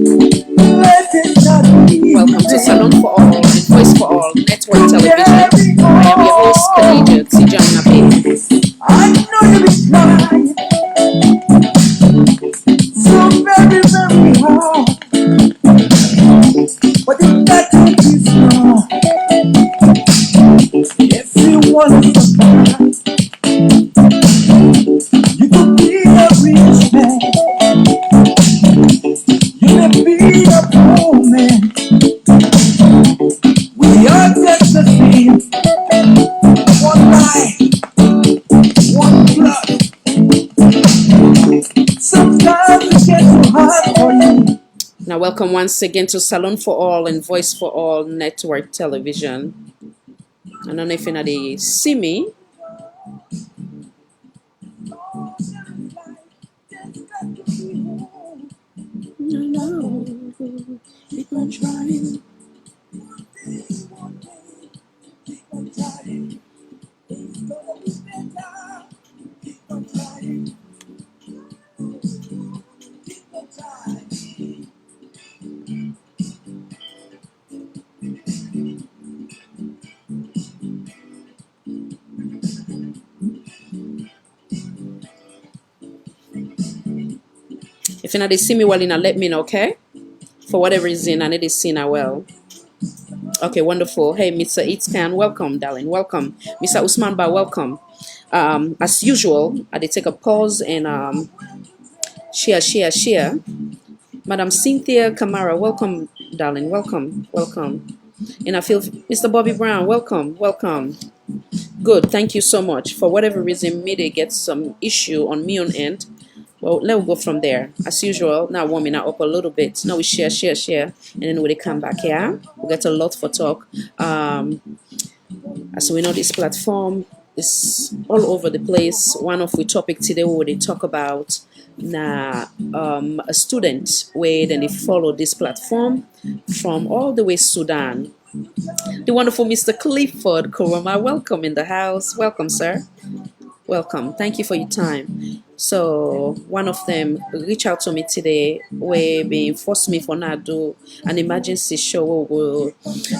Welcome to Salon for All and Voice for All Network Television. I am your host, Khadija Tijan Nabi. I know you be trying so very, very hard, but you got to be strong. If you want to survive, you could be a rich man, you may be a poor man. We are just the same. One life, one blood. Sometimes it gets so hard for you. Now, welcome once again to Salon for All and Voice for All Network Television. I don't know if anybody see me. No, keep on trying. If you know they see me well, let me know, okay? For whatever reason, I need to see now well. Okay, wonderful. Hey, Mr. Itzkan, welcome, darling. Welcome. Mr. Usman Ba, welcome. As usual, I did take a pause and share. Madam Cynthia Kamara, welcome, darling. Welcome. And I feel Mr. Bobby Brown, welcome. Good, thank you so much. For whatever reason, maybe get some issue on me on end. Well, let's go from there. As usual, now warming up a little bit. Now we share, and then we come back here. We get a lot for talk. As we know, this platform is all over the place. One of the topic today we will talk about a student where then they follow this platform from all the way Sudan. The wonderful Mr. Clifford Koroma, welcome in the house. Welcome, sir. Welcome. Thank you for your time. So one of them reached out to me today where they forced me for now to do an emergency show we'll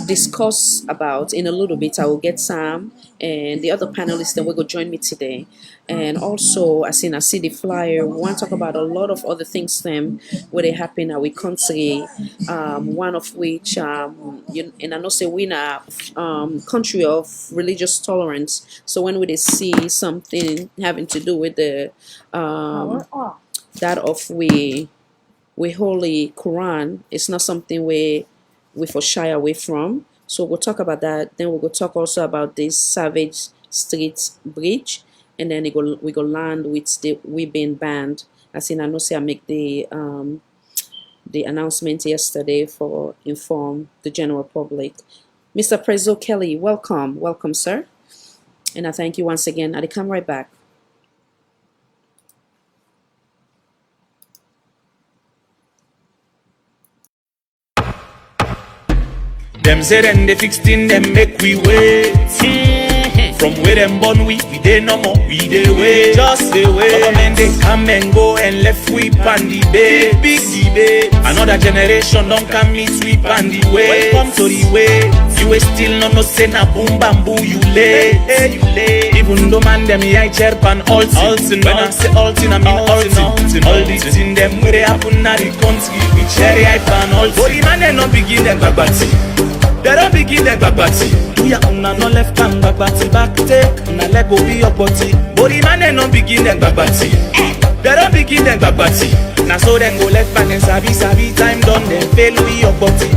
discuss about in a little bit. I will get Sam and the other panelists that will go join me today. And also, I see the flyer. We want to talk about a lot of other things them where they happen in our country. One of which, and I know say we're in a country of religious tolerance. So when we see something having to do with the that of we holy Quran, it's not something we for shy away from. So we'll talk about that. Then we'll talk also about this Savage Street Bridge. And then we go land with we being banned. As in, I know say I make the announcement yesterday for inform the general public. Mr. Prezzo Kelly, welcome, sir. And I thank you once again. I'll come right back. Them say then they fixed in them make we wait. From where them born we dey no more, we dey wait. Just dey wait. Government they come and go and left we pan the big debate. Another generation don't come meet we pan the way. Welcome to the way. You still no say na boom bamboo you late. Even though man them I chair pan altin. When I say altin I mean altin. All these in them where they happen na the country. We cherry I pan altin. But the man they no begin them bagbati. They don't begin their bagbati. Do ya una no left hand bagbati back take. Una leg go be your body. Body man they don't begin their bagbati. They don't begin their bagbati. Now so then go left back and sabi time done then fail with your body.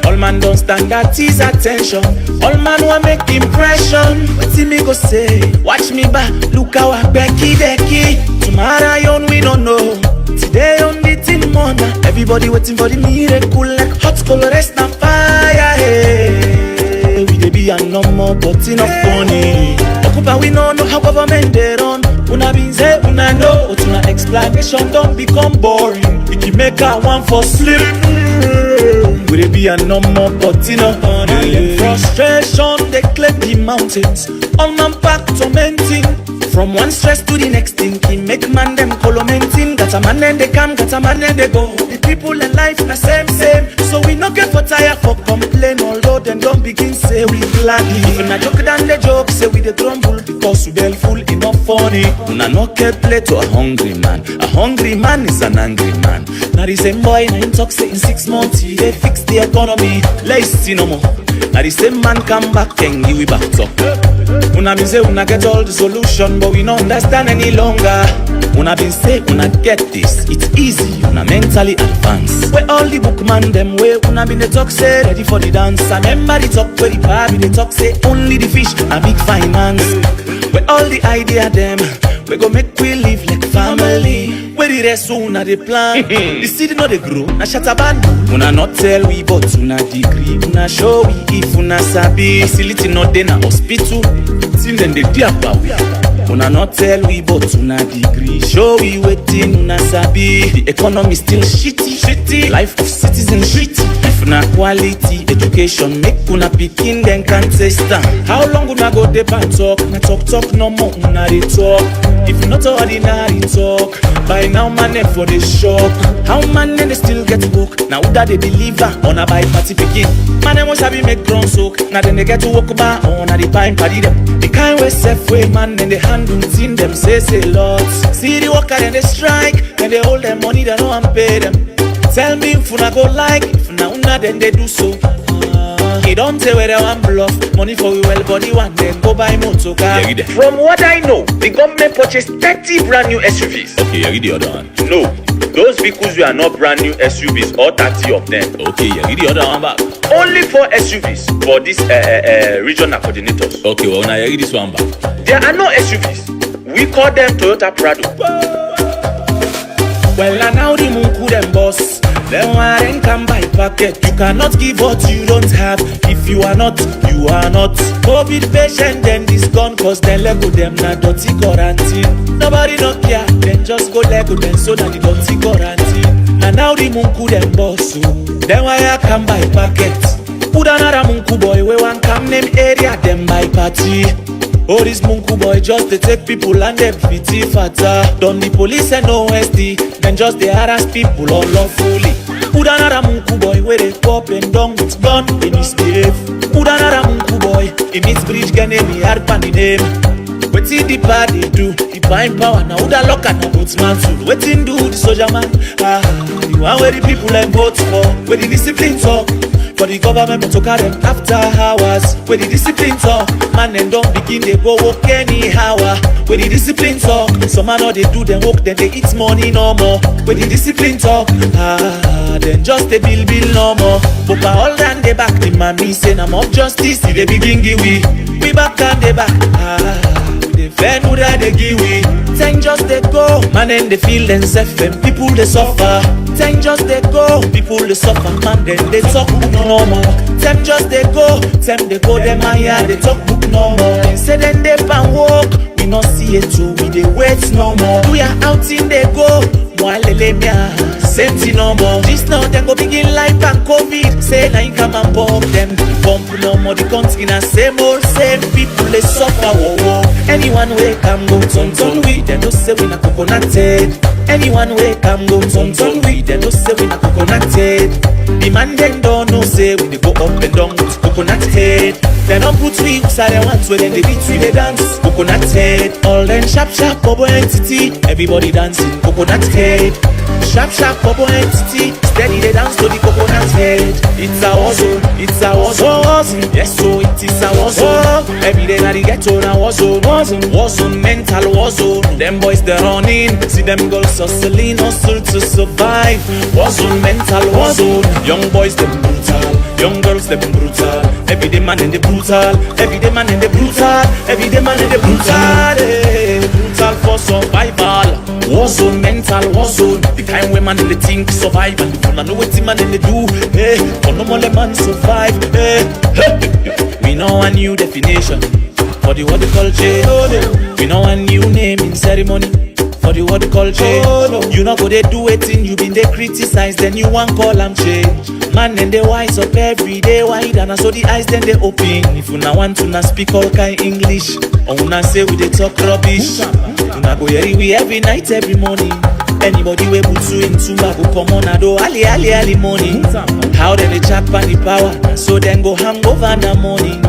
All man don't stand at his attention. All man want make impression. What see me go say? Watch me back. Look how I Becky. Tomorrow on we don't know. Today on the thing mona. Everybody waiting for the miracle like hot color rest na fire. Hey, we dey be a no more but enough funny. Occupy we no know how government they run. Una been say una know, but una explanation don't become boring. If you make a one for sleep, we dey be a no more but enough funny. Frustration they climb the mountains. All man back tormenting. From one stress to the next thing, make man them colomenting. Got a man and they come, got a man and they go. The people in life na same. So we no get for tire for complain. Although them don't begin say we gladly. If na joke than the joke, say we the grumble because we bell full enough funny. Una no get play to a hungry man. A hungry man is an angry man. Now the same boy na him talk say in 6 months he dey fix the economy. Let's see no more. Now the same man come back and give we back talk. Una been say una get all the solution, but we don't understand any longer. Una been say una get this, it's easy, una mentally advanced. Where all the bookman them way, una been the talk say ready for the dance. I remember the talk where the party they talk say only the fish a big finance. Where all the idea them, we go make we live like family. Where the rest una they plan, the seed no they grow, na shataban. Una not tell we but una degree, una show we if una sabi. Facility not dey na hospital, till then they dey about. Una not tell we but una degree, show we waiting una sabi. The economy still shitty, life of citizens shitty. If na quality education, make una pikin then can taste am. How long una go dey and talk? Na talk no more una dey talk. If not ordinary talk, by now man for the shop. How man they still get work? Now who that they deliver on a buy party pikin? Man them must have make ground soak. Now then they get to work bar on a the pine party them. The kind way safe way man then they handle thing them say lot. See the worker then they strike, then they hold them money they don't pay them. Tell me if una go like, if una then they do so. He don't tell where they want bluff. Money for we well body one then go buy motor car. From what I know, the government purchased 30 brand new SUVs. Okay, you read the other one. No, those vehicles were not brand new SUVs, all 30 of them. Okay, you read the other one back. Only 4 SUVs for this regional coordinators. Okay, well now you read this one back. There are no SUVs. We call them Toyota Prado. Well, and now the Munku them boss. Then why come by packet? You cannot give what you don't have. If you are not, you are not. COVID patient, then this gone, cause then Lego them na dirty quarantine. Nobody don't care, then just go Lego them so that the dirty quarantine. And now the Munku them boss. Then why I come by packet? Put another Munku boy, we want come name area, them by party. Oh, this Munku boy just they take people and them fitty fatter. Don't the police and no SD, then just they harass people all lawfully. Put another Munku boy where they pop and down with gun, they misbehave. Put another Munku boy, he meets bridge can name me hard pan the name. Wetin the party do, the buying power now the lock and the boatman too. Wetin do the soldier man, the one where the people like vote for, where the discipline talk. For the government to carry them after hours. Where the discipline talk, man and don't begin they go work anyhow. Where the discipline talk, some man know they do them work then they eat money no more. Where the discipline talk, then just the bill no more. But all than they back the man me say I'm of justice. They begin give we back and they back. They fair no that they give we. Time just they go, man and they feel themselves and people they suffer. Time just they go, people they suffer, man then they talk no more. Time just they go, them higher, they talk no more. Say then they pan walk, we not see it too, we they wait no more. We are out in they go, same thing no more. This now them go begin life and COVID. Say now you come and pump them, pump no more. The country na same old same people they suffer. Whoa. Anyone way come go ton we, they no say we na coconutted. Anyone way come go ton we, they no say we na coconutted. The man then don't know say we they go up and down with coconut head. They don't put we inside they want to then they beat we they dance coconut head. All them sharp bubble entity, everybody dancing coconut head. Sharp bubble entity, steady they dance to the coconut head. It's a war zone, yes so it is a war zone. Every day na the ghetto na war zone, mental war zone. Them boys they running, see them girls hustling, hustle to survive. War zone, mental war zone. Young boys them brutal, young girls them brutal. Every day man in the brutal, every day man in the brutal, every day man in the brutal. Brutal for survival. War zone, mental war zone. The kind where man in the think survive and the fun know what man in the do. Hey, for no more man survive. Hey, we know a new definition for the word culture. We know a new name in ceremony for the word culture. You know go they do it in you been they criticize then you want call them change. Man and they wise up every day wide, and I saw the eyes then they open. If you now want to na speak all kind English, or una say we they talk rubbish, una go hear we every night, every morning. Anybody we put you into go come on do early morning. How then they chat pan the power, so then go hang over in the morning.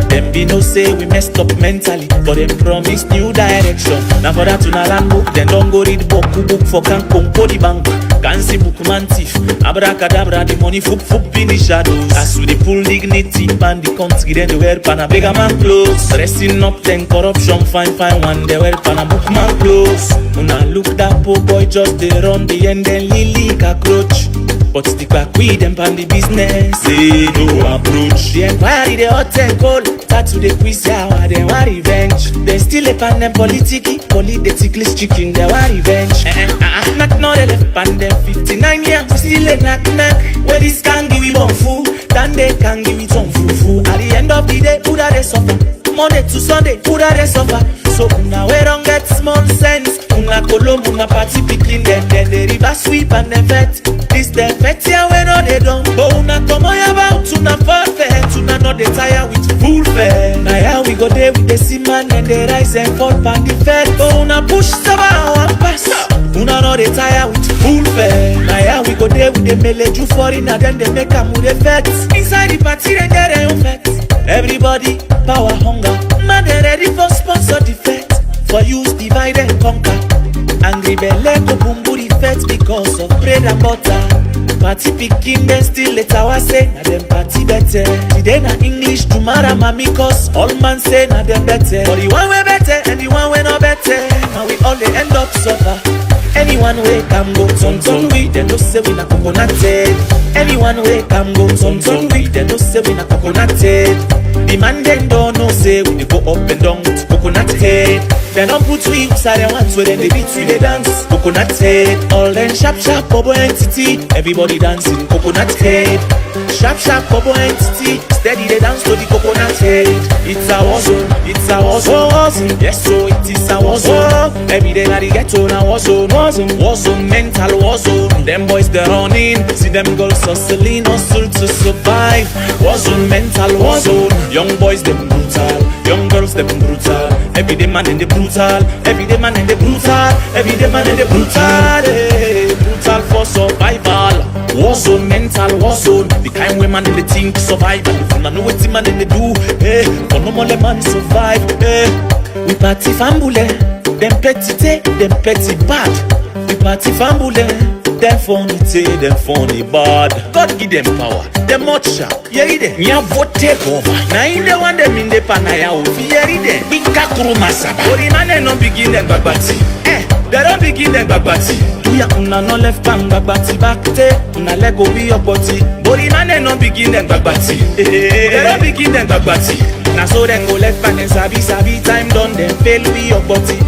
Them be no say we messed up mentally, but them promise new direction. Now for that to na land book, then don't go read book for can conco the bank. Can't see book man thief, abracadabra the money fup in the shadows. As we they pull dignity, pan the country, then they wear pan a bigger man clothes. Dressing up then corruption, fine one, they wear pan a book man clothes. Una look that poor boy just they run the end then lily cockroach. But stick back with them pan the business, they no approach. The inquiry they hot and cold, tattoo the quiz hour, they want revenge. They still a pan them politically chicken, they want revenge. Knock no they left pan them 59 years, still a knock. Where this can give we one fool, then they can give it some fufu. At the end of the day, who that they suffer? Monday to Sunday, who that they suffer? So una we don't get small sense. Una column, una party picking, then the river sweep and the vet. This the vet here we know they don't. But una come on about, una forfeit, una not they tire with full fare. Now here we go there with the seaman and they rise and fall pan the vet. But una push somehow and pass. Una not they tire with full fare. Now here we go there with the meleju foreigner, then they make them with the vet. Inside the party they get their own vet. Everybody power hunger, man they ready for sponsor the vet. For use divide and conquer. Angry belly go boom booty fat because of bread and butter. Party picking then still let our say na them party better. Today na English tomorrow mami cause all man say na them better. For the one way better and the one way not better, now we all they end up suffer. Anyone way come go ton we, they no say we na coconutted. Anyone way come go ton we, they no say we na coconutted. The man then don't know say we go up and down with coconut head. They don't put we inside the ones where then they beat we they dance coconut head. All then sharp bobo entity, everybody dancing coconut head. Sharp bobo entity, steady they dance to the coconut head. It's a war zone, it's a war zone. Yes so it is a war zone. Every day na the ghetto na war zone, mental war zone. Them boys they running, see them girls hustling, hustle to survive. War zone, mental war zone. Young boys them brutal, young girls them brutal. Every day man in the brutal, every day man in the brutal, every day man in the brutal, brutal for survival. War zone, mental war zone. The kind way man in the think survival. If you know what the man in the do, for no more the man survive. We party fambule, them petty bad. We party fambule, them funny bad. God give them power, them much sharp. Yeah, them. Nya vote take over. Now in the one them in the panaya ofi. Yeah, them. We kakuru masaba. Ori man no begin them bagbati. They don't begin them bagbati. Tuya una no left bang bagbati back te. Una lego be your body. Ori man no begin them bagbati. They don't begin them bagbati. Now so then go left bang and sabi time done them fail we your body.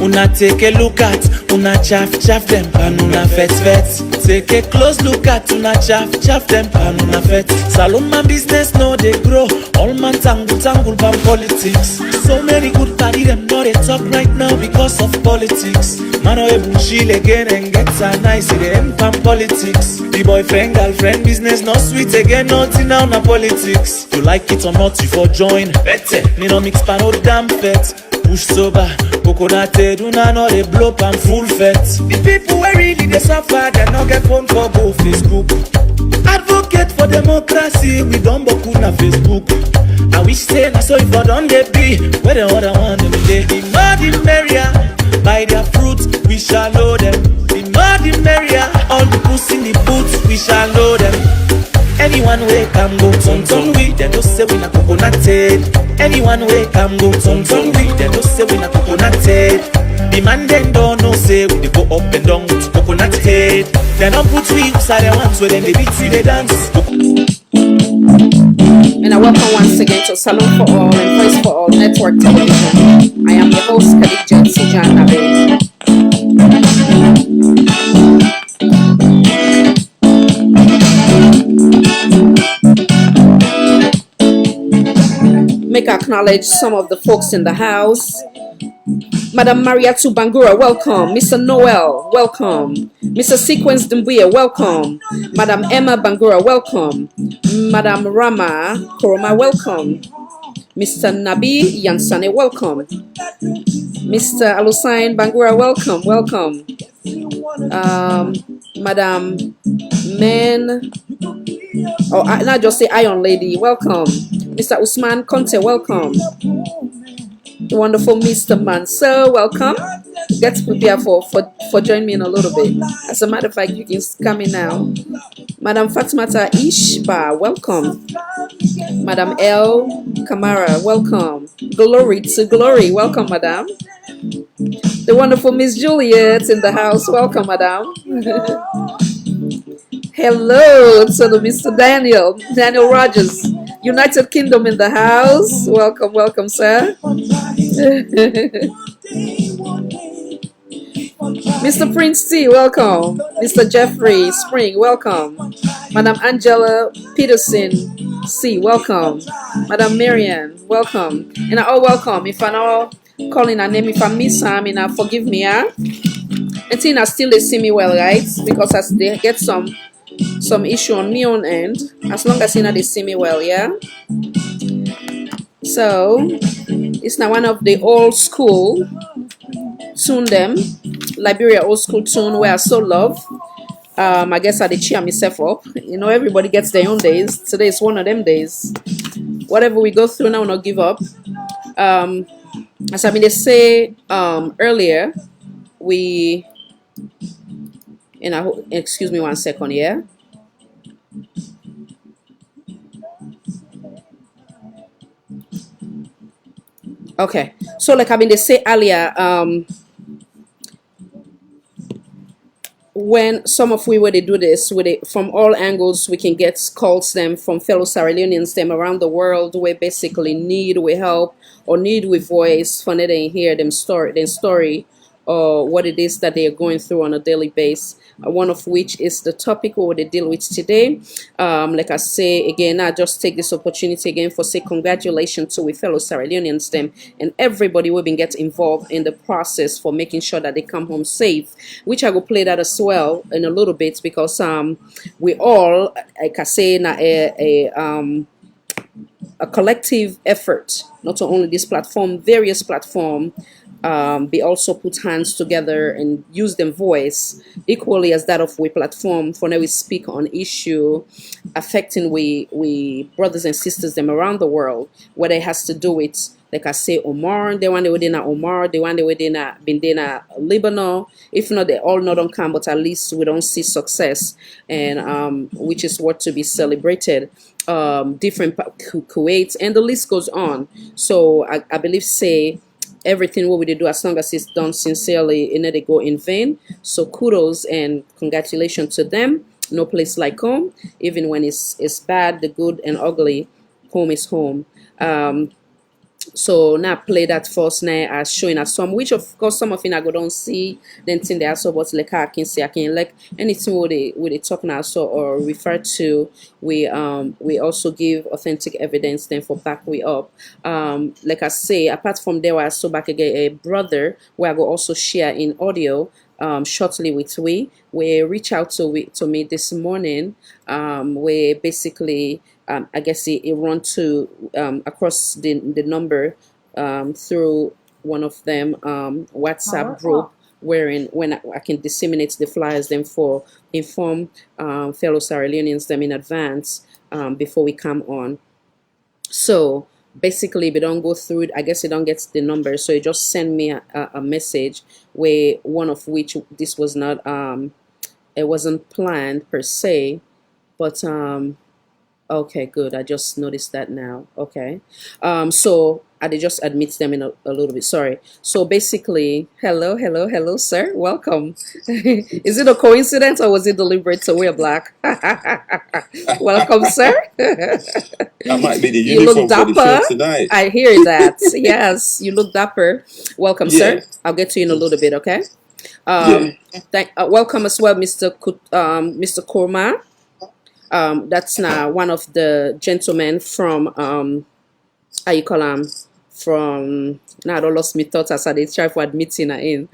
Una take a look at, una chaff them pan una fet. Take a close look at, una chaff them pan una fet. Salon man business no they grow, all man tangle pan politics. So many good party them know they talk right now because of politics. Man o bullshit again and gets a nice they end pan politics. The boyfriend girlfriend business not sweet again, nothing now na politics. You like it or not you for join, better me no mix pan no damn fet. Push sober, coconut head, una no they blow pan full fet. The people where really they suffer, they no get phone for go Facebook. Advocate for democracy, we don't boku na Facebook. I wish say na so if I don't they be, where the other one them dey. The more the merrier, by their fruits we shall know them. The more the merrier, all the pussy in the boots we shall know them. Anyone way come go ton we, they don't say we na coconut head. Anyone way come go ton we, they don't say we na coconut head. The man then don't know say we go up and down with coconut head. They don't put we inside the ones where then they beat we they dance. And I welcome once again to Salon for All and Voice for All Network Television. I am your host Khadija Sijanabe. Make acknowledge some of the folks in the house. Madam Mariatu Bangura, welcome. Mr. Noel, welcome. Mr. Sequence Dumbuya, welcome. Madam Emma Bangura, welcome. Madam Rama Koroma, welcome. Mr. Nabi Yansane, welcome. Mr. Alusain Bangura, welcome, welcome. Madam Men, or not just say Iron Lady, welcome. Mr. Usman Conte, welcome. The wonderful Mr. Mansell, welcome. Get prepared for joining me in a little bit. As a matter of fact, you can come in now. Madam Fatimata Ishba, welcome. Madam L. Kamara, welcome. Glory to glory, welcome, Madam. The wonderful Miss Juliet in the house, welcome, Madam. Hello to the Mr. Daniel Rogers, United Kingdom in the house. Welcome, welcome, sir. Mr. Prince T, welcome. Mr. Jeffrey Spring, welcome. Madam Angela Peterson C, welcome. Madam Marian, welcome. And all welcome. If I know calling her name, if I miss her, forgive me, huh? And Tina still they see me well, right? Because as they get some issue on me own end, as long as they see me well, yeah. So it's now one of the old school tune them, Liberia old school tune where I so love. I guess I did cheer myself up. Everybody gets their own days. Today is one of them days. Whatever we go through now, not give up. As they say earlier, we excuse me 1 second, yeah. Okay, so like they say earlier, when some of we where they do this with it from all angles, we can get calls them from fellow Sierra Leoneans them around the world where basically need we help or need we voice for they hear them story or what it is that they are going through on a daily basis. One of which is the topic we will deal with today. Like I say again, I just take this opportunity again for say congratulations to we fellow Sierra Leoneans them and everybody will be get involved in the process for making sure that they come home safe. Which I will play that as well in a little bit because we all, like I say, a collective effort, not only this platform, various platform. Be also put hands together and use them voice equally as that of we platform for now we speak on issue affecting we brothers and sisters them around the world, whether it has to do with like I say Omar, the one they within Omar, the one they within Bindina Lebanon. If not, they all not on come, but at least we don't see success, and which is what to be celebrated. Different Kuwait, and the list goes on. So I believe say everything what we do as long as it's done sincerely and they go in vain. So kudos and congratulations to them. No place like home, even when it's bad, the good and ugly, home is home. So now play that first now as showing us some, which of course some of you I go don't see, then think they are so but like I can see I can like anything what they talk now so or refer to, we also give authentic evidence then for back we up. Like I say, apart from there I saw back again a brother where I go also share in audio shortly with we reach out to me this morning, where basically I guess it run to across the number through one of them WhatsApp group wherein when I can disseminate the flyers then for inform fellow Sierra Leoneans them in advance before we come on. So basically if you don't go through it, I guess you don't get the number, so you just send me a message where one of which this was not it wasn't planned per se, but okay, good. I just noticed that now. Okay. So I did just admit them in a little bit. Sorry. So basically, hello, sir. Welcome. Is it a coincidence or was it deliberate to wear black? Welcome, sir. That might be the You look uniform for the dapper. show tonight. I hear that. Yes, you look dapper. Welcome, Yeah, sir. I'll get to you in a little bit, okay? yeah. Welcome as well, Mr. Korma. That's now one of the gentlemen from how you call from now I don't lost me thoughts as I dey try for admitting her in.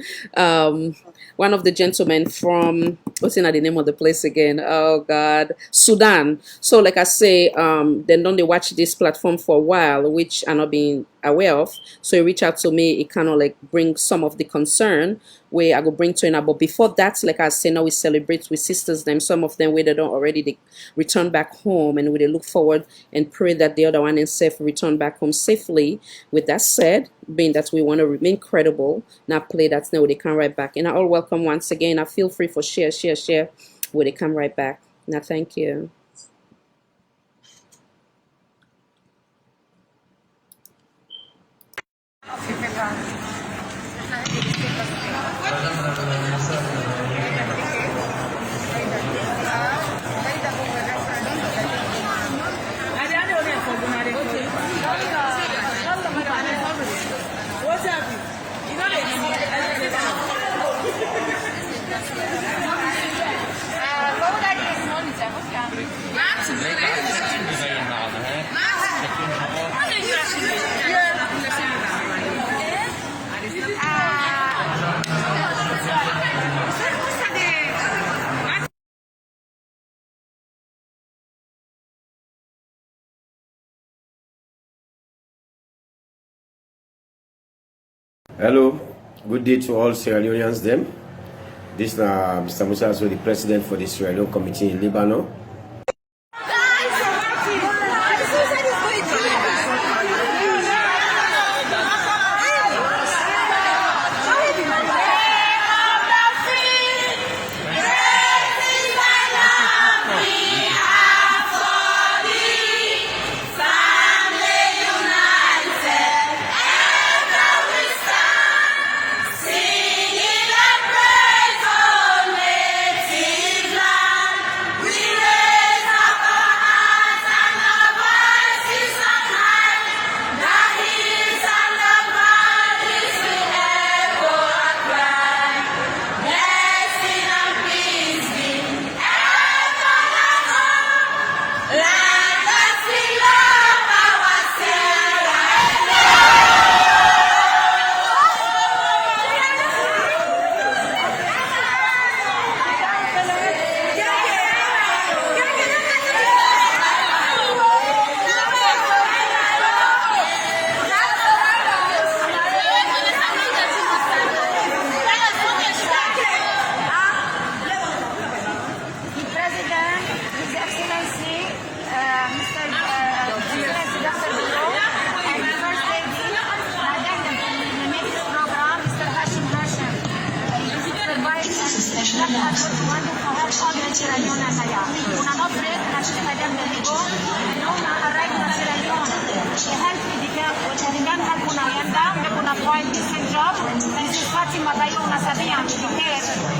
One of the gentlemen from what's in the name of the place again? Oh God, Sudan. So like I say, then don't they watch this platform for a while, which I'm not being aware of. So he reached out to me, it kind of like bring some of the concern where I go bring to him. But before that, like I say, now we celebrate with sisters them. Some of them where they don't already they return back home and we they look forward and pray that the other one in safe return back home safely. With that said, being that we want to remain credible, now play that now they come right back. And I all welcome once again. I feel free for share where they come right back. Now thank you. Hello, good day to all Sierra Leoneans them. This is Mr. Musa, the president for the Sierra Leone Committee in Lebanon.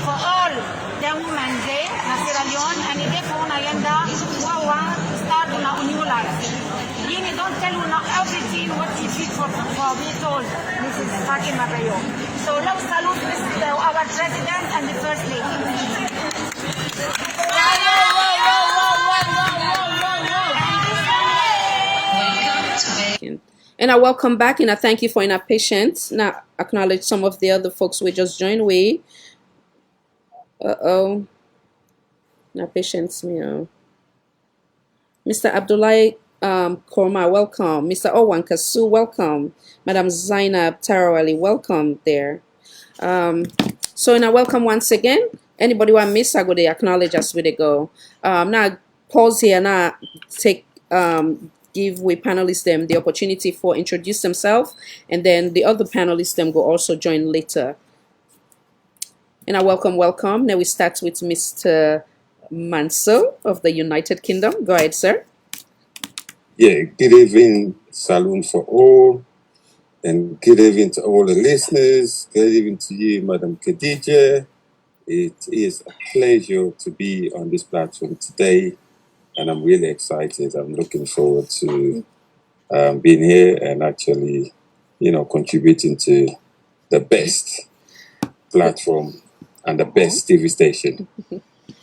For all the women there in Sierra Leone, and if they want to start on a new life. You don't tell you everything what you did for me told Mrs. Fatima Bayo. So let's salute our president and the first lady. And I welcome back and I thank you for your patience. Now acknowledge some of the other folks we just joined with. Now patience me. Mr. Abdullahi Korma, welcome. Mr. Owan Kasu, welcome. Madam Zainab Tarawali, welcome there. So now welcome once again. Anybody want miss, I go to acknowledge us where they go. Now pause here now take give we panelists them the opportunity for introduce themselves, and then the other panelists them go also join later. And I welcome. Now we start with Mr. Mansell of the United Kingdom. Go ahead, sir. Yeah, good evening, Saloon for all, and good evening to all the listeners. Good evening to you, Madam Khadija. It is a pleasure to be on this platform today, and I'm really excited. I'm looking forward to being here and actually, contributing to the best platform and the best TV station,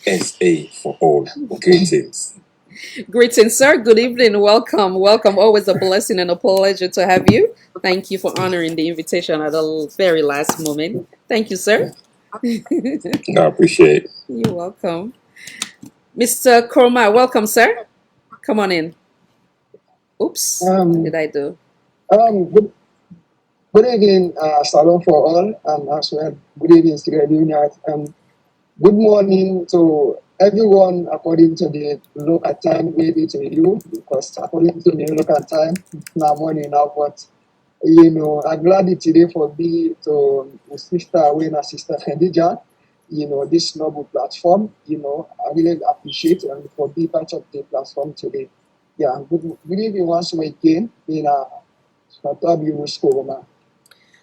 SA for all. Greetings. Greetings, sir. Good evening. Welcome. Welcome. Always a blessing and a pleasure to have you. Thank you for honoring the invitation at the very last moment. Thank you, sir. I appreciate it. You're welcome. Mr. Korma, welcome, sir. Come on in. Oops. What did I do? Good, good evening, Salon for all, as well. Good evening, Sierra Leoneans. Good morning to everyone according to the local time, maybe to you, because according to the local time, it's not morning now, but I'm glad it today for me to sister Wayne, sister Khadija, this noble platform, I really appreciate and for being part of the platform today. Yeah, good evening once again in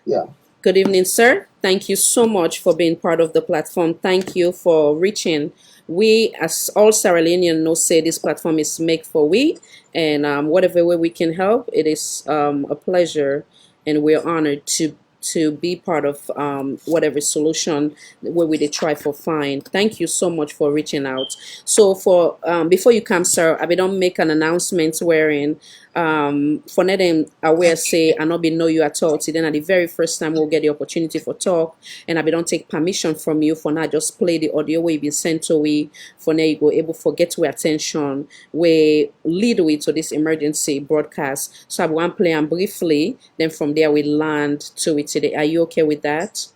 yeah. Good evening, sir. Thank you so much for being part of the platform. Thank you for reaching. We, as all Sierra Leoneans know, say this platform is made for we, and whatever way we can help, it is a pleasure, and we're honored to be part of whatever solution where we try for find. Thank you so much for reaching out. So for before you come, sir, I don't make an announcement wherein for them aware say I not be know you at all. So then at the very first time we'll get the opportunity for talk, and I don't take permission from you for now. Just play the audio where you been sent to we for now you go able to get to attention we lead we to this emergency broadcast. So I want play and briefly, then from there we land to it today. Are you okay with that,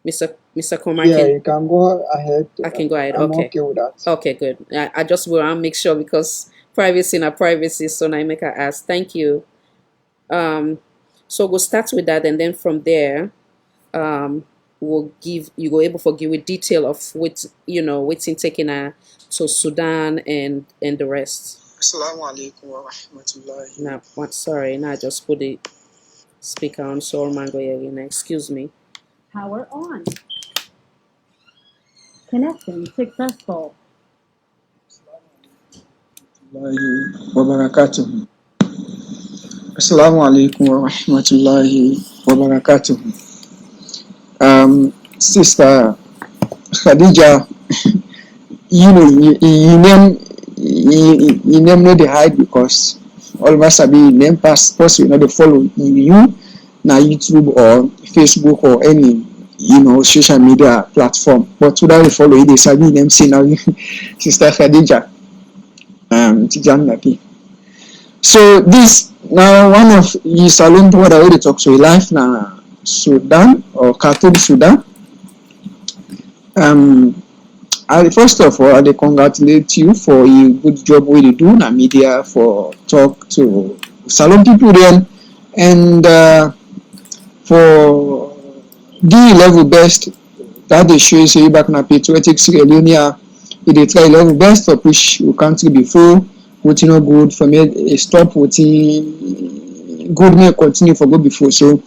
Mr. Kumar? Yeah, you can go ahead. I can go ahead. I'm Okay. okay with that. Okay, good. I just will make sure because privacy na privacy, so I make her ask. Thank you. So we'll start with that, and then from there, we'll give you go able to give a detail of what what's in taking to Sudan and the rest. Assalamu alaikum wa rahmatullahi. Now, what? Sorry, now I just put the speaker on, so mango again. Excuse me. Power on. Connection successful. Wabarakatuh. Assalamu alaikum wa rahmatullahi wa barakatuh. Sister Khadija, you name no the hide because all of us be name pass we not the follow you na YouTube or Facebook or any social media platform, but without the follow they sabi name say now Sister Khadija Tijan. So this now one of the salon board I already talk to life na Sudan or Khartoum, Sudan. First of all, I congratulate you for a good job we do na media for talk to salon people then, and for the level best that they show you back na patriotic Sierra Leone. They try level best to push your country before what no good for me stop what good may continue for good before. So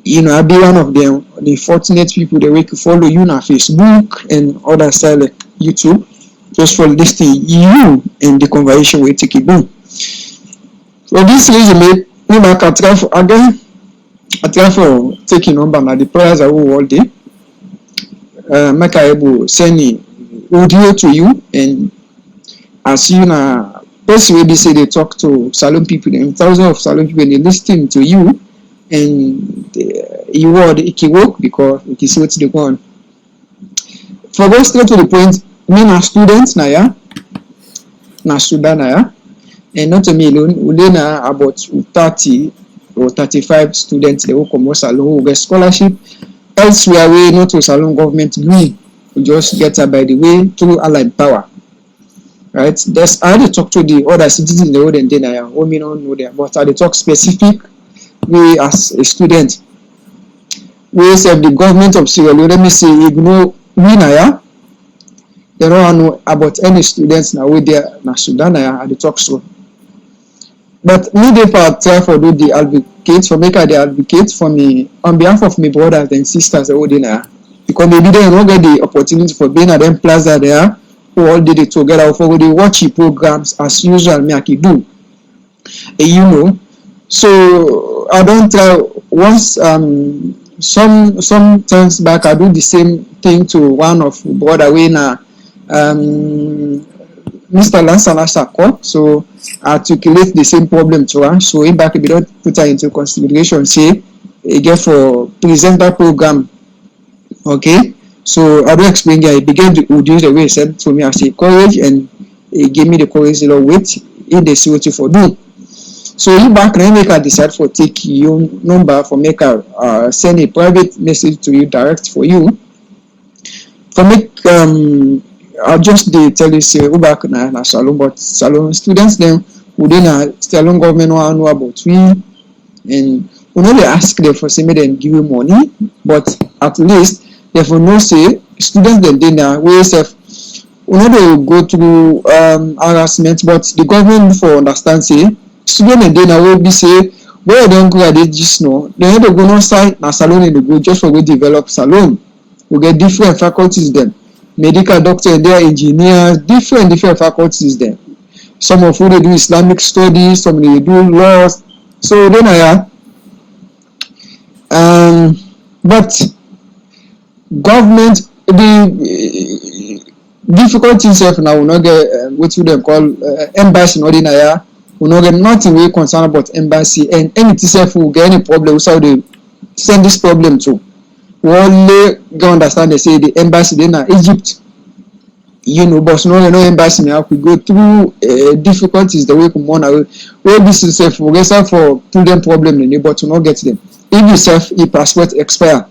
I be one of them, the fortunate people that we can follow you on Facebook and other side like YouTube. Just for listening you and the conversation we take it down. For this reason, I try for taking number now the prayers I will all day. Make I able send audio to you, and as you na person wey say they talk to salon people, and thousands of salon people they listen to you, and you word it can work because it is what they go on. For go straight to the point, me na student na Sudan and not me alone, we na about 30 or 35 students they will come salon who get scholarship. Elsewhere we not to salon government green, we just get her by the way through allied power. Right? There's I had to talk to the other citizens in the world and then I may not know them, but I had to talk specific we as a student. We serve the government of Sierra Leone, let me say ignore we na they don't know about any students now with there na Sudan I the talk so. But me therefore try for do the advocate for make the advocate for me on behalf of my brothers and sisters over there because maybe they don't get the opportunity for being at them plaza there who all did it together for the watch programs as usual me I can do. And so I don't try once some times back I do the same thing to one of brother we na Mr. Lansana Sako, so articulate the same problem to her. So in back, we don't put her into consideration, say, again for present that program. Okay, so I don't explain here. He began to do the way he said to me as a courage, and he gave me the courage to wait in the see what you for do. So he back then make her decide for take your number for make her send a private message to you direct for you. For make I'll just tell you say who back na salon, but salon students then within a salon government know about we, and we know they ask them for say make them give you money, but at least they for know say students then they now we self we know they go through harassment, but the government for understand say students and then will be say where don't go at it just know they go no side na salon in the go just for we develop salon. We get different faculties then. Medical doctor and their engineers, different faculties then. Some of who they do Islamic studies, some they do laws. So then but government the difficulties of now will not get what you them call embassy in ordinary. We not get nothing we concerned about embassy, and any self will get any problem so they send this problem to. We only go understand they say the embassy in Egypt, but no embassy now we go through difficulties the way come on where this is self we get for them problem in but to not get them. If yourself a passport expire,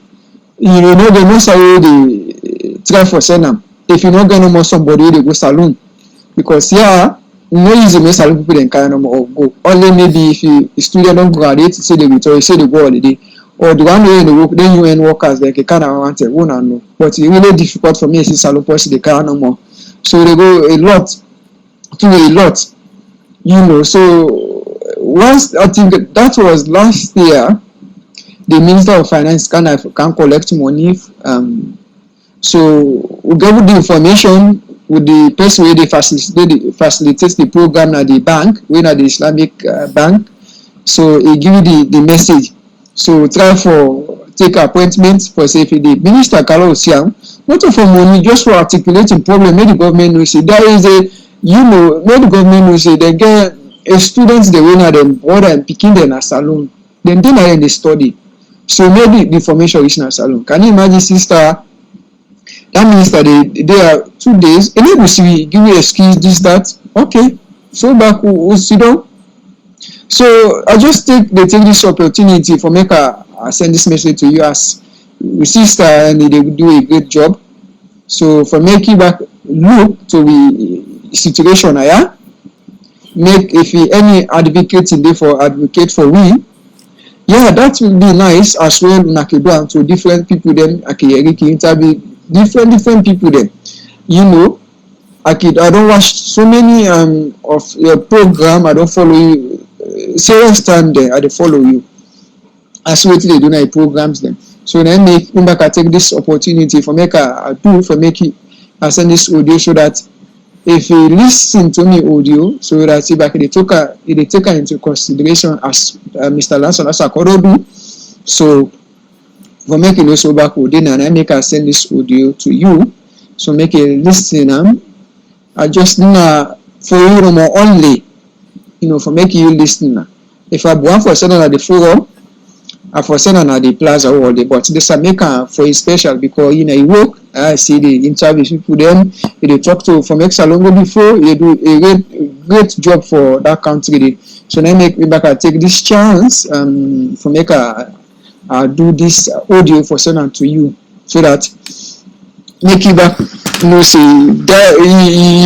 they no say they try for send them. If you not get no more somebody they go salon, because no easy make salon people then carry no more go. Only maybe if you student don't graduate, say they retire, say they go holiday. Or the one way in the work, then UN workers like a kind of wanted, one and no. But it's really difficult for me to see salon policy they can't no more. So they go a lot, So once I think that was last year, the Minister of Finance can collect money. So we give the information with the person where they facilitate the program at the bank, when at the Islamic bank. So he give you the message. So try for take appointment for say if the minister Kalo Osiam, not for money, just for articulating problem. Make the government know say there is a make the government know say they get a students they win at them brother and picking them a salon. Then they study. So maybe the information is in a salon. Can you imagine sister? That minister they are 2 days, and they will see give you excuse this that. Okay, so back we'll sit down. So I just take this opportunity for make I send this message to you as sister, and they do a great job. So for making back look to the situation make if any advocate in there for advocate for we, that will be nice as well. Nakido to different people then interview different people then. I don't watch so many of your program. I don't follow you. Serious stand there, I follow you. As what they do now programs them. So then make back I take this opportunity for make I send this audio so that if you listen to me audio, so that if I can take into consideration as Mr. Lanson as I do. So for making also back within and I make I send this audio to you. So make a listen I just for you no more only. For making you listen. If I want for sending at the forum, I for sending at the plaza all day, but this I make for a special because you work. I see the interviews people them, they talk to from Exalongo before, they do a great job for that country. So now make me back I take this chance for make I do this audio for sending to you so that make you back say that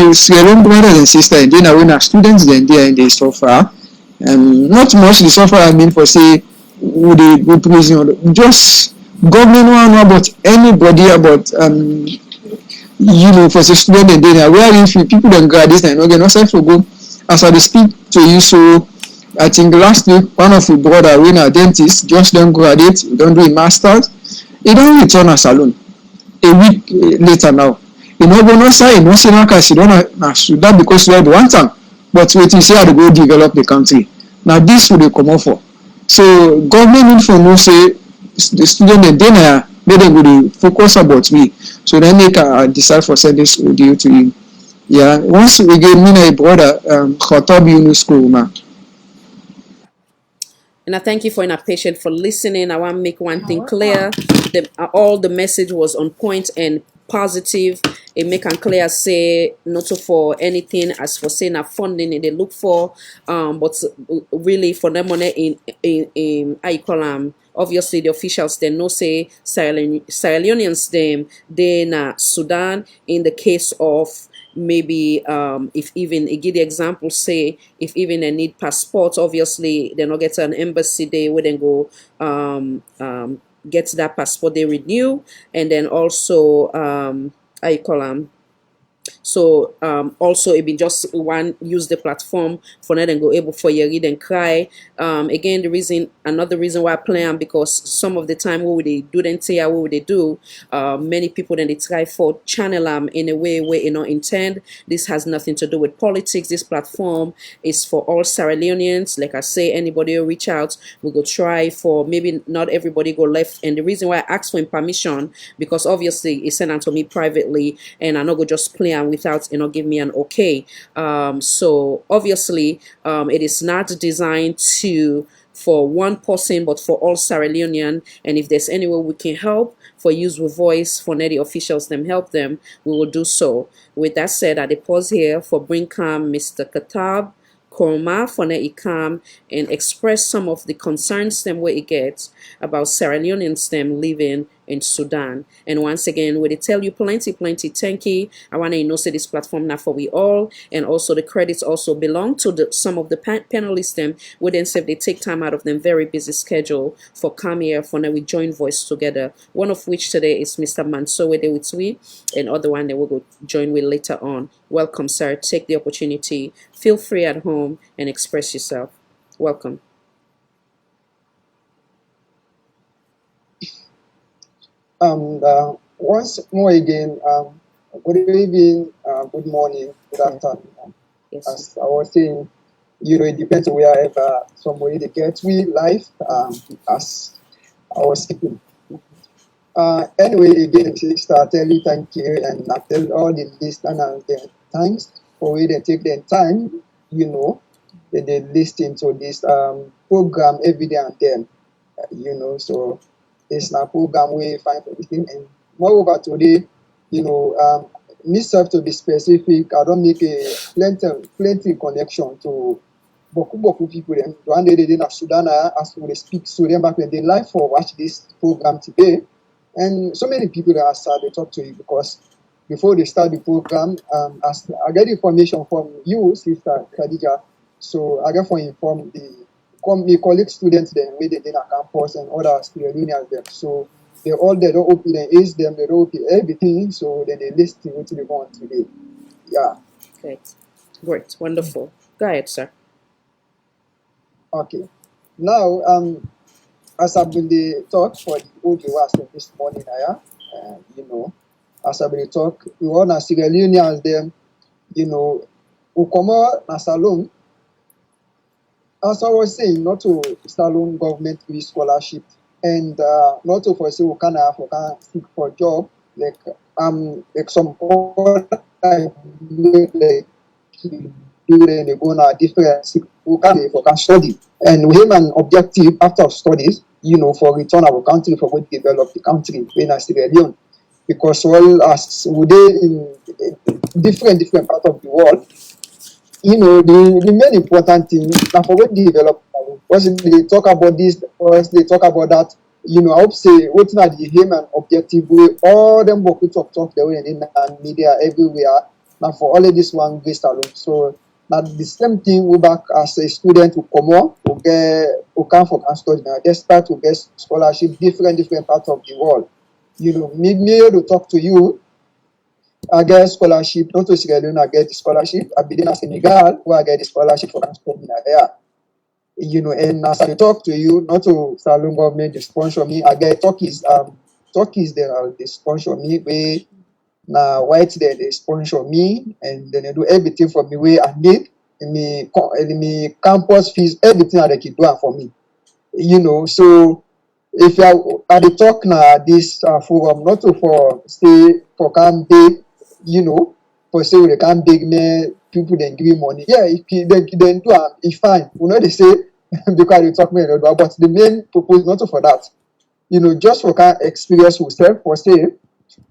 you Sierra brothers and sisters and then when our students then there and they suffer not much the suffer I mean for say would they go prison just government don't know about anybody about for say student and then where if people don't graduate and okay not self to go as I speak to you. So I think last week one of the brother when a dentist just don't graduate, don't do a master's, he don't return a salon a week later now. Go say no say na Sudan because we had one time, but wait you see how to go develop the country. Now this would they come off for. So government need for no say the student and then make them go dey focus about me. So then make I decide for send this audio to you. Yeah, once again, me and a brother, Khatab Yunus Kuruma. And I thank you for your patience for listening. I want to make one thing clear. All the message was on point and positive. It make and clear say not for anything as for saying a funding they look for, but really for them money in I call obviously the officials they know say Sierra Leoneans them they na Sudan in the case of maybe if even give the example say if even they need passports obviously they not get an embassy they wouldn't go get that passport they renew and then also I call them so also it be just one use the platform for them and go able for you read and cry. Again, another reason why I play them because some of the time what would they do then say what would they do? Many people then they try for channel them in a way where you know intend. This has nothing to do with politics. This platform is for all Sierra Leoneans. Like I say, anybody who reach out, we go try for maybe not everybody go left. And the reason why I asked for permission because obviously it's sent out to me privately and I not go just play and without give me an okay. So obviously it is not designed to for one person but for all Sierra Leonean, and if there's any way we can help for use with voice for the officials them help them, we will do so. With that said, I pause here for bring calm Mr. Katab Korma for he come and express some of the concerns them where it gets about Sierra Leoneans them living in Sudan. And once again, we tell you plenty thank you. I want to know say this platform now for we all, and also the credits also belong to some of the panelists them where then say they take time out of them very busy schedule for come here for now we join voice together. One of which today is Mr. Mansour there with we, and other one that will go join with later on. Welcome, sir. Take the opportunity. Feel free at home and express yourself. Welcome. Once more again, good evening, good morning, good afternoon. Yes. As I was saying, it depends wherever somebody they get we life, as I was speaking. Anyway, again, sister, I tell you thank you, and I tell all the listeners thanks for where they take their time, that they listen to this program every day and then, so it's a program we find for everything. And moreover today, myself to be specific, I don't make a plenty connection to boku people. Them one day they in Sudan as we speak Sudan back when they live for watch this program today. And so many people that started to talk to you because before they start the program, as I get information from you, Sister Khadija, so I get for inform the college students then where they in a campus and other students them. So they all they don't open their ears them, they don't open everything, so then they listen what they want today. Yeah. Great. Wonderful. Go ahead, sir. Okay. Now as I've been the talk for the audio was this morning, as I've been the talk, we want to Sierra Leoneans them, Ukoma na Salon. As I was saying, not to Salon government with scholarship and not to for say we can seek for a job like some other like during they go on different we can study and we have an objective after studies, for return our country for what develop the country in Sierra Leone. Because all as we in different part of the world, the main important thing now for what develop once they talk about this, once they talk about that, I hope say what's not the aim and objective way all them book talk the way in the media everywhere now for all of this one based alone. So now the same thing we back as a student who come on who come for study now they start to get scholarship different parts of the world. Me to talk to you. I get scholarship, not to Sierra Leone, I get the scholarship. I begin as Senegal, where I get the scholarship for studying there. And as I talk to you, not to Salon government, they sponsor me. I get Turkeys they sponsor me. We now white there they sponsor me, and then they do everything for me where I need. Me campus fees, everything that they can do for me. So if you are at the talk now this forum, not to for say for can big, for say they can big me people then give money. Yeah, if they do it's fine. We know they say because they talk me but the main purpose not for that. Just for can experience yourself for say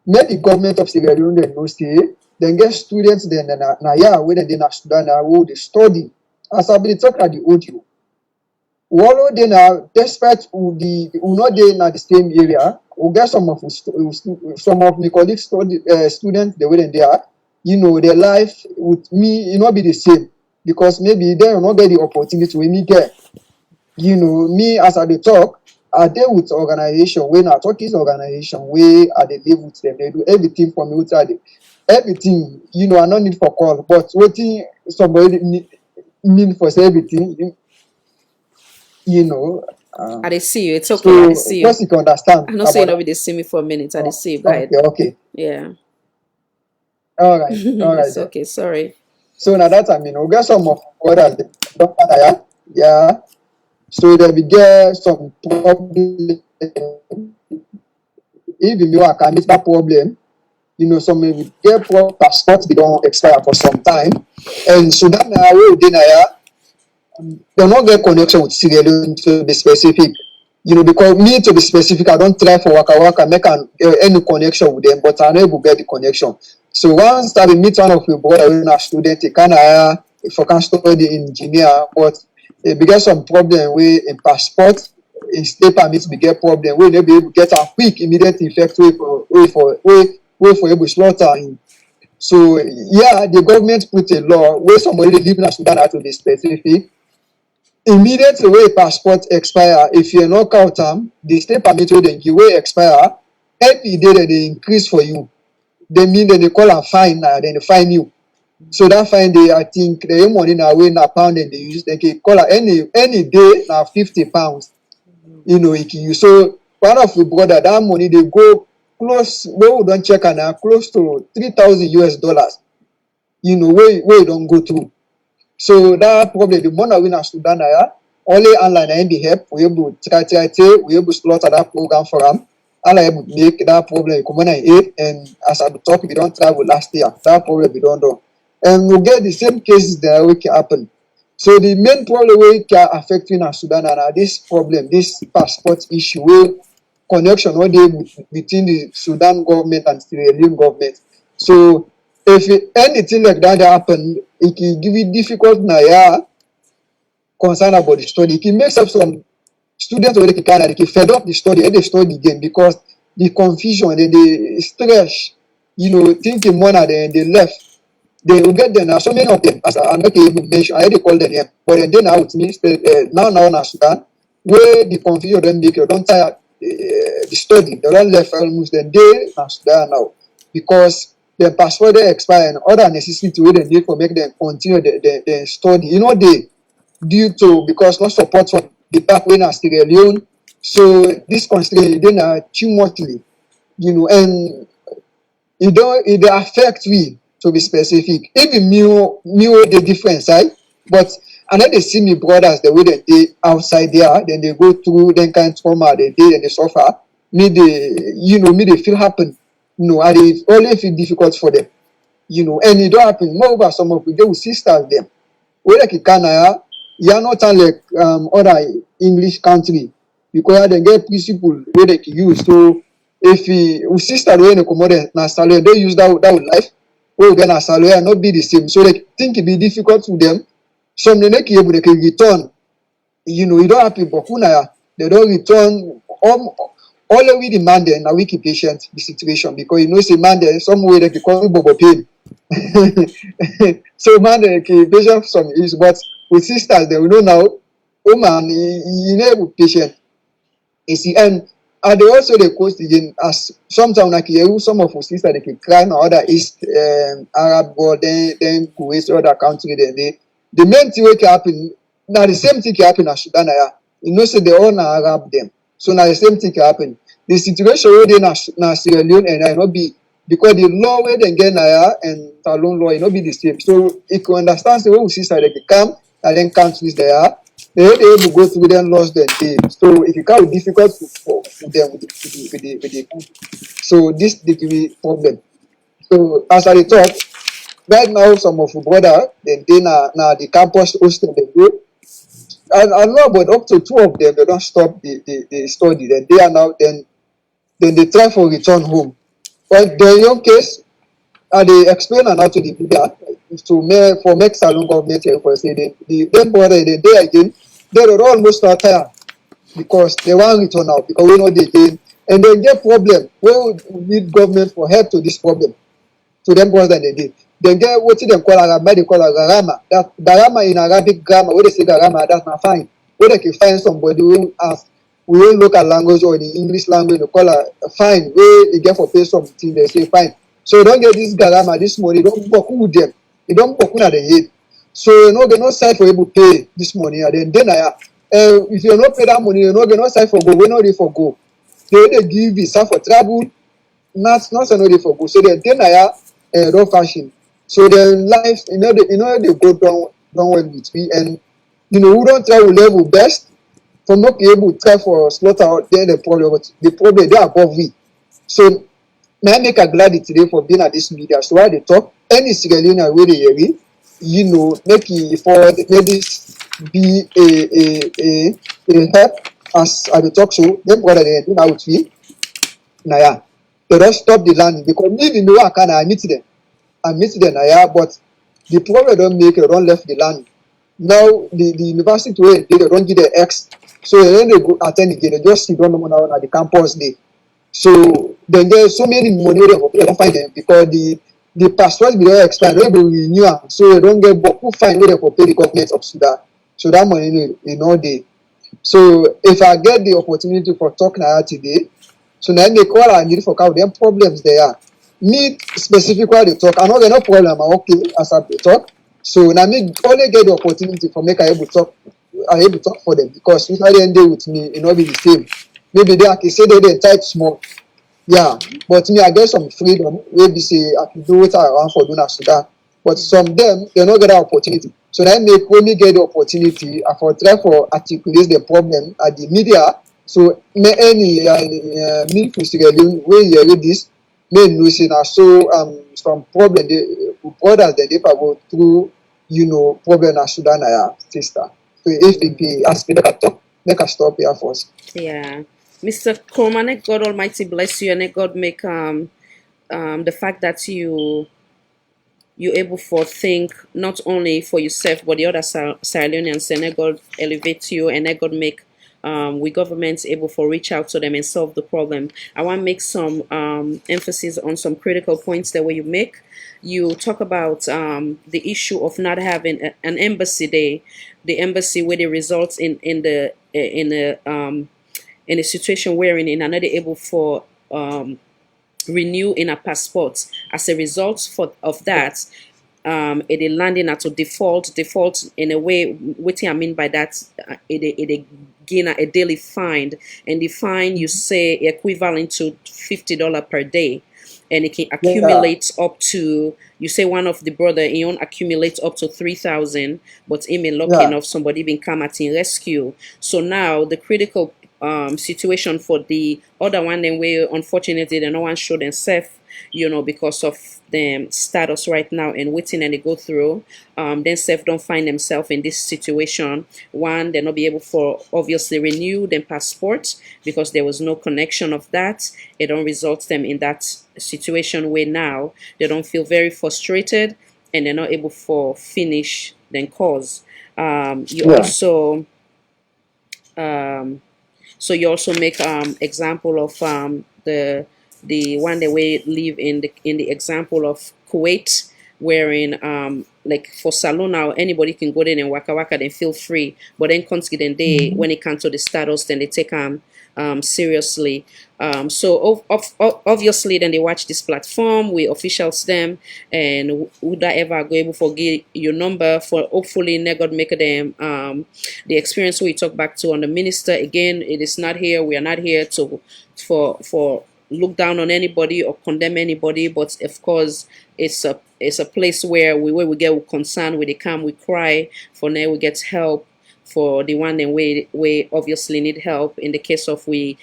make the government of Sierra Leone then no say then get students then na yeah when they na Sudan who they study. As I be talk at the audio. Wallow they now, despite we not they in the same area, we get some of my colleagues students the way they are, their life with me, not be the same because maybe they will not get the opportunity to me get. Me as I dey talk, I deal with organization when I talk is organization where I dey live with them. They do everything for me outside. Everything, I no need for call, but waiting somebody mean for say everything. I dey see you. It's okay. I dey So see you. just you can understand I know about say you that. know they see me for a minute. I dey see you. Go ahead. Okay. Yeah. All right It's then. okay. Sorry. So now that we get some of others they don't matter, yeah. So then we get some problem. Even you can meet that problem, some we get passports they don't expire for some time. And Sudan now where they not get connection with Sierra Leone to be specific. Because me to be specific, I don't try for waka make any connection with them, but I'm able to get the connection. So once I meet one of your brother when a student, he can hire if I can study engineer, but if we get some problem with in passport, in stay permits, we get problem. We need be able to get a quick, immediate effect way for able to slaughter him. So yeah, the government put a law where somebody living in Sudan has to be specific. Immediately wey passport expire, if you no count am, the stay permit wey dem give wey expire, every day dem dey increase for you. Dem mean dem dey call am fine na dem dey fine you. So that fine dey I think the money na wey na pound dem dey use, dem dey call am any day na £50. If you so one of your brother that money dey go close wey we don check am na close to $3,000 wey e don go through. So that problem, the money we na Sudan only online na be help. We able try we able slaughter that program for them. And able make that problem come on and as I talk, we don't travel last year. That problem we don't do. And we get the same cases that we can happen. So the main problem we can affect in Sudan and this problem, this passport issue, where connection what they between the Sudan government and Sierra Leone government. So if anything like that happen, it can give you difficult concern about the study. It can make up some students already they can fed up the study and they study again because the confusion and the stress, thinking more than they left. They will get there now. So many of them, as I'm not even mention, I already called them here, but then now it means now in Sudan, where the confusion don't make you don't tire the study. They don't left almost the day in Sudan now because their passport they expire and other necessity wey dem need for make them continue the study. They due to because no support from the back wey na Sierra Leone. So this constraint dey na too muchly, and it dey affect we to be specific. Even me the difference, right? But I know they see me brothers the way that they outside there, then they go through them kind of trauma, they suffer. Me they feel happen. And it always feel difficult for them. And it don't happen. Moreover, some of them with sisters them. Where like Canada, you not like other English country because they get principle where they can use. So if sister when they come out na salary, they use that life. Well then a salary not be the same. So they think it be difficult to them. Some they make able they can return. You don't happen, but they don't return all we demand and we keep patient the situation because say man there some way they can call bobo pain. So man they can patient some is but with sisters they will know now, oh man, you never patient. You see, and they also the coast again as sometimes like some of our sisters they can cry now other East Arab world then Kuwait other country then the main thing can happen now the same thing can happen in Sudan say they all na Arab them. So now the same thing can happen. The situation where they na Sierra Leone and I not be because the law where they get and Talon law it not be the same. So you can understand the way we see they can come and then countries there they able go through them lost them day. So if you can't difficult for them with the so this the problem. So as I talk, right now some of the brother they now the campus hostel they go. I know but up to two of them they don't stop the study. Then they are now then they try for return home. But the young case they explain am now to the media to make Salon government here for say them brother they dey again they don almost start tire because they wan return out because we no dey again and dem get problem wey we need government for help to this problem to them brother they dey dem get wetin dem call Arab they call garama that garama in Arabic grammar wey dey say garama that na fine wey dem can find somebody wey ask we wey local language or the English language dey call fine wey e get for pay something they say fine so you don get this garama this money don boku with dem e don boku na dem head so you no get no side for able pay this money and then na if you no pay that money you no get no side for go wey no dey for go they dey give visa for travel not say no dey for go so dem dey na don fashion so dem life e no dey go down well with me and you know we don try we level best for not be able to try for slaughter then the problem but the problem dey above we so na I make I glad today for being at this media so why dey talk any Sierra Leonean wey dey hear me you know make e forward make this be a help as I dey talk so dem brother dey do now with me na they don stop the land because me the know I can I meet them na but the problem don make they don left the land now the university wey dey they don give them X so they no dey go at ten d again they just sit down now at the campus dey so dem get so many money wey dem don find them because the passport bin don expire no go renew am so they don get boku fine wey dem for pay the government of Sudan so that money e no dey so if I get the opportunity for talk na today so na make all I need for cover them problems there me specifically dey talk I no get no problem I'm okay as I dey talk so na me only get the opportunity for make I able talk for them because if I dem dey with me e no be the same maybe they can say they type small yeah but me I get some freedom wey be say I can do wetin I want for do na Sudan but some dem they no get that opportunity so na make only get the opportunity I for try for articulate the problem at the media so may any me for Sierra Leone wey hear this may know say na so some problem dey brothers dey go through you know problem na Sudan na sister so if it be ask me make I stop here first. Yeah. Mr. Coleman, may God Almighty bless you and may God make the fact that you're able for think not only for yourself but the other Sierra Leoneans and may God elevate you and may God make we governments able for reach out to them and solve the problem. I want to make some emphasis on some critical points that way you make. You talk about the issue of not having an embassy day, the embassy where it results in a situation wherein in another able for renew in a passport. As a result of that, it is landing at a default in a way. What I mean by that, it gain a daily fine, and the fine you say equivalent to $50 per day, and it can accumulate up to you say one of the brother he own accumulates up to 3,000, but he may lucky enough somebody been come at in rescue. So now the critical situation for the other one then where unfortunately the no one show themselves you know because of them status right now and waiting and they go through then self don't find themselves in this situation. One, they'll not be able for obviously renew their passport because there was no connection of that. It don't result them in that situation where now they don't feel very frustrated and they're not able for finish then cause also so you also make example of the one that we live in the example of Kuwait, wherein like for salon now anybody can go there and waka waka then feel free, but then consider they when it comes to the status then they take seriously. So obviously then they watch this platform, we officials them, and would I ever go able to get your number for hopefully God make them the experience we talk back to on the minister again. It is not here. We are not here to for look down on anybody or condemn anybody, but of course it's a place where we get concerned, we come, we cry for now, we get help for the one then we obviously need help. In the case of we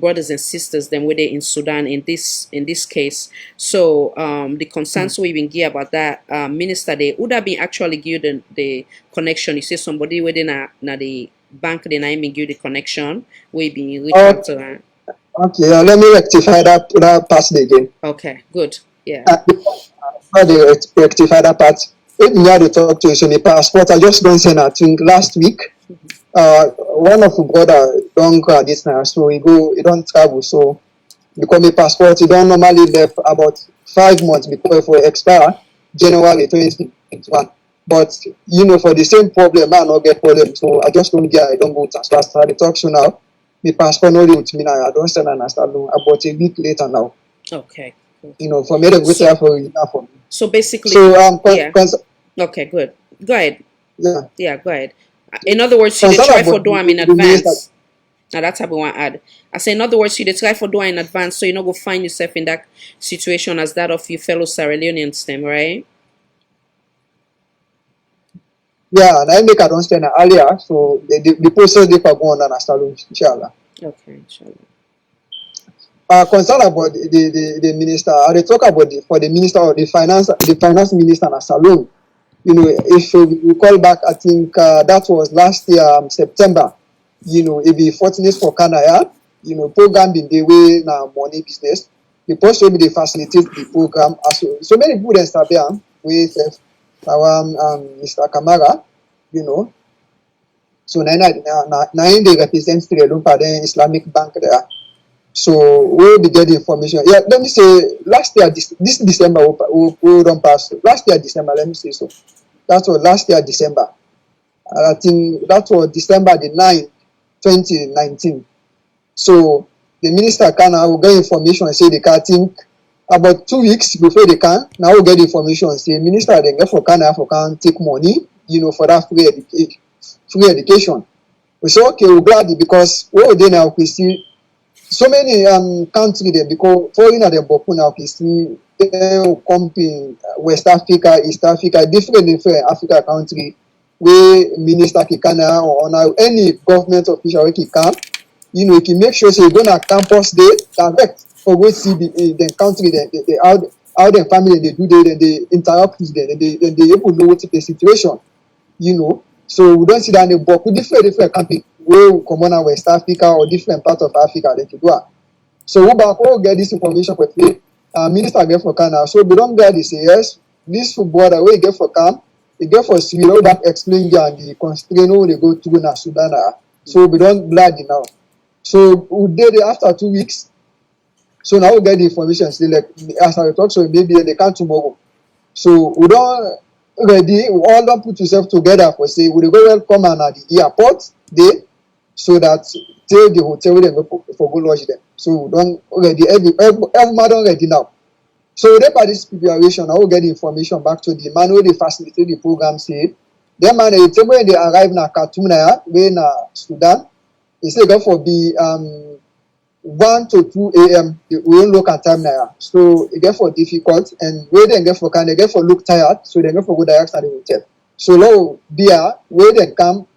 brothers and sisters, then we're in Sudan in this case. So the concerns we been give about that minister, they would have been actually given the connection. You see somebody within the bank, then I been give the connection. We been reach out to her. Okay, let me rectify that part again. Okay, good. Yeah. They rectify that part. If me had to talk to you, so the passport, I just don't send, I think last week. One of the brother don't go at this now, so he don't travel. So because my passport, he don't normally left about 5 months before it will expire, January 2021. But for the same problem, I not get problem. So I just don't get, I don't go transfer. I talk so now. My passport no with me now. I don't send an start about a week later now. Okay. For me to go there for me. So basically, yeah. Okay, good. Go ahead. Yeah, go ahead. In other words, you try for do them in advance. Now that's how we want to add. I say, in other words, you try for doing in advance, so you not go find yourself in that situation as that of your fellow Sierra Leoneans, them, right? Yeah, and I make I don't spend earlier, so the process they can go on and start, inshallah. Okay, inshallah. Concern about the minister, they talk about for the minister or the finance minister in Salon. If we call back, I think that was last year, September. It be fortunate for Canada. Program in the way now money business. The post will be they facilitate the program. So many people that start there with Mr. Kamara. So now they represent Sri Lanka, the Islamic Bank there. So we'll be getting information. Yeah, let me say last year, this December, we don't pass. Last year, December, let me say so. That was last year, December. I think that was December the 9th, 2019. So the minister will get information and say they can think about 2 weeks before they can. Now we'll get information and say minister they get for can take money, for that free education. We say okay, we're glad because what we now we see so many countries there because foreigner they boku now we see come in West Africa, East Africa, different Africa country where minister can or any government official we can, you can make sure you go to campus day direct or go see the country they how their family they do they interact with them, they able to know what the situation, So we don't see that in book with different countries where come on West Africa or different parts of Africa they can do it. So we back all get this information for free. Minister get for Canada. So we don't get this yes, this football that we get for Cam, they get for Sweden, we back explain the constraint they go through na Sudan. So we don't blood now. So we did it after 2 weeks. So now we get the information still like as I talk, so maybe they come tomorrow. So we don't ready, we all don't put yourself together for say we go welcome and at the airport day so that tell the hotel where they go for go lodge them. So we don't ready every man don't ready now. So they by this preparation, I will get the information back to the man who they facilitate the program say them man the time when they arrive na Khartoum na where na Sudan, they say go for be 1 to 2 a.m. we won't look at time now. So it get for difficult and where they get for can they get for look tired, so they get for go direct at the hotel. So now there where they come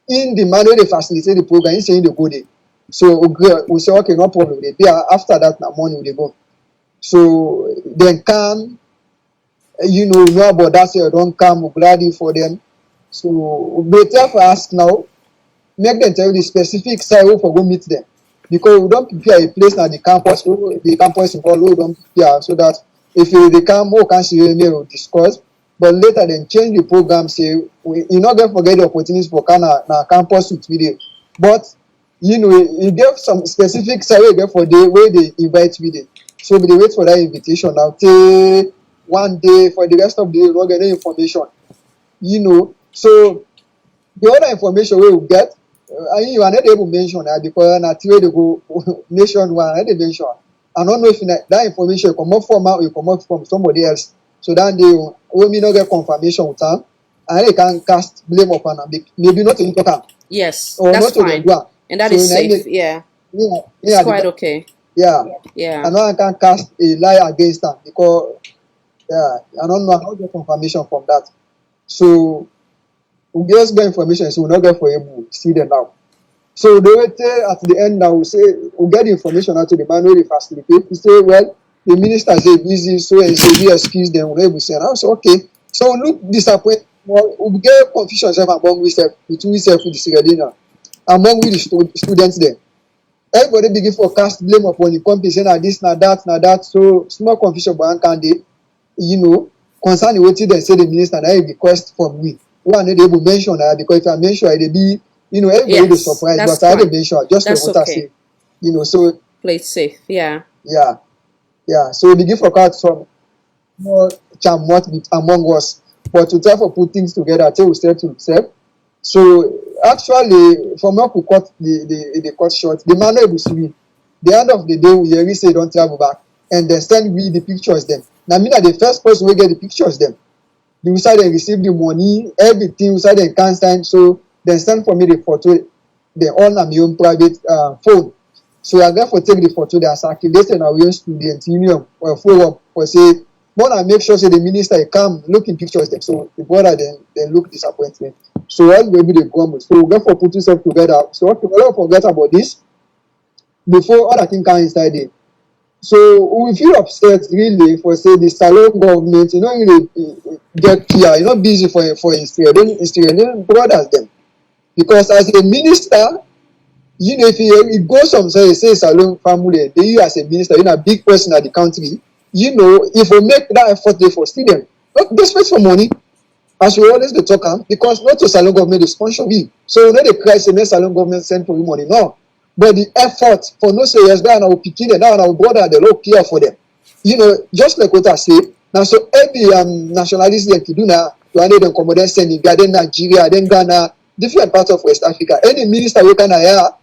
in the man where they facilitate the program, he's saying they go there. So we say okay, no problem. They be after that na morning they go. So then come, know about that, so don't come, we're glad for them. So better for ask now, make them tell you the specific site for go meet them. Because we don't prepare a place at the campus involved, we don't prepare so that if they come, we can see will discuss. But later then change the program, say you not gonna forget the opportunities for na campus with video. But you give some specific survey for the way they invite video. So we wait for that invitation now. Take 1 day for the rest of the day, we'll get the information. So the other information we will get, you are not able to mention that because that's where they go nation one, I didn't mention. I don't know if that information come up from or come up from somebody else. So then they will not get confirmation with them, and they can cast blame upon them. Maybe not in talk. Yes, or that's not fine. And that so is safe. Yeah. It's quite okay. Yeah. Yeah. And no one can cast a lie against them because I don't know how to get confirmation from that. So we just get information, so we not get for able to see them now. So they will tell at the end now, we say, we get the information out to the man who they facilitate. We say, well, the minister say busy, so and say, we excuse them, whatever we say. And I say, okay. So we look disappointed. Well, we get confusion among we between we with the Sierra among we the students there. Everybody begin forecast blame upon the company, saying that this, not that, not that. So small confusion, but candidate, concerning what they say the minister, and I request from we. We are not able to mention that because if I mention it, they be, everybody will surprise. But I didn't mention just that's what I say. So play it safe. Yeah. Yeah. So we begin forecast some more charm what among us, but to try to put things together until we step to himself. So actually, from what we cut the cut short, the man will see. The end of the day, we really say don't travel back, and then send me the pictures. Them. Now, me that the first person we get the pictures. Them. The website they receive the money, everything. Website they can't sign. So then send for me the photo. They all on my own private phone. So I therefore take the photo. They are circulating our own student union or forum for say. But I make sure say the minister come look in pictures them. So the brother then look disappointment. So all we be the government. So we therefore put yourself together. So okay, we don't forget about this before other things come inside it. So we feel upset really for say the Salon government, really get clear, busy for Syrian brothers them. Because as a minister, if you go some say Salon family, you as a minister, a big person at the country, if we make that effort there for students, not desperate for money, as we always dey talk because not to Salon government dey sponsor we. So not the price say Salon government send for you money, no. But the effort for no say yes, that our pikin, that our brother, they don't care for them. Just like what I say. Now, so every nationalist like you do now, you are them come Senegal, then Nigeria, then Ghana, different parts of West Africa. Any minister we can hire,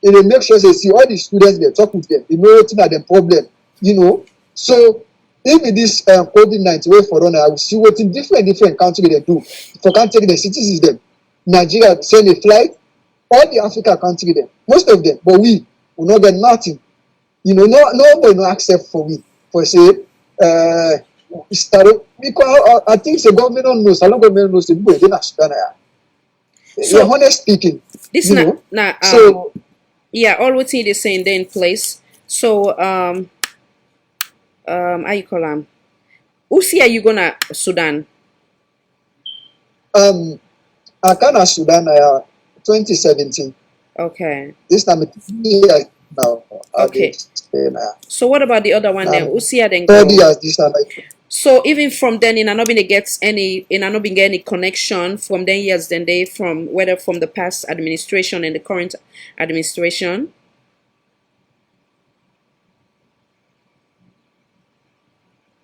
they make sure they see all the students, they talk with them, they know what's the problem, So if this COVID-19 way for I will see what in different countries they do. For can't take the citizens them. Nigeria send a flight. All the Africa countries them, most of them, but we will not get nothing. Nobody no accept for we for say because I think the government don't know, Salon government knows the people they not Sudan. So honest speaking, this so yeah, all what he is saying there in place. So how you call them? Who see are you gonna Sudan? I can Sudan 2017. Okay. This time now. Okay. So what about the other one then? Who see then? 30 years this time. So even from then, in Anobin gets any connection from then years then they from whether from the past administration and the current administration.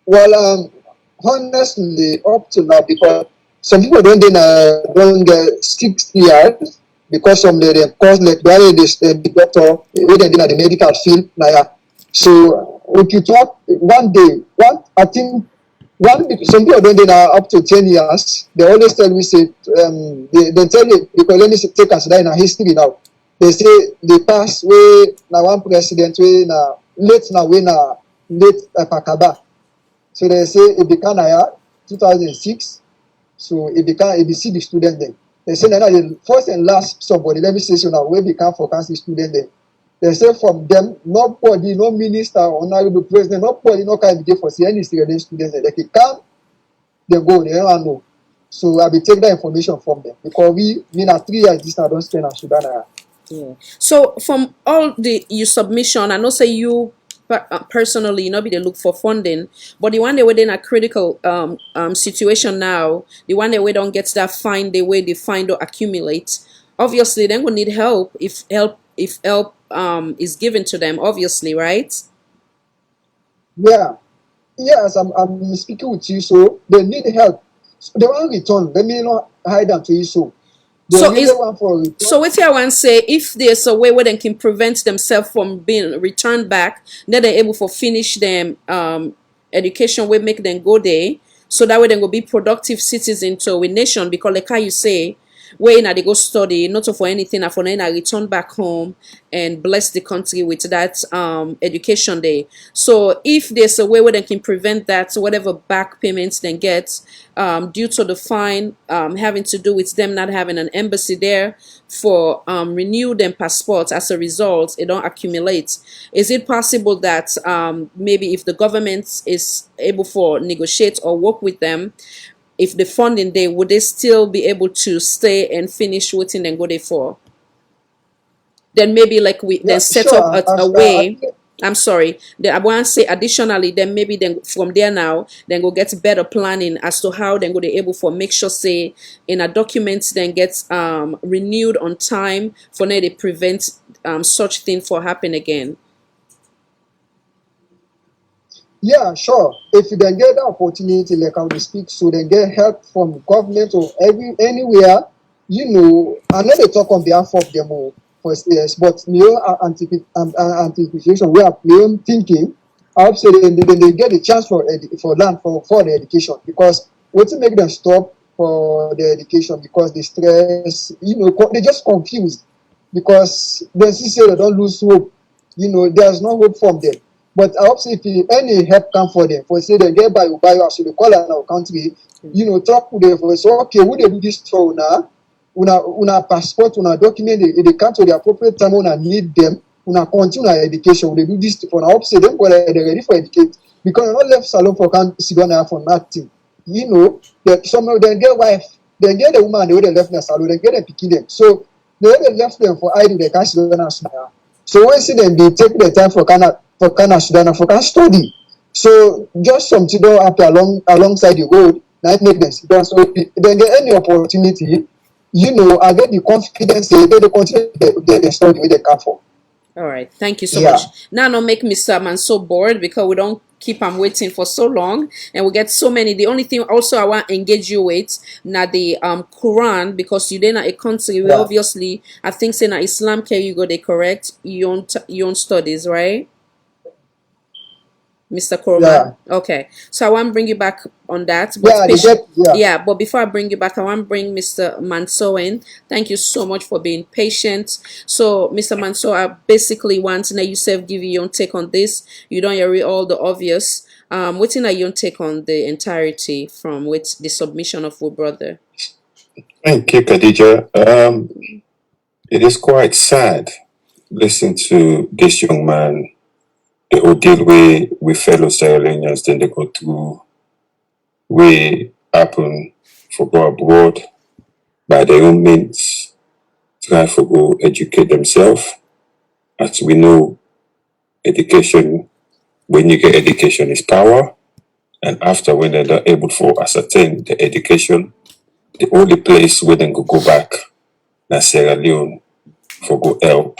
Well, honestly, up to now, because some people don't get 6 years because some they cause like the doctor within the medical field. So if you talk one day, I think some people don't up to 10 years. They always tell me say they tell you because let me take us in our history now. They say they pass way now one president way now late Pakaba. So they say it became 2006. So it became ABC the student then. They say that the first and last somebody, let me say so now, we become forecast the student then. They say from them, nobody, no minister, honorable president, nobody, no kind of for see any Syrian students there. They can come, they go, they don't know. So I will take that information from them because we, mean at 3 years, this now don't spend on Sudan. Yeah. So from all your submission, I know say you personally, be they look for funding, but the one they were in a critical situation now, the one they don't get that find the way they find or accumulate. Obviously, then we need help if help is given to them. Obviously, right? Yeah. Yes, I'm speaking with you. So they need help. So they want return. Let me not hide them to you. So what I want to say, if there's a way where they can prevent themselves from being returned back, then they're able to finish them education, we make them go there, so that way they will be productive citizens to a nation. Because like how you say, where na they go study, not for anything, and for then I return back home and bless the country with that education day. So if there's a way where they can prevent that, whatever back payments they get due to the fine having to do with them not having an embassy there for renew them passports, as a result it don't accumulate. Is it possible that maybe if the government is able for negotiate or work with them, if the funding there, would they still be able to stay and finish what and go there for? Then maybe like we then Yeah, set up sure. a way. I'm sorry. I want to say additionally, then maybe then from there now, then go get better planning as to how then go they able for make sure say in a document then gets renewed on time for now they prevent such thing for happen again. Yeah, sure. If you then get the opportunity, like how they speak, so then get help from government or anywhere, I know they talk on behalf of them all for yes, but anticipation, we are my own thinking. I hope so they get a chance for land for the education, because what to make them stop for the education, because they stress, they just confused, because they say they don't lose hope. There's no hope from them. But I hope if any help come for them, for say they get by so they call in our country, talk with them for say, okay, we they do this for now, una passport, una document, they come to the appropriate time when I need them, una continue our education, they do this for now. I hope say them go they're ready for educate, because not left salon for can Sudan for nothing. That some of them get wife, they get the woman they left the salon, they get them picking them. So they left them for idle, they can't Sudan. So when see them, they take the time for Sudan for can study. So just something don't happen alongside the road, that make them sit down. So if they get any opportunity, I get the confidence they continue the study where they come for. All right, thank you so Yeah. much. Now, not make Mr. Man so bored because we don't keep him waiting for so long, and we get so many. The only thing also I want to engage you with now the Quran, because you then a country we Yeah. obviously I think say na Islam care you go they correct your own studies, right? Mr. Korman. Okay. So I want to bring you back on that. But Yeah, they get yeah, but before I bring you back, I want to bring Mr. Manso in. Thank you so much for being patient. So, Mr. Manso, I basically want to know yourself give you your own take on this. You don't hear all the obvious. What's in your own take on the entirety from with the submission of our brother? Thank you, Khadija. It is quite sad listening to this young man, the ordeal with fellow Sierra Leoneans, then they go through, we happen for go abroad by their own means, try for go educate themselves. As we know, education, when you get education is power, and after when they're not able to ascertain the education, the only place where they go back na Sierra Leone for go help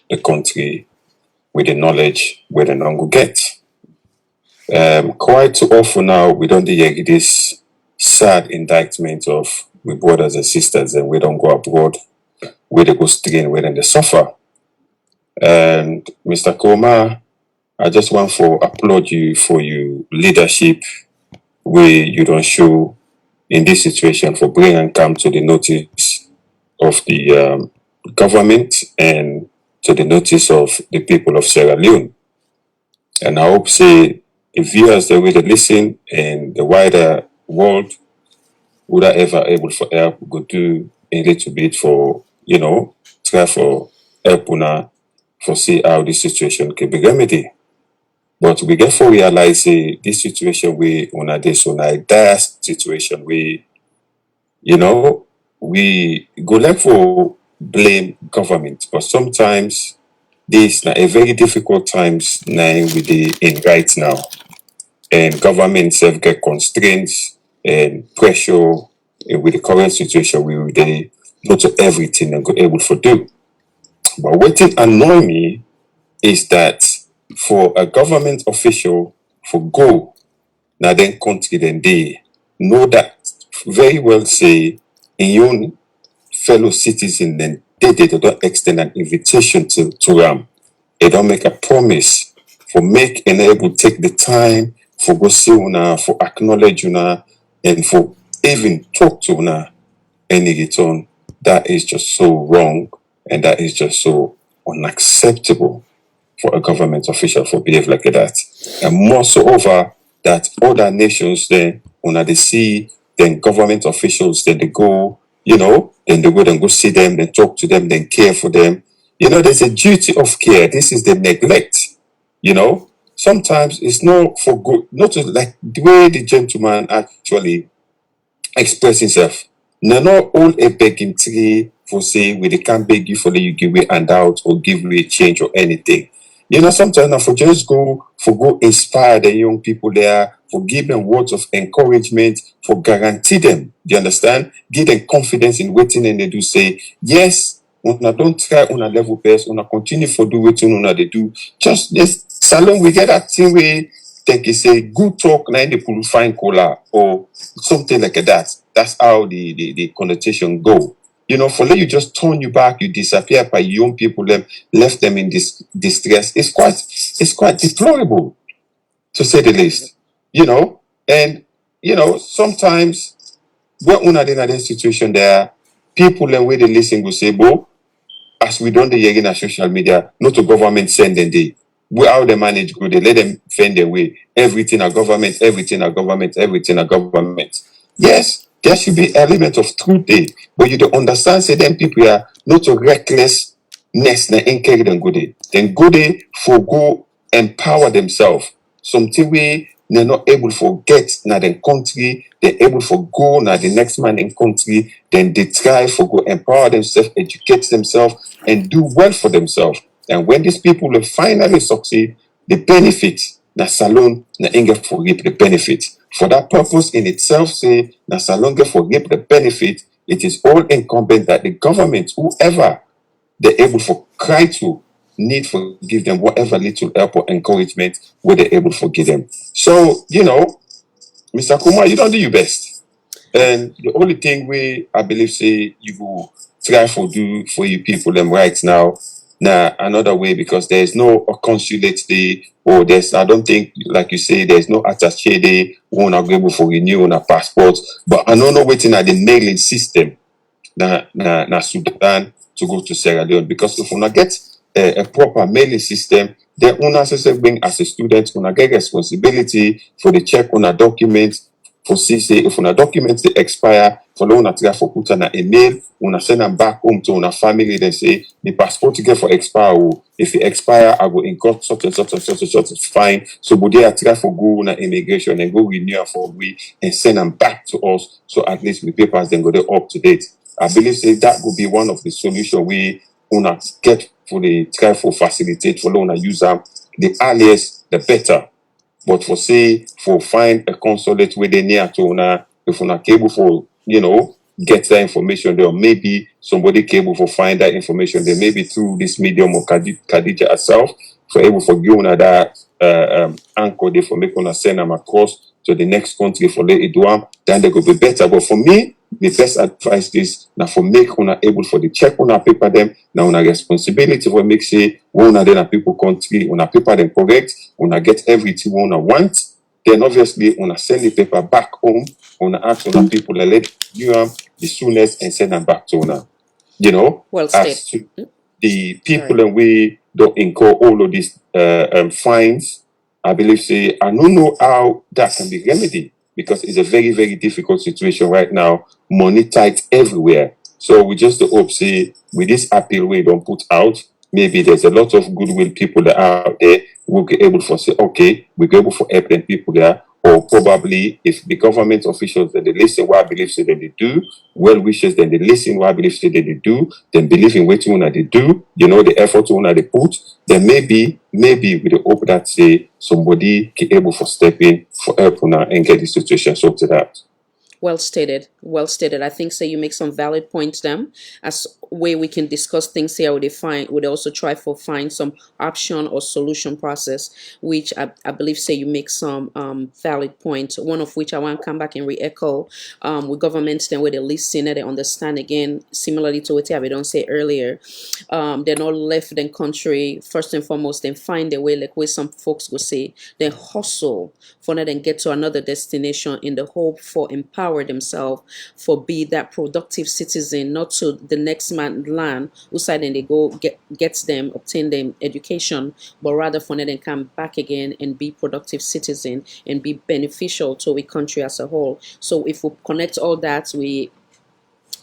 the country with the knowledge where they don't go get. Quite too often now, we don't hear this sad indictment of we brothers and sisters and we don't go abroad, where they go strain, where they suffer. And Mr. Koma, I just want to applaud you for your leadership, where you don't show in this situation for bring and come to the notice of the government and to the notice of the people of Sierra Leone. And I hope say the viewers that will listen and the wider world would are ever able for help go do a little bit for try for help una for see how this situation can be remedied. But we get for realize this situation we una this on a dire situation we we go like for blame government, but sometimes this na a very difficult times now with the in right now. And government self get constraints and pressure with the current situation we they not to everything and go able to do. But what it annoy me is that for a government official for go now then country then they know that very well say in your fellow citizen then they don't extend an invitation to them. They don't make a promise for make and able take the time for go see una, for acknowledge una, and for even talk to una any return that is just so wrong, and that is just so unacceptable for a government official for behave like that. And more so over that other nations then when they see then government officials, then they go, then they go see them, then talk to them, then care for them. There's a duty of care. This is the neglect. Sometimes it's not for good, not to, like the way the gentleman actually express himself. No, not all a begging tree for say we they can't beg you for the you give away handout or give away change or anything. Sometimes now for just go inspire the young people there, for give them words of encouragement, for guarantee them. Do you understand? Give them confidence in waiting and they do say, yes, una don't try on a level best, una continue for do waiting una they do. Just this salon we get that thing we think is say good talk na in the purifying cola or something like that. That's how the connotation go. For let you just turn you back, you disappear by young people, them left them in this distress. It's quite deplorable, to say the least. And sometimes when una in that situation there, people and where they listen will say, "Bo, as we don't hear in our social media, not to government send them they. We how they manage good, they let them find their way. Everything a government, everything a government, everything a government." Yes, there should be element of truth there, but you don't understand. Say them people are not a recklessness na encourage them good day. Then good day for go empower themselves. Something we they're not able to get na the country, they're able to go na the next man in country, then they try for go empower themselves, educate themselves, and do well for themselves. And when these people will finally succeed, the benefit na salon na inga for reap the benefit. For that purpose in itself, say na salon get for reap the benefit, it is all incumbent that the government, whoever they're able for cry to, need for give them whatever little help or encouragement where they're able to give them. So, Mr. Kumar, you don't do your best. And the only thing we I believe say you will try for do for you people them right now. Now another way because there's no a consulate day or there's I don't think like you say there's no attaché day won't agree for renew on a passport. But I don't know waiting at the mailing system na Sudan to go to Sierra Leone because if we not get a proper mailing system, then una bring as a student una get responsibility for the check on a document for see say if una documents they expire for the una try for put on a email una send them back home to una family then say the passport you get for expire if it expire I will incur such and such and such and such fine so but they try for go on immigration and go renew for we and send them back to us so at least the papers then go there up to date. I believe say that would be one of the solution we una get for the try for facilitate for una use the earliest the better. But for say for find a consulate where they near to una if una cable for get that information there or maybe somebody cable for find that information there maybe through this medium or Khadija herself for able for give una that anchor there for make una send them across to the next country for let it do then they could be better. But for me, the best advice is now for make una able for the check una paper them now una responsibility for make say una then a people country una paper them correct una get everything una want then obviously una send the paper back home una ask una people let you the soonest and send them back to una Well as stated. to the people and we don't incur all of these fines. I believe say I don't know how that can be remedied because it's a very, very difficult situation right now. Money tight everywhere. So we just hope say with this appeal we don't put out, maybe there's a lot of goodwill people that are out there will be able to say, okay, we'll be able to help them people there. Or probably if the government officials that they listen what I believe say that they do, well wishes then they listen what I believe say that they do, then believe in what one they do, the effort one they put, then maybe with the hope that say somebody be able for step in for help una and get the situation sorted out. Well stated. Well stated. I think so. You make some valid points, them. As way we can discuss things here, would also try for find some option or solution process, which I believe say you make some valid points, one of which I want to come back and re-echo with governments then where they listen and they understand again, similarly to what I don't say earlier. They're not left in country first and foremost, then find a way, like where some folks will say, they hustle for that and get to another destination in the hope for empower themselves for be that productive citizen, not to the next man land who side and they go gets them, obtain them education, but rather for that and come back again and be productive citizen and be beneficial to a country as a whole. So if we connect all that, we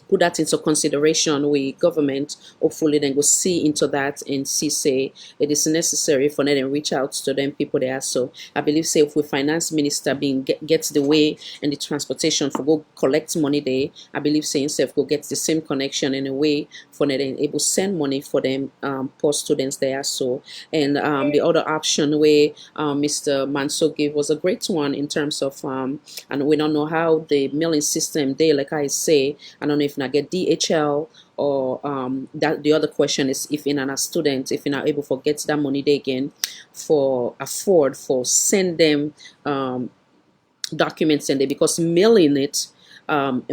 put that into consideration, we government hopefully then go see into that and see say it is necessary for them and reach out to them people there. So I believe say if we finance minister being gets the way and the transportation for go collect money there, I believe say himself go get the same connection in a way for them and able send money for them poor students there. So and the other option where Mr. Manso gave was a great one in terms of and we don't know how the mailing system there, like I say, I don't know if not get DHL or that the other question is if in a student, if you're not able to get that money they again for afford for send them documents in there, because mailing it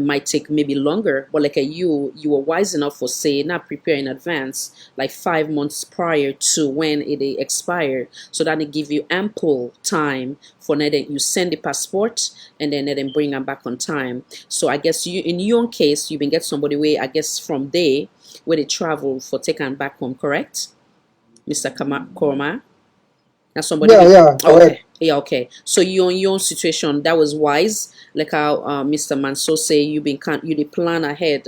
might take maybe longer, but like you were wise enough for say not prepare in advance like 5 months prior to when it expired, so that it give you ample time for that you send the passport and then bring them back on time. So I guess you in your case you been get somebody way I guess from there where they travel for taking back home, correct, Mr. Korma? Now somebody Yeah, okay, correct. yeah, okay. So you in your own situation that was wise, like how Mr. Manso say you did plan ahead,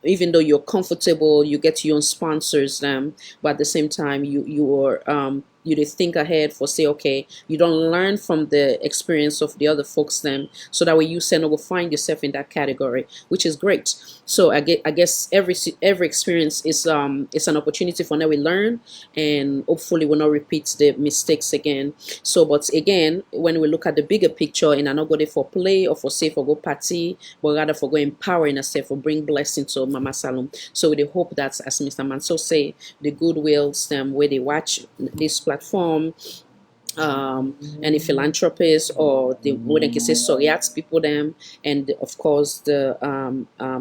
even though you're comfortable, you get your own sponsors but at the same time you did think ahead for say okay, you don't learn from the experience of the other folks so that way you say no go find yourself in that category, which is great. So I guess every experience is an opportunity for now we learn, and hopefully we'll not repeat the mistakes again. So but again, when we look at the bigger picture, and I'm not go there for play or for say for go party, but rather for go empowering ourselves for bring blessing to Mama Salom. So we hope that, as Mr. Manso say, the goodwills where they watch this platform, any philanthropists or the what they can say Soriats people and of course the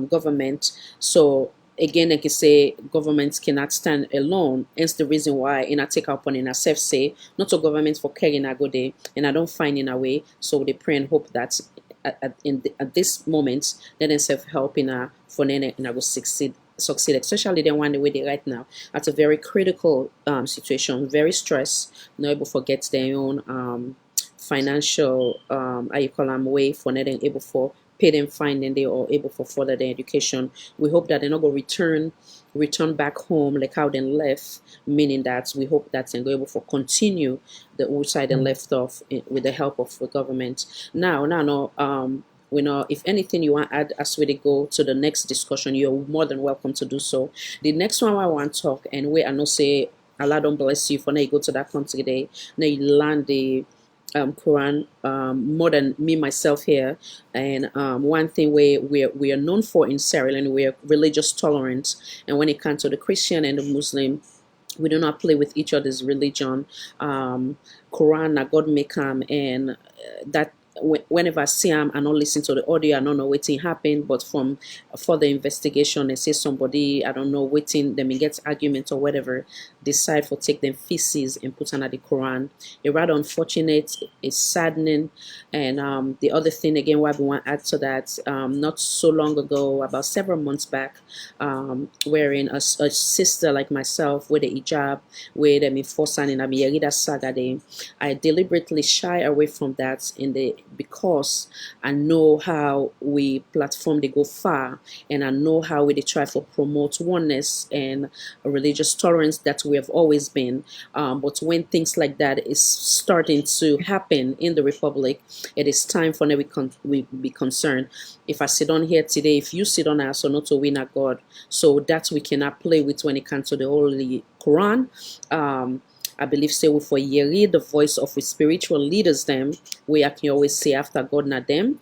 government. So again, like I say, governments cannot stand alone. Hence the reason why in I take up on in ourselves say not to government for carrying a go day, and I don't find in a way. So they pray and hope that at this moment let them self help in a for and I will succeed, especially the one the way they right now at a very critical situation, very stressed, not able to forget their own financial how you call them way for not able for pay them fine and they are able for further their education. We hope that they're not going to return back home like how they left, meaning that we hope that they're able for continue the old side and left off with the help of the government. Now we know if anything you want to add as we go to the next discussion, you're more than welcome to do so. The next one I want to talk and where I know say Allah don't bless you for now you go to that country today, now you learn the Quran more than me myself here, and one thing we are known for in Sierra Leone, we are religious tolerance, and when it comes to the Christian and the Muslim, we do not play with each other's religion. Quran, na God make come, and that whenever I see them, I don't listen to the audio, I don't know what happened, but from further investigation, they say somebody, I don't know, waiting, them get argument or whatever, decide for take them feces and put under the Quran. It's rather unfortunate, it's saddening, and the other thing again, why we want to add to that, not so long ago, about several months back, wherein a sister like myself with the hijab, where them enforcing in a Yarida saga, I deliberately shy away from that because I know how we platform they go far, and I know how we they try to promote oneness and a religious tolerance that we have always been. But when things like that is starting to happen in the Republic, it is time for now we be concerned. If I sit on here today, if you sit on us, or not to win a God, so that we cannot play with when it comes to the Holy Quran. I believe say we for Yeri, the voice of the spiritual leaders them, we I can always say after God not them.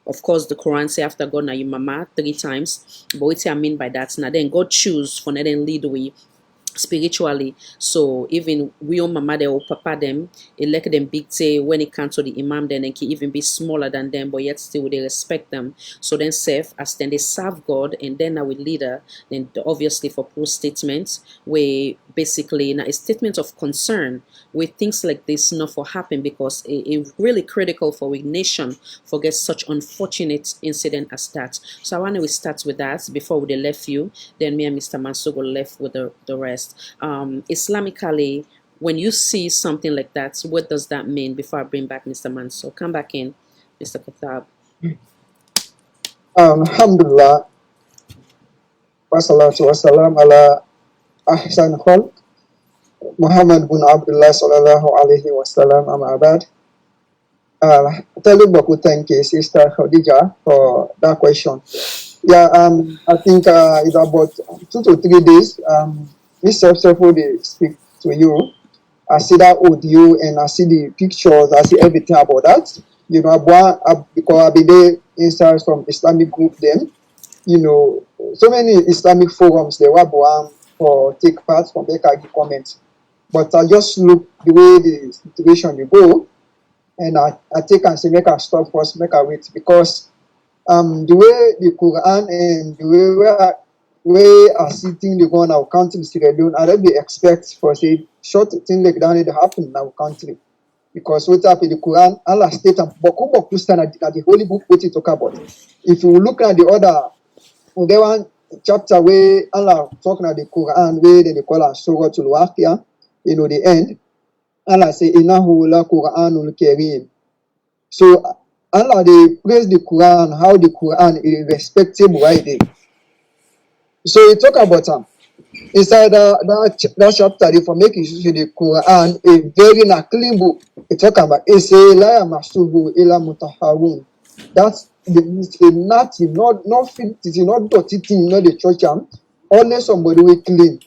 of course, the Quran say after God na your mama 3 times. But what I mean by that now, then God choose for let them lead we spiritually. So even we on mama or papa them, it like them big say when it comes to the imam, then they can even be smaller than them, but yet still they respect them. So then serve as then they serve God, and then our leader, then obviously for post statements where basically now a statement of concern with things like this not for happen, because it really critical for a nation forget such unfortunate incident as that. So I want to start with that before they left you, then me and Mr. Mansogo left with the rest. Islamically, when you see something like that, what does that mean? Before I bring back Mr. Manso, come back in, Mr. Katab. Alhamdulillah, wassalatu wassalam ala ahsan khalq Muhammad bin Abdullah sallallahu alaihi wasallam, amma abad. Thank you, Sister Khadija, for that question. Yeah, I think it's about 2 to 3 days. Mr. Sefo, they speak to you. I see that audio and I see the pictures. I see everything about that. You know, because I've been there inside from Islamic group them. You know, so many Islamic forums they were born for take part from make comments. But I just look the way the situation you go, and I take and say make a stop first, make a wait, because the way the Quran and the way I see things they go in our country Sierra Leone, I don't be expect for say short thing like that to happen in our country. Because what happened in the Quran, Allah state and Boku stand at the holy book what it talk about. If you look at the other there one chapter where Allah talking at the Quran where they call it Surah Al-Waqi'ah, you know the end. Allah say innahu la Quranul Kareem. So Allah they praise the Quran, how the Quran is respectable right there. So he talk about inside that chapter they for making sure the Quran a very clean book. He talk about it say la masubu ila mutahharun. That's the nothing, not filthy, not dirty thing, not the church only somebody will clean.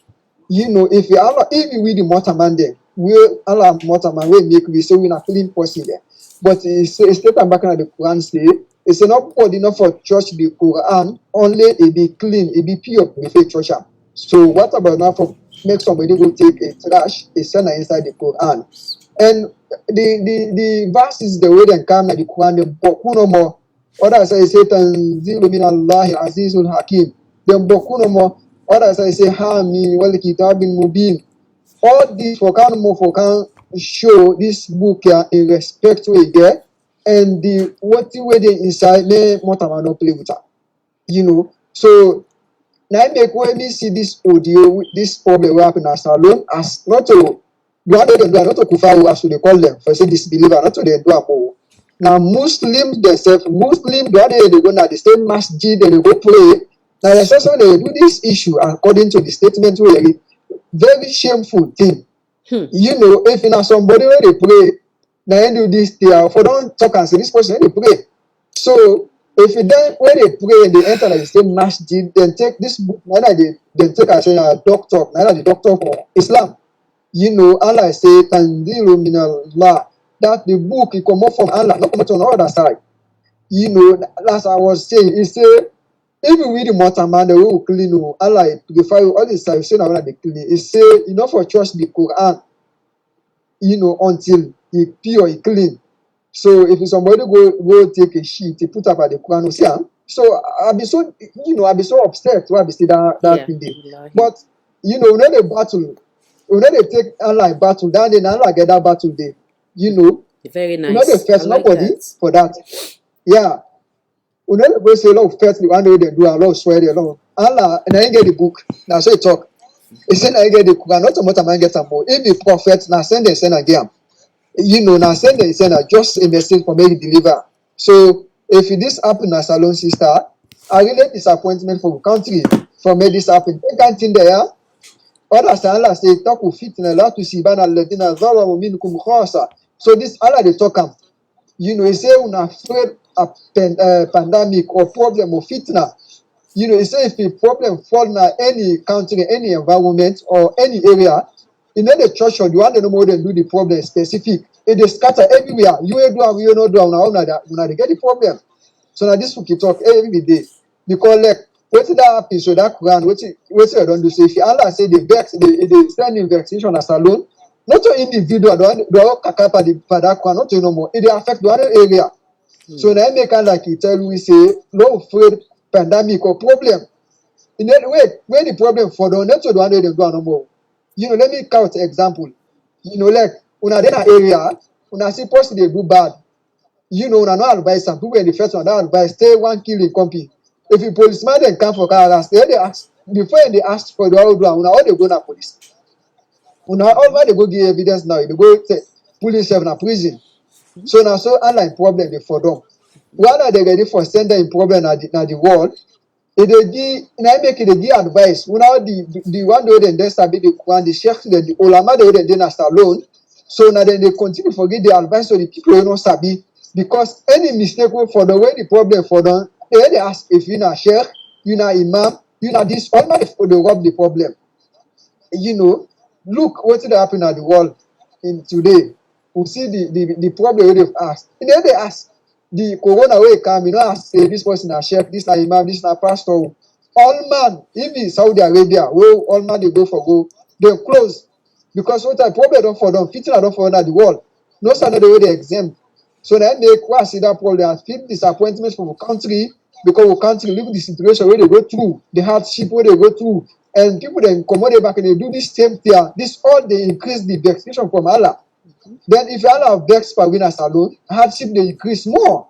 You know, if you Allah, if you read the Mortaman there, we Allah Mortaman will make we say we not clean person there. But it's state and back in the Quran say it's not good enough for church the Quran, only it be clean, it be pure before church. So what about now for make somebody go take a trash, a sinner inside the Quran? And the verses the way they come at the Quran, the boku no more. Others say Tanzilu min Allah Azizul Hakim. The boku no more. Others say Hamim wal Kitabin Mubin. All these for can show this book here in respect to it there, and the what the way they inside may not play with that. You know, so now make when we see this audio, this problem happen as alone as not to not to kufaru as they call them for say disbeliever, not to the do. Now Muslims themselves, Muslims they go now the same masjid and they go pray. Now essentially they do this issue according to the statement where it very shameful thing. You know, if you know somebody where they pray, now you do this thing, for don't talk and say this person they pray. So if you then when they pray and they enter the same masjid, then take this book, neither they take as a doctor, neither the doctor for Islam. You know, Allah say Tanzilu min Allah, that the book it come up from Allah, not come out on the other side. You know, as I was saying, he say even with the mortar man, the way we clean, Allah purify all this stuff. Say now they clean. He say you know for trust the Quran, you know, until it pure, it clean. So if somebody go take a sheet, he put up at the Quran, see, so I'll be so I'll be so upset why I be see that thing there. But you know, when they battle, when they take Allah battle, then Allah get that battle there. You know, very nice. You know they first like nobody that. for that. Yeah. We know they say a lot of first the one way they do a lot of swear a lot. Allah and I get the book. Now say talk. He said I get the Quran, not to much man get some more. If the prophet now send again. You know, now send just a message for me to deliver. So if this happen as a lone sister, I really disappointment for the country for me this happen. They can't think there. Others Allah say talk with fitna la to see bana ladina zalamu minkum khasa. So this Allah they talk you know, he say una afraid of pandemic or problem of fitna. You know, he say if a problem fall in any country, any environment or any area, in any church or the one they know more than do the problem specific. It is scatter everywhere. You do and you not do now they get the problem. So now this we keep talk every day because like wetin that happen so that Quran wetin I don do so if Allah say the vex they send in vexation as alone not to individual the whole kakapa for that Quran not to no more it dey affect the other area. So now make am like he tell we say no afraid pandemic or problem. In any way when the problem for don not to the one wey dem do am no more. You know let me count example. You know like una dey na area una see person dey do bad. You know, una no advise am. People in the first one don't advise. Stay one kill in company. If a policeman then come for car arrest, they ask before they ask for the whole ground. Una all they go na police. Una all they go give evidence now. They go say police have na prison. So now so online problem they for them. One are they ready for send them problem na the world. If they give na make it they give advice. Una the one wey dem sabi the Quran, the sheikh the ulama dey na alone. So now then they continue to forget the advice of the people who don't sabi. Because any mistake for the way the problem for them, they ask if you na sheikh, you na imam, you na this, all na they rub the problem. You know, look what did happen at the world in today. We see the problem wey they've asked. And then they ask the corona wey come, you know, ask say this person na sheikh, this na imam, this na pastor. All man, even Saudi Arabia, where all man they go for go, they close. Because what type problem don't for them, fitting don't for the world. No standard the way they exempt. So then they quite see that problem and feel disappointment from the country because the country live the situation where they go through, the hardship where they go through, and people then come back and they do this same thing. This all they increase the vexation from Allah. Then if Allah have vex for winners alone, hardship they increase more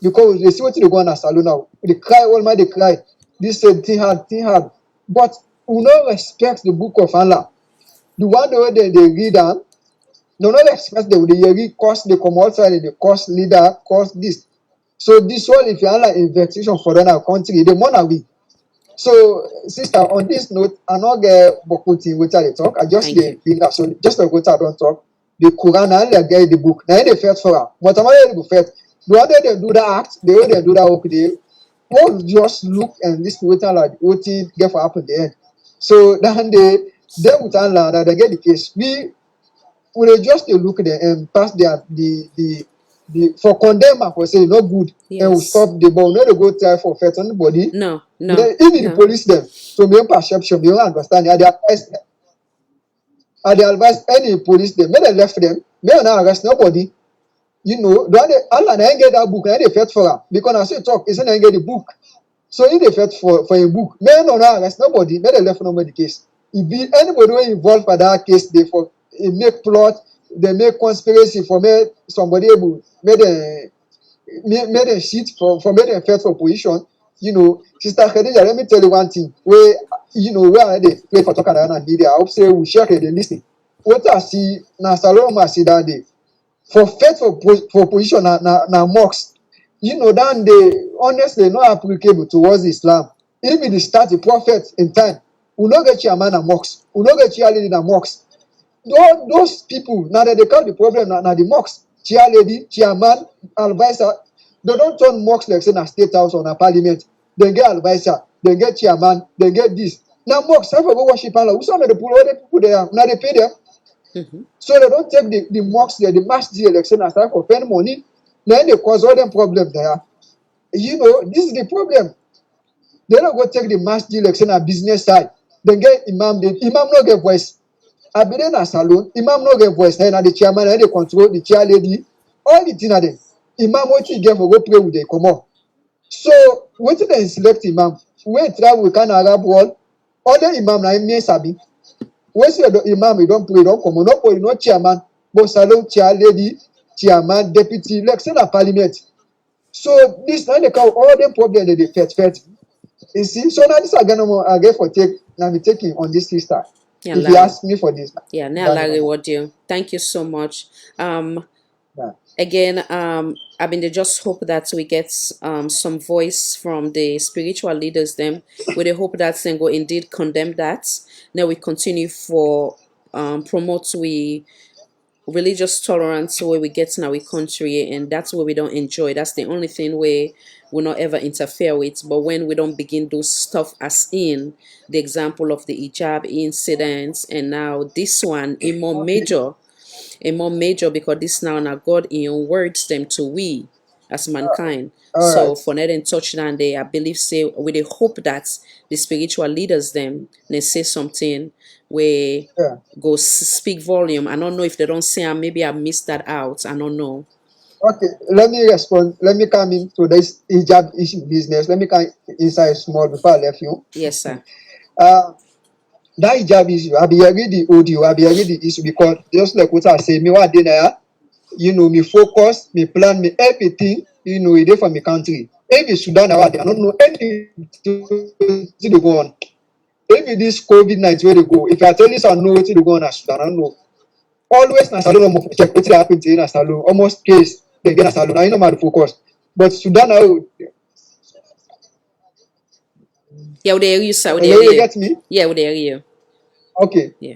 because they see what they go on as alone now. They cry, all my they cry. This said thing hard. But we don't respect the book of Allah. The one way they read them, no not expect they read cost they come outside and they cost leader, cost this. So this one if you are like investigation for another country, the money we. So sister, on this note, I not get Bokuti which I talk. I just get finger. So just like what I don't talk. The Quran and they get the book. Now they first for her. But I'm not first. The other they do that act, the way they do that work, they won't just look and listen with like what get for happen the end. So then they with Allah that they get the case. We will just look at them and pass the for condemn and for say no good and we stop the ball. No, they go try for first anybody. No. Then even the police them. So my own perception, my own understanding, I advise any police them, may they left them, may they not arrest nobody. You know, Allah na get that book, na they fed for her. Because I say talk, isn't get the book. So if they fed for a book, may no arrest nobody, may they left nobody case. If be anybody who involved for that case, they for make plot, they make conspiracy for me somebody able, may they shit for may they fed for position. You know, Sister Khadija, let me tell you one thing. Where you know where they play for talking and media. I hope say we share they listen. What I see na Saloma see that day. For faith for position na mosque. You know that they honestly not applicable towards Islam. Even the start the prophet in time. We not get chairman and mosque. We not get chair lady and mosque. Those people now that they call the problem na the mosque. Chair lady, chairman, advisor. They don't turn mosque like say na state house or na parliament. They get advisor, they get chairman, they get this. Now mosque, have to go worship Allah. Who's on the people there? Now they pay them. So they don't take the mosques there, the masjid election and start for spend money. Then they cause all them problems there. You know, this is the problem. They don't go take the masjid election and business side. Then get imam. The imam no get voice. I be there na salon. Imam no get voice. Then the chairman, then they control the chair lady. All the thing are them. Imam what you get for go pray with them come on. So what did they select imam? When travel we can Arab world, other imam na me sabi. When say the imam you don't pray, don't come on, no pray, no chairman, but salon chair lady, chairman, deputy, like say na parliament. So this now they call all the problem that they fet. You see, so now this I get for take now me taking on this sister. Yeah, if you ask me for this. Yeah, now I reward you. Thank you so much. Again, I mean, they just hope that we get some voice from the spiritual leaders them. We they hope that thing will indeed condemn that. Now we continue for promote we religious tolerance where we get in our country, and that's what we don't enjoy. That's the only thing we will not ever interfere with. But when we don't begin those stuff as in the example of the hijab incidents, and now this one a more major because this now God in your words them to we as mankind. All So right. for net and touch down there, I believe say with the hope that the spiritual leaders them they say something where Yeah. go speak volume. I don't know if they don't say, and maybe I missed that out. I don't know. Okay, let me respond. Let me come into this hijab issue business. Let me come inside small before I left you. Yes, sir. Uh, that hijab issue, I be hearing the audio, I be hearing the issue because just like what I say, me what dinner, me focus, me plan, me everything, it dey for my country. Maybe Sudan, I don't know anything to go on. Maybe this COVID-19 where they go. If I tell you, I know what to go on at Sudan, I don't know. Always na salon almost check wetin happen to na salon almost case dem get na salon na you know my focus but Sudan now Yeah, would they hear you, sir? Would they hello hear you you? get me Yeah, would they hear you? okay Yeah.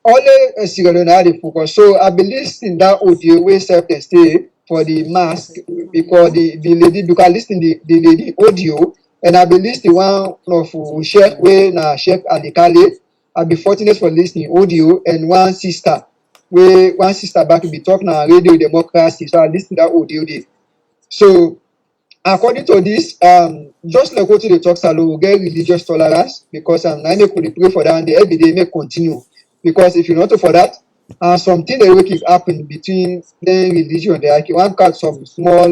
only Sierra Leone dey focus so I be lis ten that audio wey sef dey stay for the mask because the lady because I lis ten the lady audio and I be lis ten one of Sheikh wey na Sheikh Alikale I be fortunate for lis ten audio and one sister back be talk na radio democracy so I lis ten that audio there so according to this just like wetin dey talk salon we get religious tolerance because na make we dey pray for that and the every day make continue because if you not for that something dey wey keep happen between the religion dey like one catch some small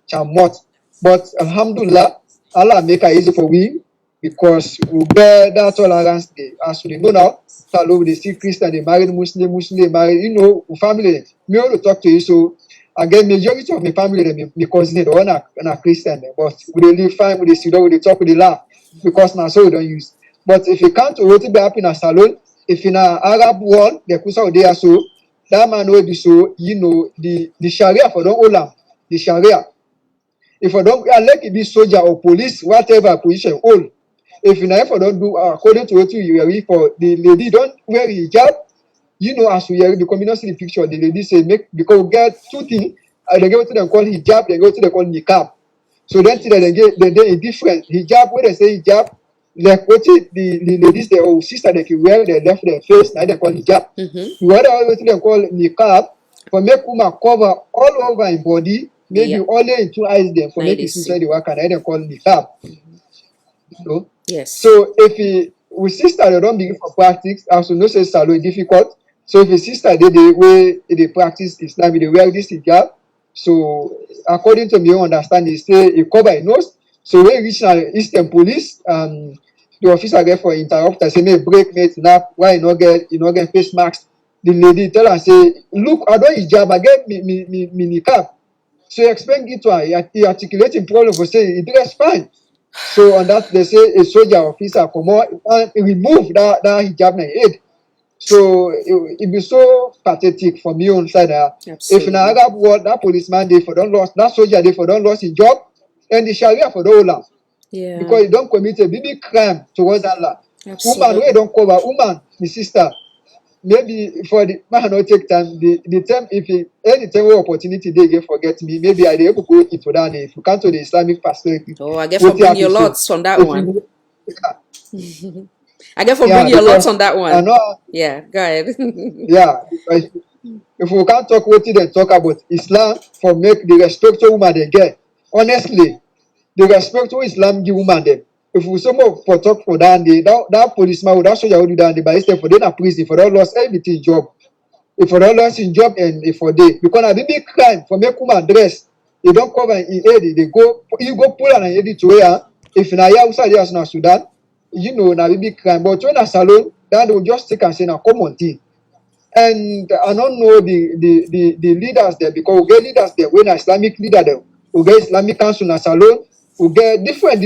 chamot but alhamdulillah Allah make am easy for we because we get that tolerance dey as we dey know now salon we dey see Christian dey marry Muslim dey marry we family me only talk to you so again majority of my family dem be cousin dem all na Christian dem but we dey live fine we dey sit down we dey talk we dey laugh because na so we don use but if you count to wetin dey happen na salon if na Arab world the kusa dey so that man wey be so the sharia for don hold am the sharia if for don like e be soldier or police whatever position hold if na for don do according to wetin you hear for the lady don wear hijab as we hear because we don't see the picture the lady say make because we get two things they get wetin dem call hijab they get wetin dem call niqab so then thing dem get dem dey different hijab wey dem say hijab like wetin the ladies dem or sister dem fit wear dem left their face na dem call hijab the other one wetin dem call niqab for make woman cover all over im body maybe only im two eyes dem for make e see inside the waka na dem call niqab Yes. so if with sister dem don begin for practice as we know say salon difficult so if a sister dey dey wey dey practice Islam e dey wear this hijab so according to my own understanding say e cover im nose so when e reach na eastern police the officer get for interrupt am say make e break make e snap why e no get face mask the lady tell am say look I don hijab I get me niqab so e explain it to am e articulate im problem for say e dress fine so on that they say a soldier officer comot and remove that hijab na im head so it be so pathetic for me on side if na Arab world that policeman dey for don lost that soldier dey for don lost him job and the sharia for don hold am because he don commit a big crime towards Allah woman wey don cover woman the sister maybe for the man no take time the time if anytime wey opportunity dey get forget me maybe I dey able go into that if you come to the Islamic perspective I get for bring your lots on that one. I get for bring your lots on that one. Yeah, go ahead. Yeah, if we can't talk wetin dem talk about Islam for make the respect wey woman dey get honestly the respect wey Islam give woman dem if we some more for talk for that day that policeman or that soldier wey do that day by instead for dey na prison for don lost everything job if for don lost him job and if for dey because na big crime for make woman dress e don cover im head e go pull am and head to wear am if na here outside there as na Sudan na big crime but when na salon that dey just take am say na common thing and I don't know the leaders there because we get leaders there wey na Islamic leader dem we get Islamic council na salon we get different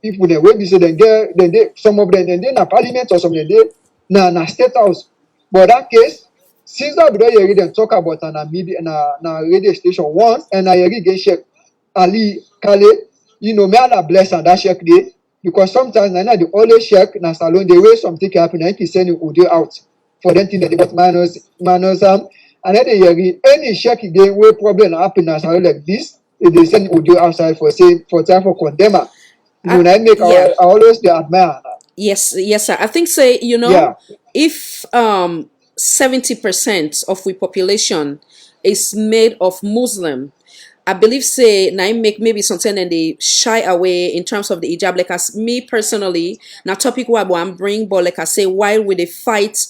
people there wey be say dem dey some of dem dey na parliament or some dem dey na state house but that case since that we don hear dem talk about na media na radio station once and I hear again Sheikh Ali Kale may Allah bless am that Sheikh dey because sometimes na dey always check na salon dey wey something can happen na him send him audio out for them thing that they got minus and then they hear any check again wey problem happen na salon like this if they send audio outside for say for time for condemn am na make I always dey admire. Yes, sir. I think say if 70% of we population is made of Muslim I believe say now make maybe something and they shy away in terms of the hijab. Like as me personally, now topic what I'm bring, but like I say, while we they fight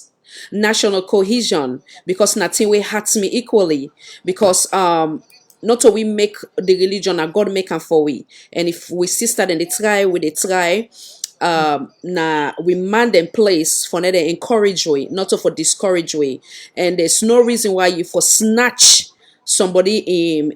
national cohesion because nothing will hurt me equally because not so we make the religion a God make and for we, and if we sister then they try we they try na we man them place for not encourage way not to for discourage way, and there's no reason why you for snatch somebody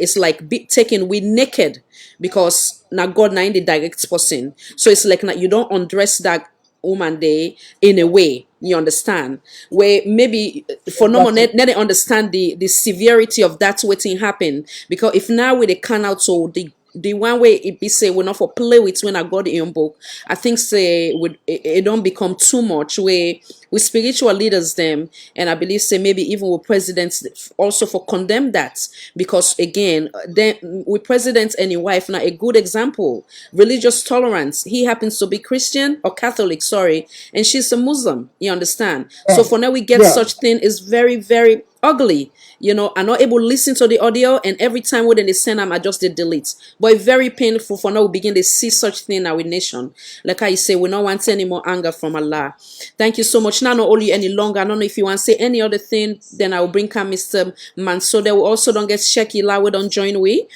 it's like be taken we naked because now God na in the direct person, so it's like now you don't undress that woman day in a way you understand where maybe for no more Exactly. they understand the severity of that waiting happen because if now we they can out so the one way it be say we not for play with when I got in book. I think say would it don't become too much where with spiritual leaders them, and I believe say maybe even with presidents also for condemn that because again then with presidents and your wife now a good example religious tolerance, he happens to be Christian or Catholic sorry, and she's a Muslim, you understand, so for now we get Yeah. such thing is very very ugly. I'm not able to listen to the audio, and every time when they send them, I just did delete. But it's very painful for now we begin to see such thing in our nation. Like I say, we don't want any more anger from Allah. Thank you so much. Now, not only any longer. I don't know if you want to say any other thing, then I will bring come Mr. Manso. They will also don't get shaky. We don't join we.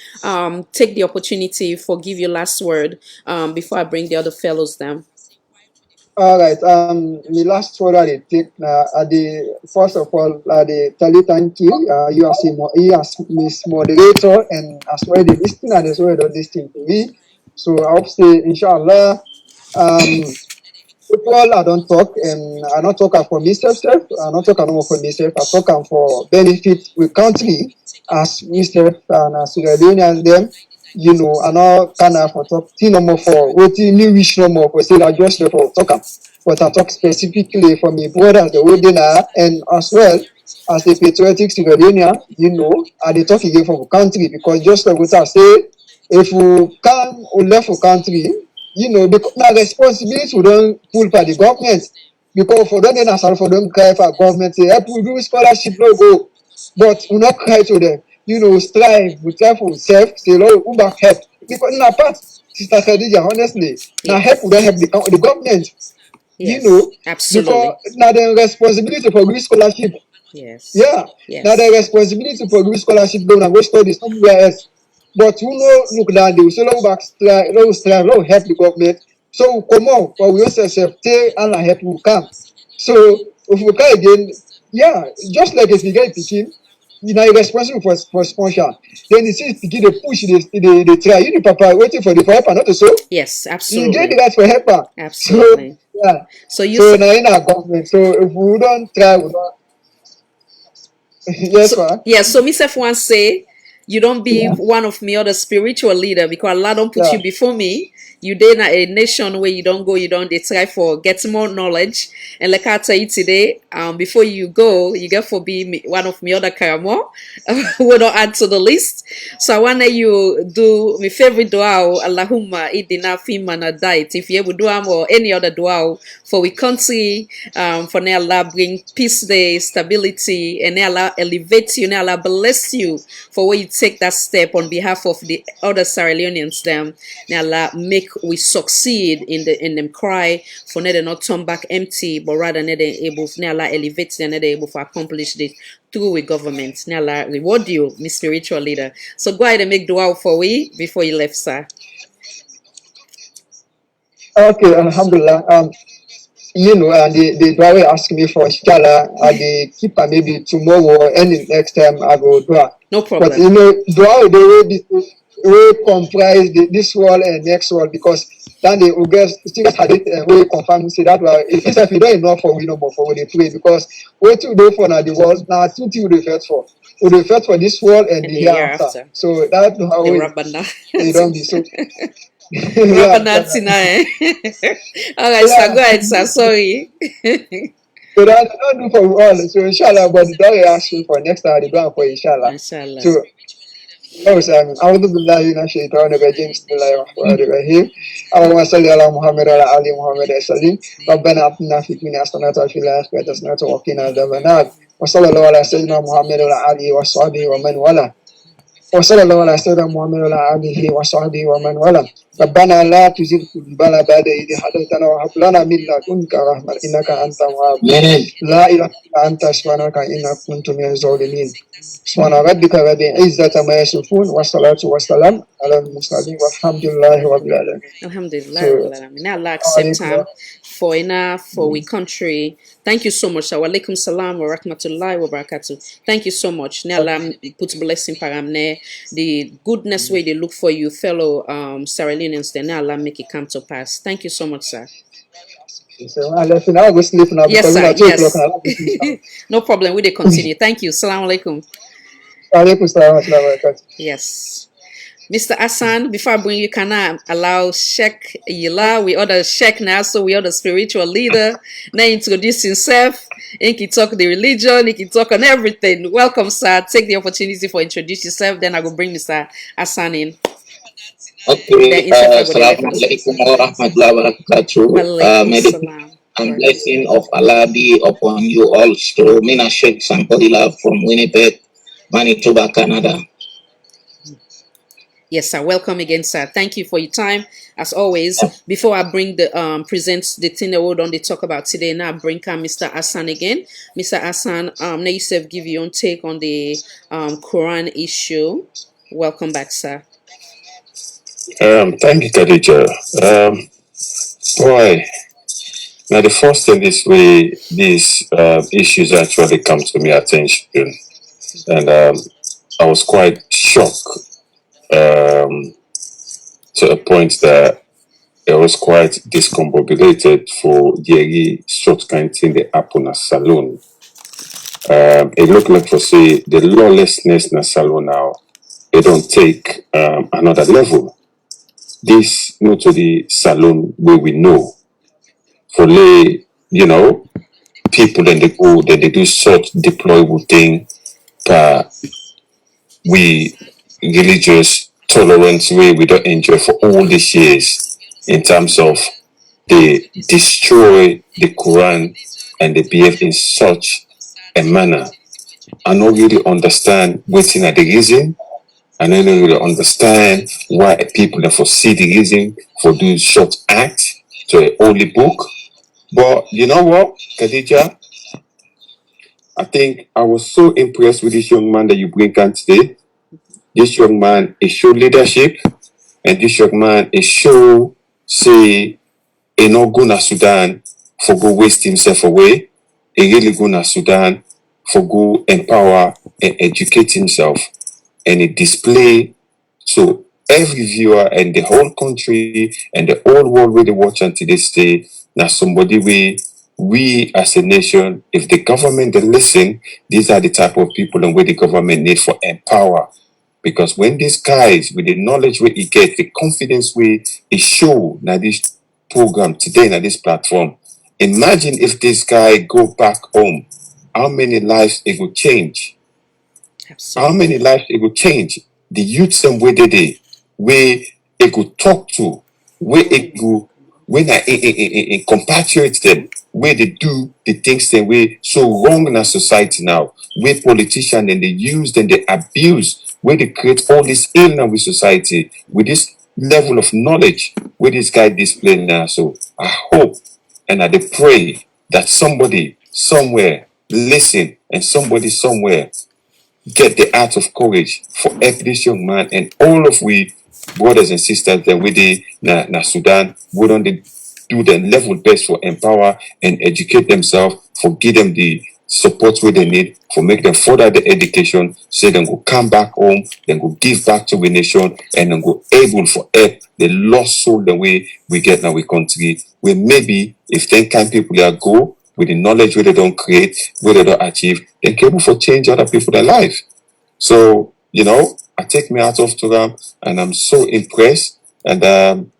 Take the opportunity for give your last word before I bring the other fellows down. All right. The last word I take the first of all, the tell you thank you. You as Miss Moderator and as well the listener and as well the listening to me. So I hope say inshallah. People I don't talk and I don't talk for myself. I don't talk no more for myself. I talk for benefit with country as myself and as Sierra Leoneans them. I know kind of for talk no more for what you wish no more for say I just for talk but I talk specifically for my brothers the way they are and as well as a patriotic Sierra Leonean, I dey talk again for the country because just like what I say, if we can or left for country, because now responsibility we don't pull by the government because for them for them cry for government say help we do scholarship no go, but we not cry to them. Strive, we try for ourselves, say Lord, who back help because in our part, Sister Khadija, honestly, now help Yes. we don't help the government, Yes. because Absolutely. now the responsibility for good scholarship. Yes. Yeah, now the Yes. responsibility for good scholarship go and go study somewhere else. But who know look down there, so long back strive, long help the government. So come on, but we also say Allah help will come. So if we can again, yeah, just like if you get picking, you're responsible for sponsor. Then you see picking the push, they try. You the papa waiting for the for helper, not to so. Yes. You get the Absolutely. right for helper. So Absolutely. yeah. So you So say, now in our government. So if we don't try, we don't so yes, man. yeah, so myself once say you don't be Yeah, one of me other spiritual leader because Allah don't put yeah. you before me. You did a nation where you don't go, you don't they try for get more knowledge. And like I tell you today, before you go, you get for be one of me other karamo. We don't add to the list. So I wanna you do my favorite dua, Allahumma idina fima na diet. If you ever do or any other dua for we country, for may Allah bring peace there, stability, and may Allah elevate you, may Allah bless you for where you take that step on behalf of the other Sierra Leoneans them. May Allah make we succeed in them cry for they not turn back empty, but rather they able may Allah elevate them, they able to accomplish this through with government. May Allah reward you, my spiritual leader. So go ahead and make dua for we before you left, sir. Okay, Alhamdulillah. And the driver asked me for inshallah, they keep maybe tomorrow or any next time I go do. No But problem. dua the way will comprise this world and next world because then they will get still had it we confirm say that if you don't enough for we no more for they pray because what to do for now the world now two things we refer for. We refer for this world and And the the year hereafter. after. So that's how The it don't be so. Yeah, Rabana Tina, eh? Alright, sir, go yeah. ahead, sir. Sorry. So that I don't do for all. So inshallah, but the dog ask you for next time, the dog for inshallah. Inshallah. So أعوذ بالله من الشيطان الرجيم بسم الله الرحمن الرحيم اللهم صل على محمد وعلى آل محمد وسلم ربنا آتنا في الدنيا حسنة وفي الآخرة حسنة وقنا عذاب النار وصلى الله على سيدنا محمد وعلى آله وصحبه ومن والاه. وصلى الله على سيدنا محمد وعلى آله وصحبه ومن والاه. ربنا لا تزغ قلوبنا بعد إذ هديتنا وهب لنا من لدنك رحمة إنك أنت الوهاب. لا إله إلا أنت سبحانك إني كنت من الظالمين. سبحان ربك رب العزة ما يصفون والصلاة والسلام على المرسلين والحمد لله رب العالمين. Alhamdulillah, So, Rabbil Alamin. May Allah accept time for enough for we country. Thank you so much. Wa alaikum salam wa rahmatullahi wa barakatuh. Thank you so much. May Allah put blessing paramne. The goodness way they look for you, fellow Sierra Leoneans, then may Allah make it come to pass. Thank you so much, sir. so I left now. I go sleep now Yes, because sir. it's 2 o'clock Yes. and I have to sleep now. No problem. We they continue. Thank you. Salam alaikum. Alaikum salam wa rahmatullahi wa barakatuh. Yes. Mr. Hassan, before I bring you, can I allow Sheikh Yila, we other Sheikh now, so we other spiritual leader, now introduce himself, he can talk the religion, he can talk on everything. Welcome, sir. Take the opportunity for introduce yourself, then I will bring Mr. Hassan in. Okay, Assalamualaikum warahmatullahi wabarakatuh. Walaikum May the salam. blessing of Allah be upon you all. So, Mina Sheikh Sankodila from Winnipeg, Manitoba, Canada. Yes, sir. Welcome again, sir. Thank you for your time. As always, before I bring the present the thing that we're going to talk about today, now I bring Mr. Hassan again. Mr. Hassan, now you self give your own take on the Quran issue. Welcome back, sir. Thank you, Khadija. Boy, now the first thing is these issues actually come to my attention, and I was quite shocked to a point that I was quite discombobulated for the short kind thing that happened at Salon. It looked like for say the lawlessness in Salon now, it don't take another level. This not to the Salon where we know for lay, people then they go, then they do such deployable thing that we religious tolerance way we don't enjoy for all these years in terms of they destroy the Quran and they behave in such a manner. I don't really understand waiting at the reason. I don't really understand why people that foresee the reason for doing short act to a holy book. But you know what, Khadija? I think I was so impressed with this young man that you bring on today. This young man is show leadership, and this young man is show say he not go to Sudan for go waste himself away. He really go to Sudan for go empower and educate himself, and he display so every viewer and the whole country and the whole world where they watch until this day. Now somebody we as a nation, if the government they listen, these are the type of people and where the government need for empower. Because when these guys with the knowledge where he get, the confidence we he show now this program today now this platform. Imagine if this guy go back home, how many lives it would change? Absolutely. How many lives it would change? The youth some where where it could talk to, where it go when I compatriot them, where they do the things that we so wrong in our society now, where politicians and they use and they abuse, where they create all this illness with society, with this level of knowledge, where this guy display now. So I hope and I dey pray that somebody somewhere listen and somebody somewhere get the heart of courage for help this young man and all of we brothers and sisters that we dey na Sudan, we don't do the level best for empower and educate themselves, for give them the support where they need, for make them further the education, so then go come back home, then go give back to the nation, and then go able for help the lost soul the way we get now we country. Where maybe if 10 kind people are go with the knowledge where they don't create, where they don't achieve, they're capable for change other people their life. So, I take me out of to them and I'm so impressed. And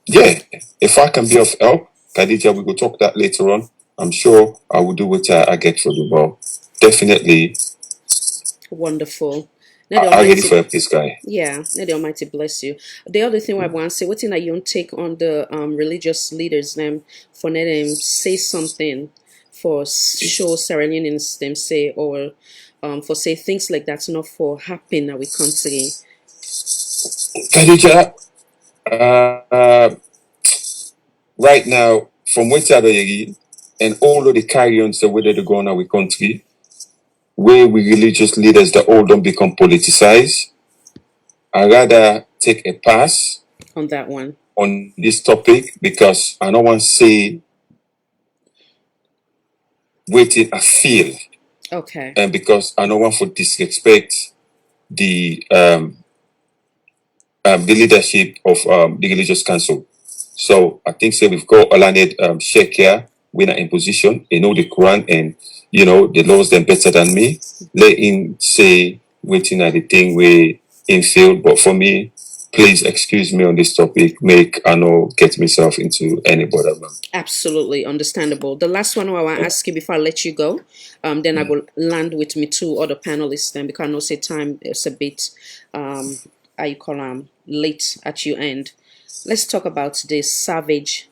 yeah, if I can be of help, Khadija, we will talk that later on. I'm sure I will do what I get for the ball. Definitely, Wonderful. I'm ready for help this guy. Yeah, may the Almighty bless you. The other thing I want to say, what thing that you don't take on the religious leaders them for let them say something for show Sierra Leoneans them say or for say things like that's not for happen in our country. Khadija, right now, from which other area, and all of the carry-ons that whether they go on our country, where we religious leaders that all don't become politicized, I rather take a pass on that one on this topic because I don't want to say waiting I feel, okay, and because I don't want to disrespect the leadership of the religious council. So I think say we've got Olanet Sheikh here, winner in position, he know the Quran and you know the laws them better than me. Let him say waiting at the thing where in field, but for me, please excuse me on this topic. Make I know get myself into any bother. absolutely understandable. The last one I want to ask you before I let you go, then I will land with me two other panelists then because I know say time is a bit how you call late at your end. Let's talk about this Savage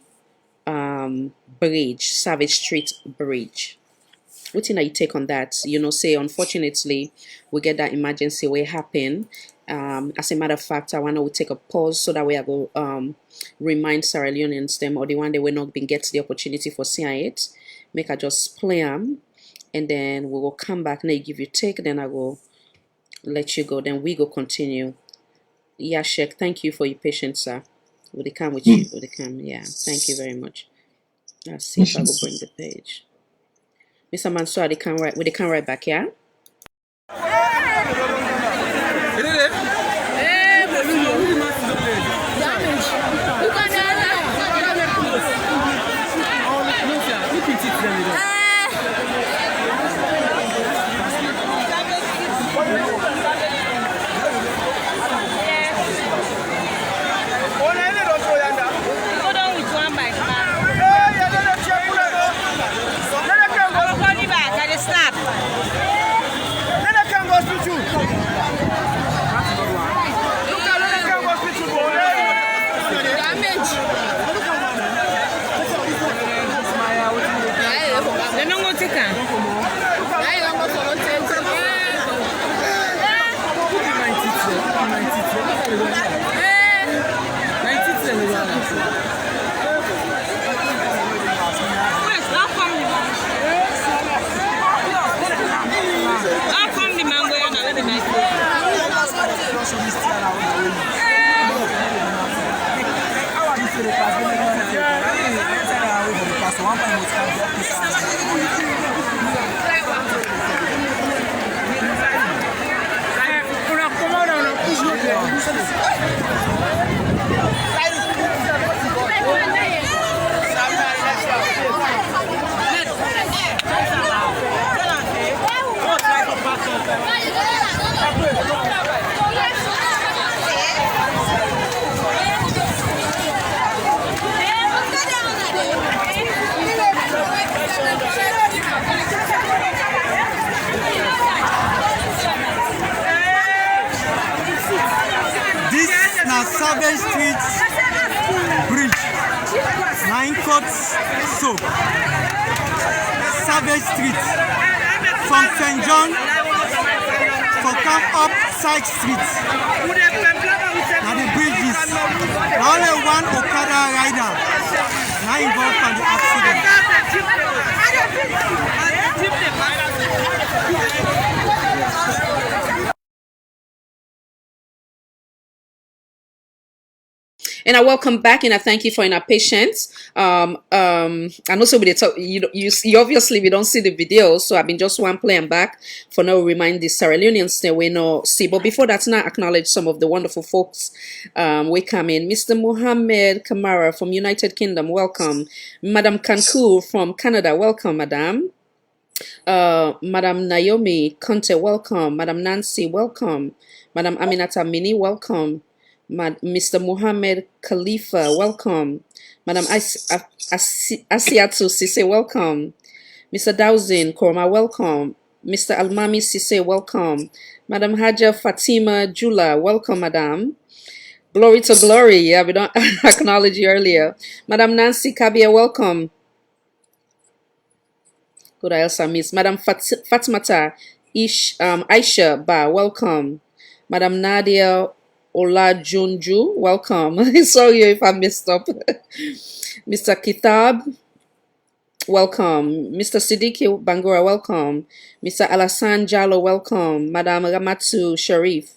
Street Bridge. What thing you take on that? You know, say unfortunately we get that emergency will happen. As a matter of fact, I wanna we take a pause so that way I go remind Sierra Leoneans them or the one they will not been get the opportunity for seeing it. Make I just play them and then we will come back and I give you take, then I will let you go. Then we go continue. Yeah, Sheikh, thank you for your patience, sir. Will they come with you? Will they come? Yeah, thank you very much. Let's see if I will bring the page. Mr. Mansour, they can write back, yeah? Savage Street Bridge, 9 courts soap. Savage Street from St. John for come up side street. Now the bridge is only one Okada rider now involved in the accident. And I welcome back, and I thank you for your patience. And also with the talk, you obviously we don't see the video, so I've been just one playing back for now. Remind the Sierra Leoneans that we know see. But before that, now acknowledge some of the wonderful folks. We come in, Mr. Mohammed Kamara from United Kingdom, welcome. Madam Kanku from Canada, welcome, Madam. Madam Naomi Conte, welcome. Madam Nancy, welcome. Madam Aminata Mini, welcome. Mr. Mohammed Khalifa, welcome. Madam Asiatu Sise, welcome. Mr. Dowsin Korma, welcome. Mr. Almami Sise, welcome. Madam Haja Fatima Jula, welcome, Madam. Glory to glory. Yeah, we don't acknowledge you earlier. Madam Nancy Kabia, welcome. Good, I also miss Madam Fatmata Aisha Ba, welcome. Madam Nadia Olajunju, welcome. Sorry if I messed up. Mr. Kitab, welcome. Mr. Siddiqui Bangura, welcome. Mr. Alassane Jallo, welcome. Madam Ramatu Sharif,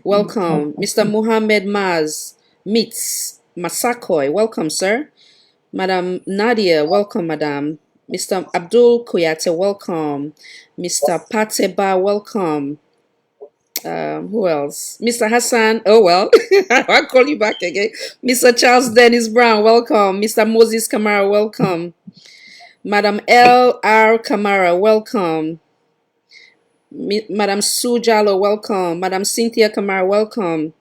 welcome. Mr. Muhammad Maz Meets Masakoy, welcome, sir. Madam Nadia, welcome, madam. Mr. Abdul Kuyate, welcome. Mr. Pateba, welcome. Who else? Mr. Hassan, oh well, I'll call you back again. Mr. Charles Dennis Brown, welcome. Mr. Moses Kamara, welcome. Madam L.R. Kamara, welcome. Madam Sue Jallo, welcome. Madam Cynthia Kamara, welcome.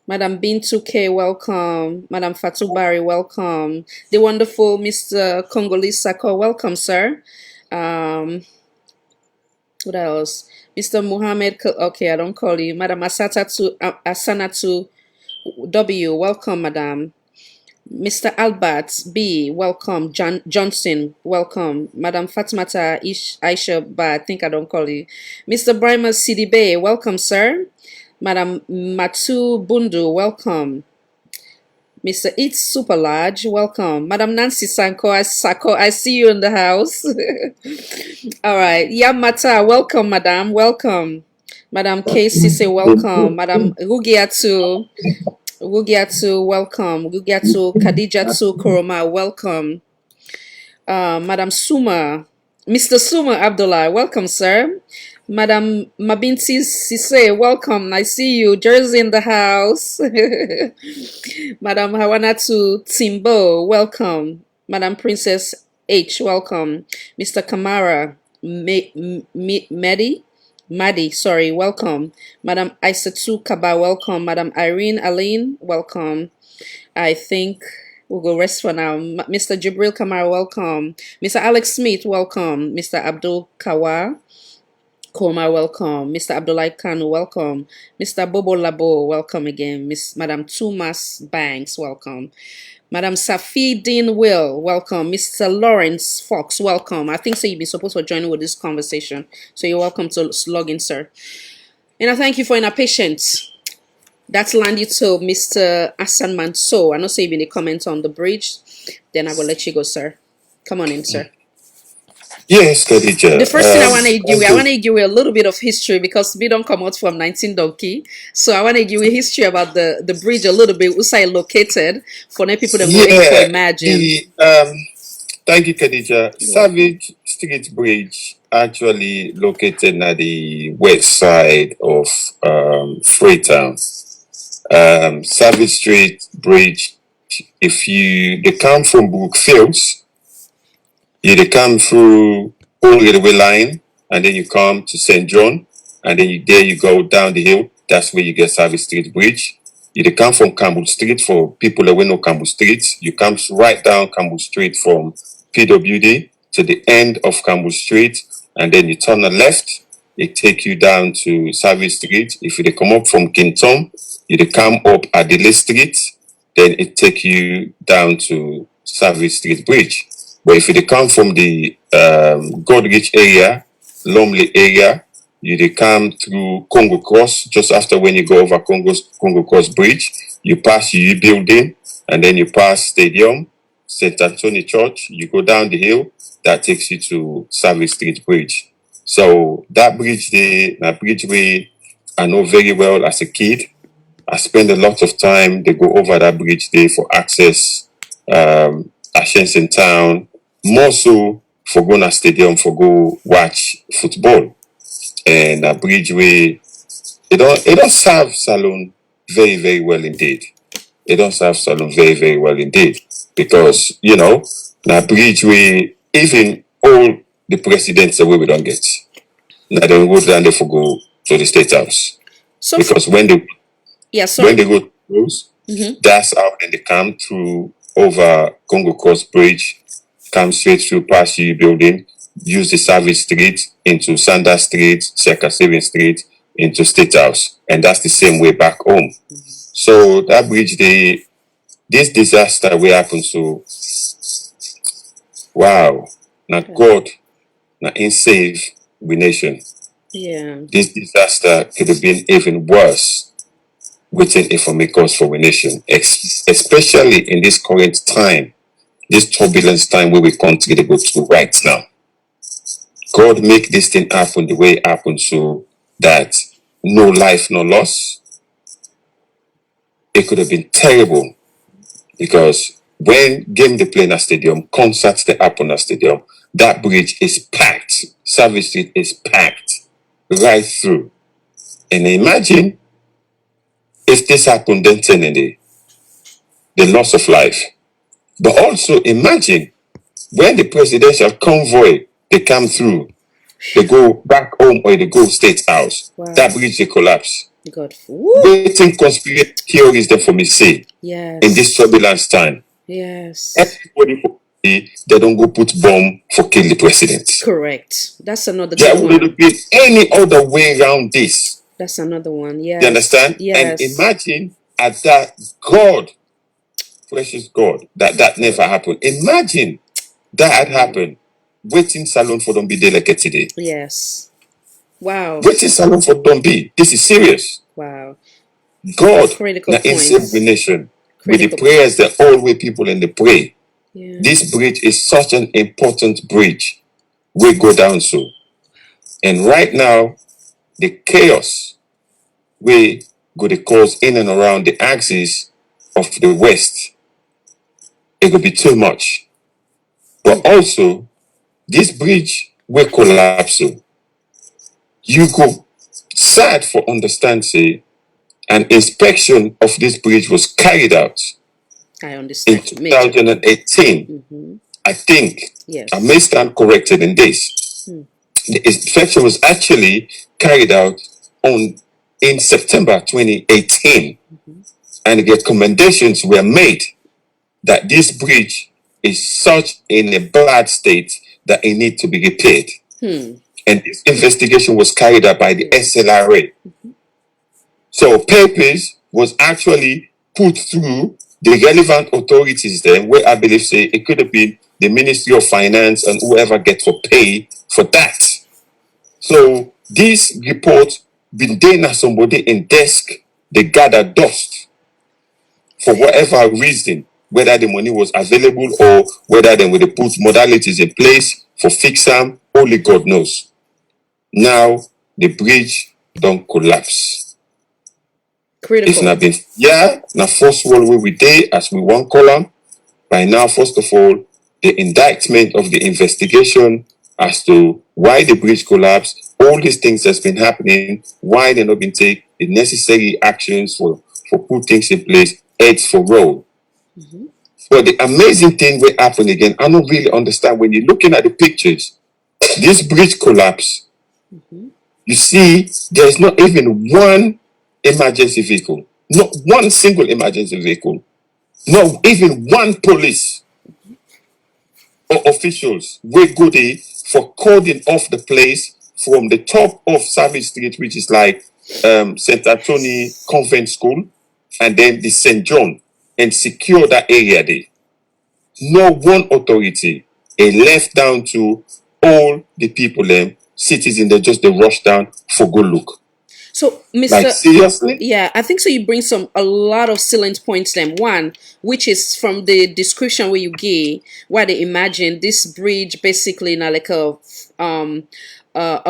Madam Bintu K, welcome. Madam Fatubari, welcome. The wonderful Mr. Congolese Sako, welcome, sir. What else? Mr. Muhammad, okay, I don't call you. Madam Asanatu W, welcome, madam. Mr. Albert B, welcome. Johnson, welcome. Madam Fatmata Aisha Ba, I think I don't call you. Mr. Brima Sidibe, welcome, sir. Madam Matu Bundu, welcome. Mr. It's Super Large, welcome. Madam Nancy Sako, I see you in the house. All right. Yamata, welcome, madam. Welcome. Madam K. Sise, welcome. Madam Rugiatu, welcome. Rugiatu Kadijatu Koroma, welcome. Madam Suma, Mr. Suma Abdullah, welcome, sir. Madam Mabinti Sise, welcome. I see you. Jersey in the house. Madam Hawanatu Timbo, welcome. Madam Princess H, welcome. Mr. Kamara Madi, sorry, welcome. Madam Isatu Kaba, welcome. Madam Irene Aline, welcome. I think we'll go rest for now. Mr. Jibril Kamara, welcome. Mr. Alex Smith, welcome. Mr. Abdul Kawa Koma, welcome. Mr. Abdullah Kanu, welcome. Mr. Bobo Labo, welcome again. Madam Tumas Banks, welcome. Madam Safi Dean Will, welcome. Mr. Lawrence Fox, welcome. I think so you've been supposed to join with this conversation. So you're welcome to log in, sir. And I thank you for your patience. That's landed to Mr. Asan Manso. I know so you've been a comment on the bridge. Then I will let you go, sir. Come on in, sir. Yes, Khadija. The first thing I want to give you a little bit of history because we don't come out from 19 Donkey. So I want to give you history about the bridge a little bit, where it's located for the people that go imagine. Thank you, Khadija. Savage Street Bridge actually located at the west side of Freetown. Savage Street Bridge, if they come from Brookfields, they come through Old Railway Line, and then you come to St. John, and then there you go down the hill. That's where you get Savage Street Bridge. You come from Campbell Street. For people that will know Campbell Street, you come right down Campbell Street from PWD to the end of Campbell Street, and then you turn the left. It take you down to Savage Street. If you come up from Kintom, you come up Adelaide Street, then it take you down to Savage Street Bridge. But if you come from the Godrich area, Lumley area, you come through Congo Cross. Just after when you go over Congo Cross Bridge, you pass UE building, and then you pass Stadium, St. Anthony Church. You go down the hill, that takes you to Savage Street Bridge. So that bridge there, that bridge way, I know very well as a kid. I spend a lot of time. They go over that bridge there for access. Ashenson Town, more so for going to stadium for go watch football. And a bridge way, it don't serve Salone very, very well indeed. It don't serve Salone very, very well indeed. Because, na bridge way, even all the presidents away we don't get. Now they go down there for go to the State House. So because when they go to those, that's how they come through over Congo Cross Bridge, come straight through past UE building, use the Savage Street into Sanders Street, Circa 7 Street, into State House. And that's the same way back home. So that bridge, this disaster will happen. So, wow, not God, not in save we nation. Yeah. this disaster could have been even worse, waiting if a cause for a nation, especially in this current time, this turbulence time where we continue to go through right now. God make this thing happen the way it happened so that no life, no loss. It could have been terrible because when game they play in a stadium, concerts they happen in a stadium, that bridge is packed. Service Street is packed right through. And imagine if this happened then the loss of life. But also imagine when the presidential convoy they come through, they go back home or they go state house. Wow. That bridge they collapse. God. Waiting conspiracy theories there for me say Yes. in this turbulence time. Yes. Everybody they don't go put bomb for kill the president. Correct. That's another There good wouldn't one. be any other way around this. That's another one. Yes. You understand? Yes. And imagine at that God, precious God, that never happened. Imagine that had happened. Waiting salon for don't be there like today. Yes. Wow. Waiting salon for don't be. This is serious. Wow. God Critical now in save the points. nation with the Critical prayers that all way people in the pray. Yeah. This bridge is such an important bridge. We go down so. And right now, the chaos we go to cause in and around the axis of the West, it could be too much. But also, this bridge will collapse. So you go sad for understand, say, an inspection of this bridge was carried out I in understand. 2018. I think Yes. I may stand corrected in this. The inspection was actually carried out in September 2018, and the recommendations were made that this bridge is such in a bad state that it needs to be repaired. And this investigation was carried out by the SLRA. So papers was actually put through the relevant authorities then, where I believe say it could have been the Ministry of Finance and whoever gets for pay for that. So this report been done as somebody in desk, they gather dust for whatever reason, whether the money was available or whether they would put modalities in place for fix them, only God knows. Now the bridge don't collapse. Critical. It's not been now first world where we did as we one column. By now, first of all, the indictment of the investigation as to why the bridge collapsed, all these things that's been happening, why they not been take the necessary actions for put things in place, heads for roll. But the amazing thing will happen again. I don't really understand when you're looking at the pictures, this bridge collapse. You see, there's not even one emergency vehicle, not one single emergency vehicle, not even one police or officials will go there for cording off the place from the top of Savage Street, which is like St. Anthony Convent School, and then the St. John, and secure that area there. No one authority left down to all the people, citizens, they just they rush down for good look. So, Mr. Like seriously? Yeah, I think so. You bring a lot of salient points. Then one, which is from the description where you gave, where they imagine this bridge basically now like a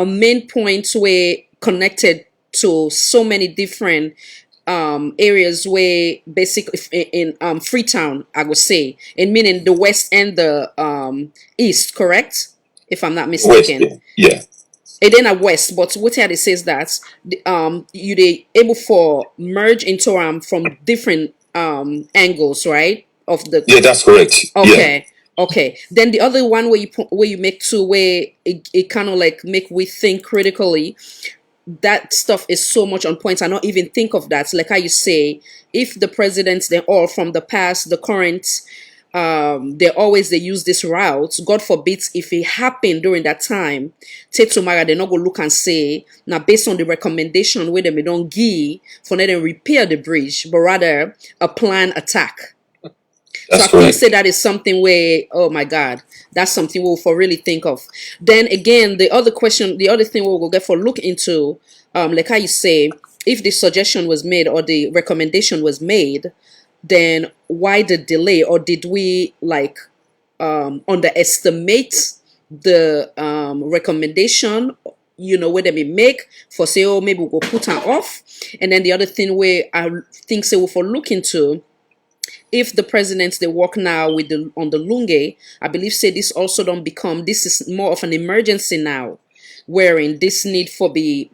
main point where connected to so many different areas where basically in Freetown, I would say, and meaning the west and the east, correct? If I'm not mistaken. West, yeah. It then at west, but what here it says that you they able for merge into from different angles, right? Of the that's correct. Okay. Okay. Then the other one where you make two where it kind of like make we think critically. That stuff is so much on point. I not even think of that. Like how you say, if the presidents they're all from the past, the current, they use this route. God forbid if it happened during that time, take tomorrow they not go look and say now based on the recommendation where they don't give for them repair the bridge, but rather a planned attack. So I That's think correct. say that is something where, oh my God, that's something we'll for really think of. Then again, the other question, the other thing we'll get for look into, like how you say, if the suggestion was made or the recommendation was made, then why the delay? Or did we like underestimate the recommendation, where they may make for say, oh, maybe we'll put her off. And then the other thing where I think say we'll for look into, if the presidents they work now with the on the Lunge, I believe say this also don't become, this is more of an emergency now, wherein this need for be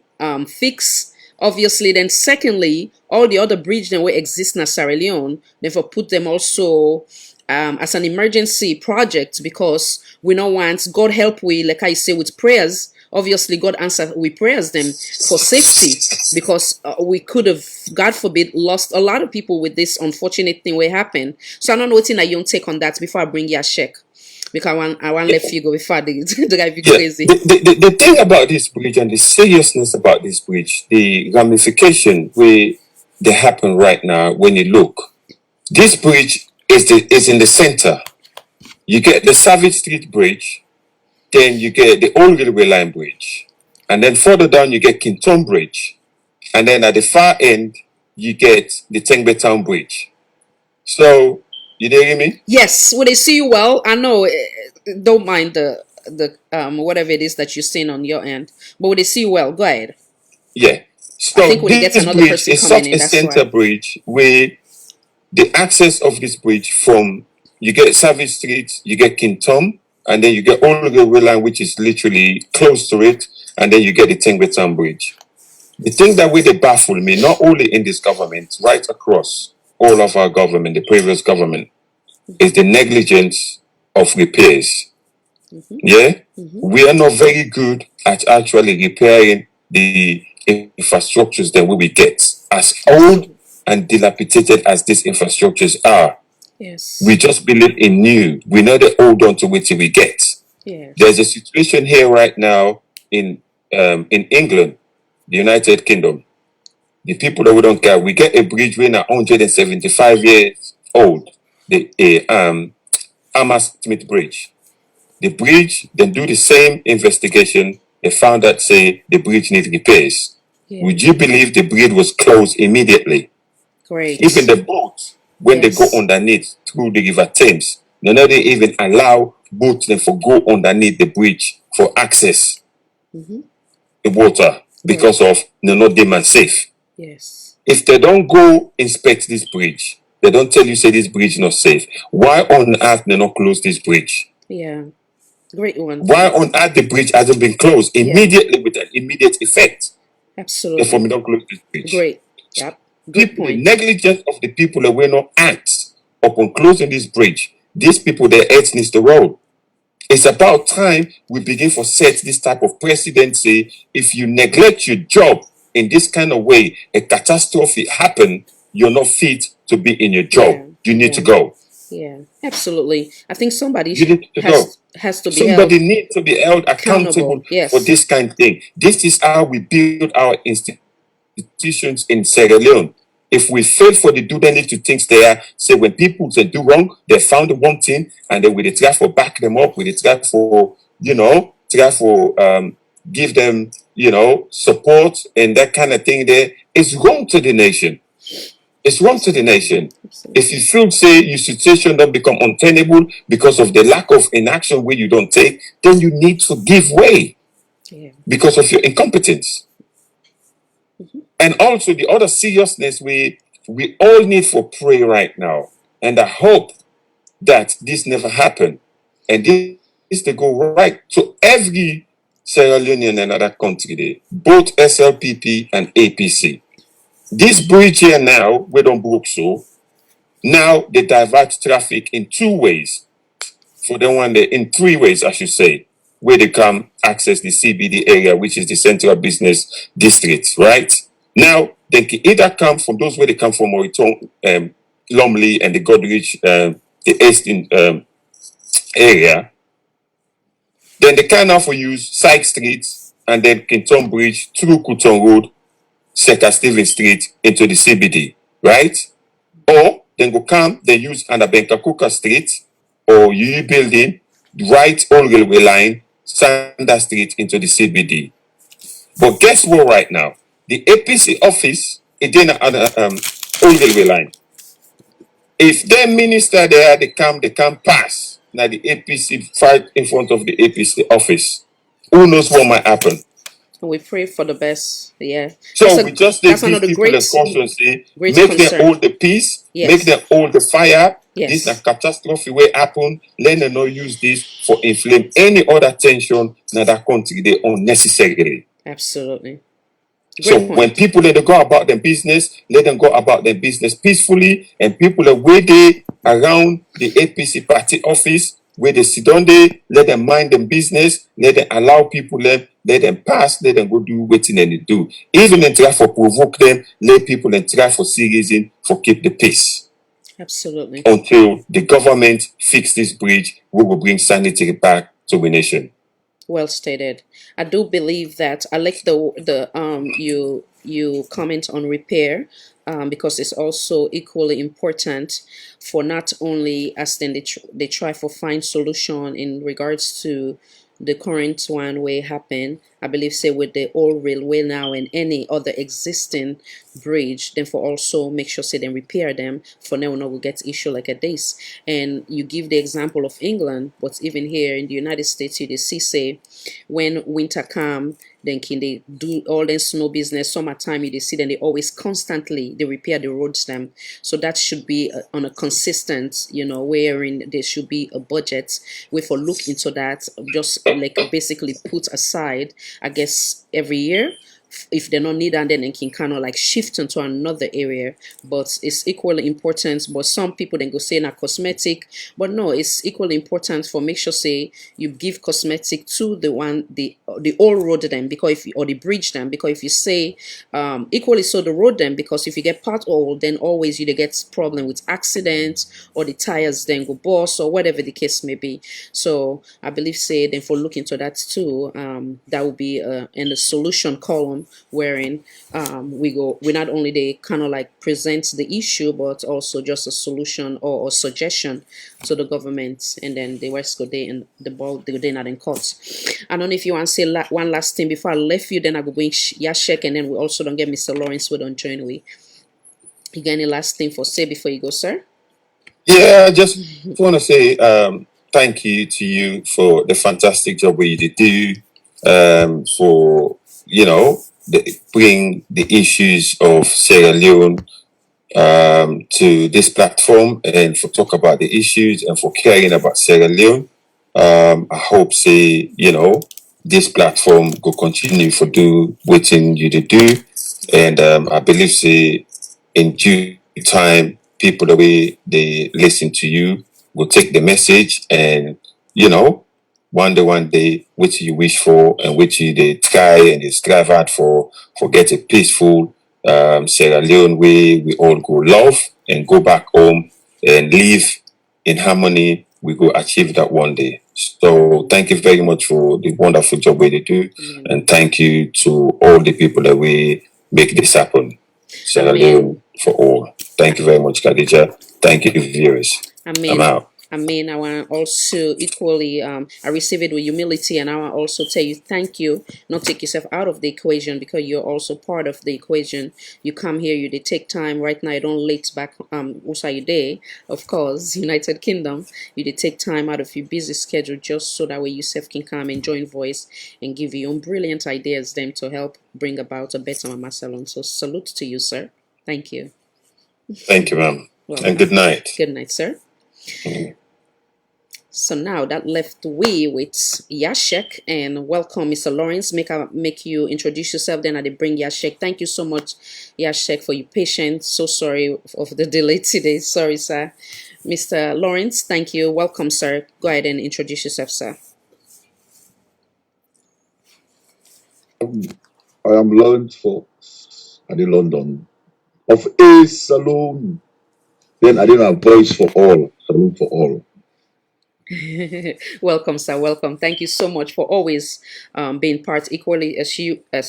fixed. Obviously, then secondly, all the other bridge that will exist in Sierra Leone, therefore put them also as an emergency project, because we don't want, God help we, like I say, with prayers. Obviously, God answer we prayers them for safety, because we could have, God forbid, lost a lot of people with this unfortunate thing will happen. So I don't know what thing that you take on that before I bring you a check, because I want let you go before the drive you Yeah, crazy. the thing about this bridge and the seriousness about this bridge, the ramification where they happen right now when you look, this bridge is in the center. You get the Savage Street Bridge, then you get the old railway line bridge, and then further down you get Kinton Bridge, and then at the far end you get the Tengbe Town Bridge. So you hear me? Yes, will they see you well? I know. Don't mind the whatever it is that you're seeing on your end, but will they see you well? Go ahead. Yeah. I So think when they get this another bridge person is coming such in, a that's center why. bridge where the access of this bridge from, you get Savage Street, you get King Tom, and then you get Old Railway Line, which is literally close to it, and then you get the Tengbe Town Bridge. The thing that really baffled me, not only in this government, right across all of our government, the previous government, is the negligence of repairs. Yeah? We are not very good at actually repairing the infrastructures that we will get. As old and dilapidated as these infrastructures are, Yes. we just believe in new. We know they hold on to it till we get. Yes. There's a situation here right now in England, the United Kingdom. The people that we don't care, we get a bridge when 175 years old. The Hammersmith Bridge. The bridge, then do the same investigation. They found that say the bridge needs repairs. Yeah. Would you believe the bridge was closed immediately? Great. Even the boats, when they go Yes. underneath through the River Thames, none of they even allow boats them for go underneath the bridge for access the water because of not them and safe. Yes. If they don't go inspect this bridge, they don't tell you say this bridge not safe. Why on earth they not close this bridge? Yeah. Great one. Why on earth the bridge hasn't been closed immediately with an immediate effect? Absolutely. Therefore, we don't close this bridge. Great. Yep. Great People, the point. negligence of the people that will not act upon closing this bridge, these people, their heads needs to roll. It's about time we begin to set this type of presidency. If you neglect your job in this kind of way, a catastrophe happen, you're not fit to be in your job. Yeah. You need Yeah. to go. Yeah. Absolutely. I think somebody You need to go. has to be Somebody held needs to be held accountable Yes. for this kind of thing. This is how we build our institutions in Sierra Leone. If we fail for the do, they need to think there. Say when people say do wrong, they found the one thing, and then we try for back them up, we try for give them support and that kind of thing. There, it's wrong to the nation. It's wrong to the nation. If you feel say your situation don't become untenable because of the lack of inaction where you don't take, then you need to give way because of your incompetence. And also the other seriousness we all need for prayer right now. And I hope that this never happen. And this to go right to every Sierra Leonean and other country there, both SLPP and APC. This bridge here now, we don't broke so. Now they divert traffic in two ways. For the one there, in three ways, I should say, where they come access the CBD area, which is the Central Business District, right? Now, they can either come from those where they come from Moriton, Lumley and the Godrich, the Eastern area. Then they can now for use Side Street and then Kinton Bridge through Kuton Road, Second Stephen Street into the CBD, right? Or then go come, they use Anabenkakuka Street or UU building, right on railway line, Sanda Street into the CBD. But guess what right now? The APC office is in old railway line. If their minister there, they come pass. Now the APC fight in front of the APC office. Who knows what might happen? We pray for the best. Yeah. So we just that's give another people a great caution, say, great make them concern. hold the peace, Yes. make them hold the fire. Yes. This is a catastrophe will happen. Let them not use this for inflame any other tension in that country they unnecessarily. Absolutely. So when people let them go about their business, let them go about their business peacefully, and people are waiting around the APC party office where they sit down there, let them mind them business, let them allow people let them pass, let them go do what they do. Even and try for provoke them, let people and try for see reason for keep the peace. Absolutely. Until the government fix this bridge, we will bring sanity back to the nation. Well stated. I do believe that I like the you comment on repair, because it's also equally important for not only as then they try for find solution in regards to the current one way happen. I believe say with the old railway now and any other existing bridge, then for also make sure say then repair them for now no will get issue like a this. And you give the example of England, but even here in the United States you see say when winter come, then can they do all the snow business summertime you see then they always constantly they repair the roads them. So that should be on a consistent, wherein there should be a budget we for look into that, just like basically put aside I guess every year. If they don't need, and then they can kind of like shift into another area. But it's equally important. But some people then go say na cosmetic, but no, it's equally important for make sure say you give cosmetic to the old road then, because if you, or the bridge then, because if you say equally so the road then, because if you get pothole, then always you get problem with accidents or the tires then go burst or whatever the case may be. So I believe say then for looking to that too, that would be in the solution column, wherein we not only they kind of like present the issue but also just a solution or suggestion to the government, and then the rest go there and the ball they go there not in court. I don't know if you want to say one last thing before I left you, then I go bring Yashek, and then we also don't get Mr. Lawrence we don't join we. You got any last thing for say before you go, sir? Yeah, I just want to say thank you to you for the fantastic job we did do, for bring the issues of Sierra Leone to this platform, and for talk about the issues and for caring about Sierra Leone. I hope say this platform will continue for do waiting you to do, and I believe say in due time people the way they listen to you will take the message, and one day which you wish for and which you they try and they strive hard for get a peaceful Sierra Leone way we all go love and go back home and live in harmony. We go achieve that one day. So thank you very much for the wonderful job we do, and thank you to all the people that we make this happen. Sierra Leone for all. Thank you very much, Khadija. Thank you, viewers. I'm out. I mean, I want to also equally, I receive it with humility, and I want to also tell you thank you. Not take yourself out of the equation, because you're also part of the equation. You come here, you did take time. Right now, you don't late back. Also, you day, of course, United Kingdom. You did take time out of your busy schedule just so that way yourself can come and join voice and give your own brilliant ideas them to help bring about a better Mama Salon. So salute to you, sir. Thank you. Thank you, ma'am. And good night. Good night, sir. So now that left we with Yashek, and welcome Mr. Lawrence. Make you introduce yourself, then I bring Yashek. Thank you so much, Yashek, for your patience. So sorry of the delay today. Sorry, sir. Mr. Lawrence, thank you. Welcome, sir. Go ahead and introduce yourself, sir. I am Lawrence Fox at the London of A Saloon. Then I didn't have voice for all, saloon for all. Welcome, sir. Welcome. Thank you so much for always being part equally as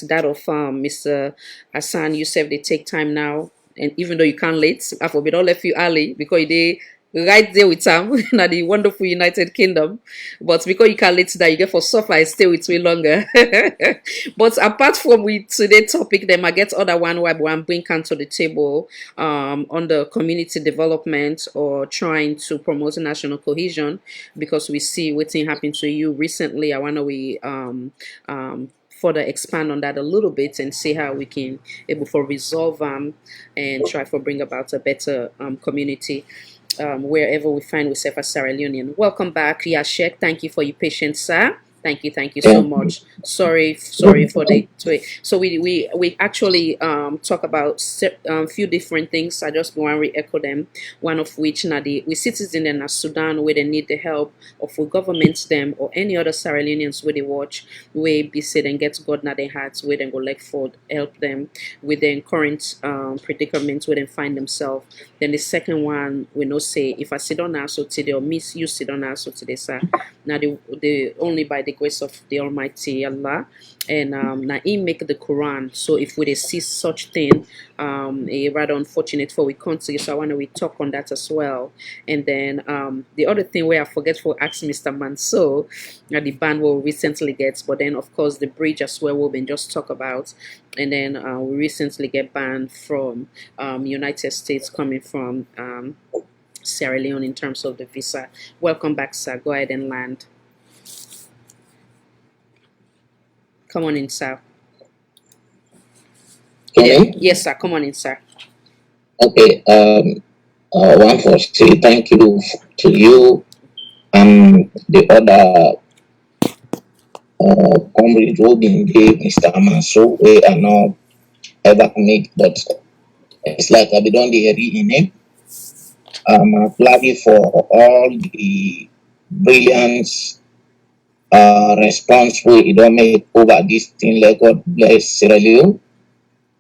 that of Mr. Hassan. You said they take time now and even though you can't late, I forbid don't left you early because they right there with them na the wonderful United Kingdom. But because you can't late that, you get for suffer and stay with me longer. But apart from with today's topic, then I get other one where I'm bring to the table on the community development or trying to promote national cohesion, because we see what thing happened to you recently. I wanna we further expand on that a little bit and see how we can able for resolve and try for bring about a better community wherever we find ourselves as Sierra Leonean. Welcome back, Yashek. Thank you for your patience, sir. Thank you so much. Sorry for the wait. So we actually talk about few different things. I just want to re-echo them. One of which now we citizens in Sudan where they need the help of for governments them or any other Sierra Leoneans where they watch where be said and get God now their hearts where they go like for help them with their current predicaments where they find themselves. Then the second one we know say if I sit on now so today or miss you sit on now so today, sir. Now the only by the grace of the Almighty Allah, and now He make the Quran. So if we see such thing, a rather unfortunate for we country. So I want to we talk on that as well. And then the other thing where I forget for ask Mr. Manso, the ban will recently get, but then of course the bridge as well we've been just talk about. And then we recently get banned from United States coming from Sierra Leone in terms of the visa. Welcome back, sir. Go ahead and land. Come on in, sir. Yes, sir. Come on in, sir. Okay. One for say thank you to you and the other comrade Robin gave Mr. Manso. We are not ever meet, but it's like I be done the in him. I'm applauding for all the brilliance response we don't make over this thing. Let God bless Sierra Leone.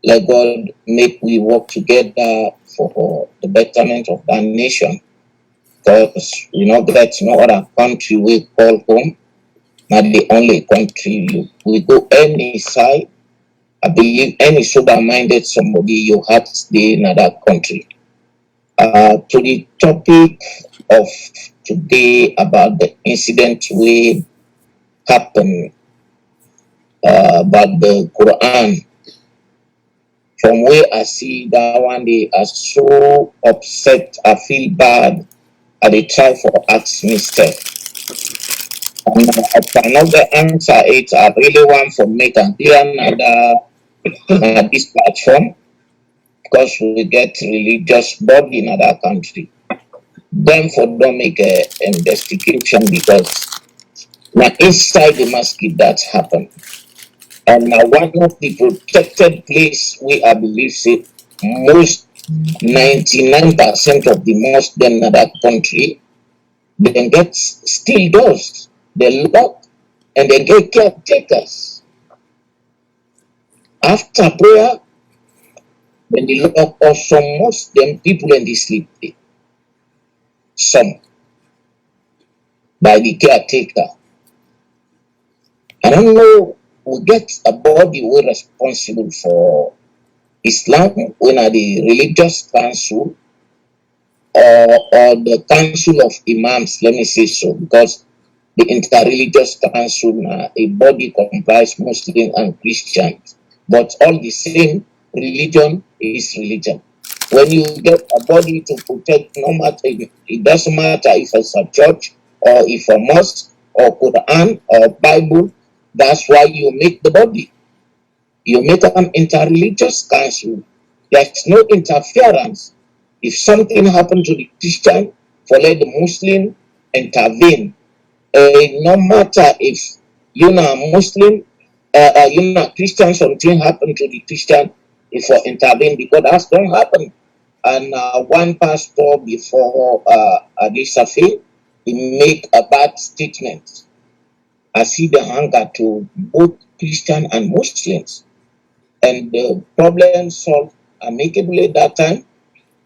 Let God make we work together for the betterment of that nation. Because we know that no other country we call home, not the only country we go any side. I believe any sober-minded somebody you have to stay in another country. To the topic of today about the incident we happened about the Quran. From where I see that one, they are so upset. I feel bad. And they try for ask mistake. And I cannot answer it. I really want to make a clear another this platform because we get religious body in other country. Them for don't make a investigation because now inside the mosque that happened. And now one of the protected place we I believe say most 99% of the mosque in that country then get still doors. They lock and they get caretakers. After prayer, when they lock also most them people in the sleep there. Some by the caretaker. I don't know, we get a body we're responsible for Islam when are the religious council or the council of imams, let me say so, because the interreligious council a body comprised Muslim and Christians, but all the same religion is religion. When you get a body to protect, no matter it doesn't matter if it's a church or if a mosque or Quran or Bible, that's why you make the body. You make an interreligious council. There's no interference. If something happened to the Christian, for let the Muslim intervene. No matter if you're not Muslim, you're not Christian, something happened to the Christian, if you intervene because that don't happen. And one pastor before this affair, he make a bad statement. I see the hunger to both Christian and Muslims. And the problem solved amicably that time.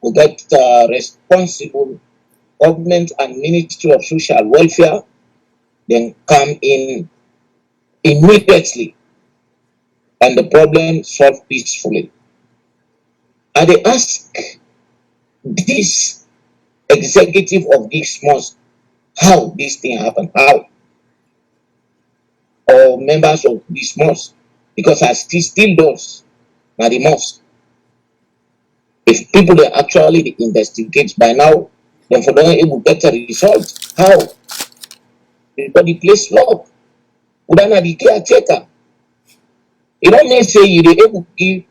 We get responsible government and Ministry of Social Welfare then come in immediately and the problem solved peacefully. I dey ask this executive of this mosque how this thing happen, how, or members of this mosque, because as it still does na the mosque. If people dey actually dey investigate by now, dem for don able get a result. How? Because the place lock. Una na the caretaker. E no mean say you dey able give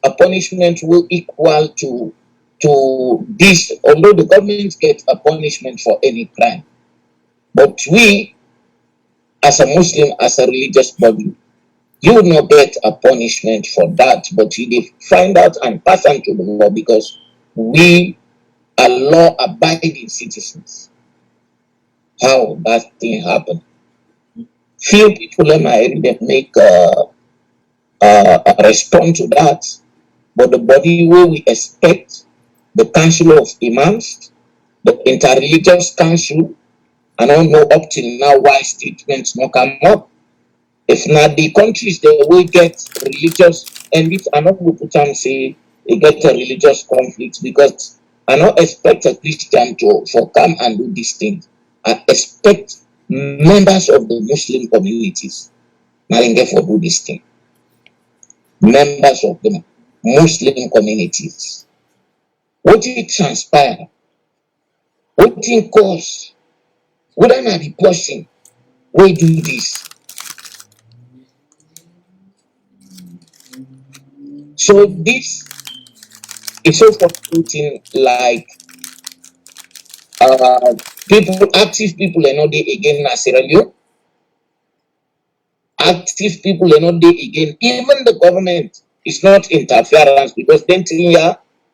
a punishment will equal to this, although the government get a punishment for any crime. But we, as a Muslim, as a religious body, you will not get a punishment for that, but you dey find out and pass on to the law because we are law-abiding citizens. How that thing happen? Few people in my area make respond to that, but the body where we expect, the Council of Imams, the Interreligious Council, I don't know up till now why statements not come up. If not the countries that will get religious, and it I not go put and say they get a religious conflict because I not expect a Christian to for come and do these things. I expect members of the Muslim communities now get for do this thing. Members of the Muslim communities. What did it transpire? What did cause? What are the person we do this? So this is so frustrating. Like people, active people are not there again in Sierra Leone. Active people are not there again. Even the government is not interference because then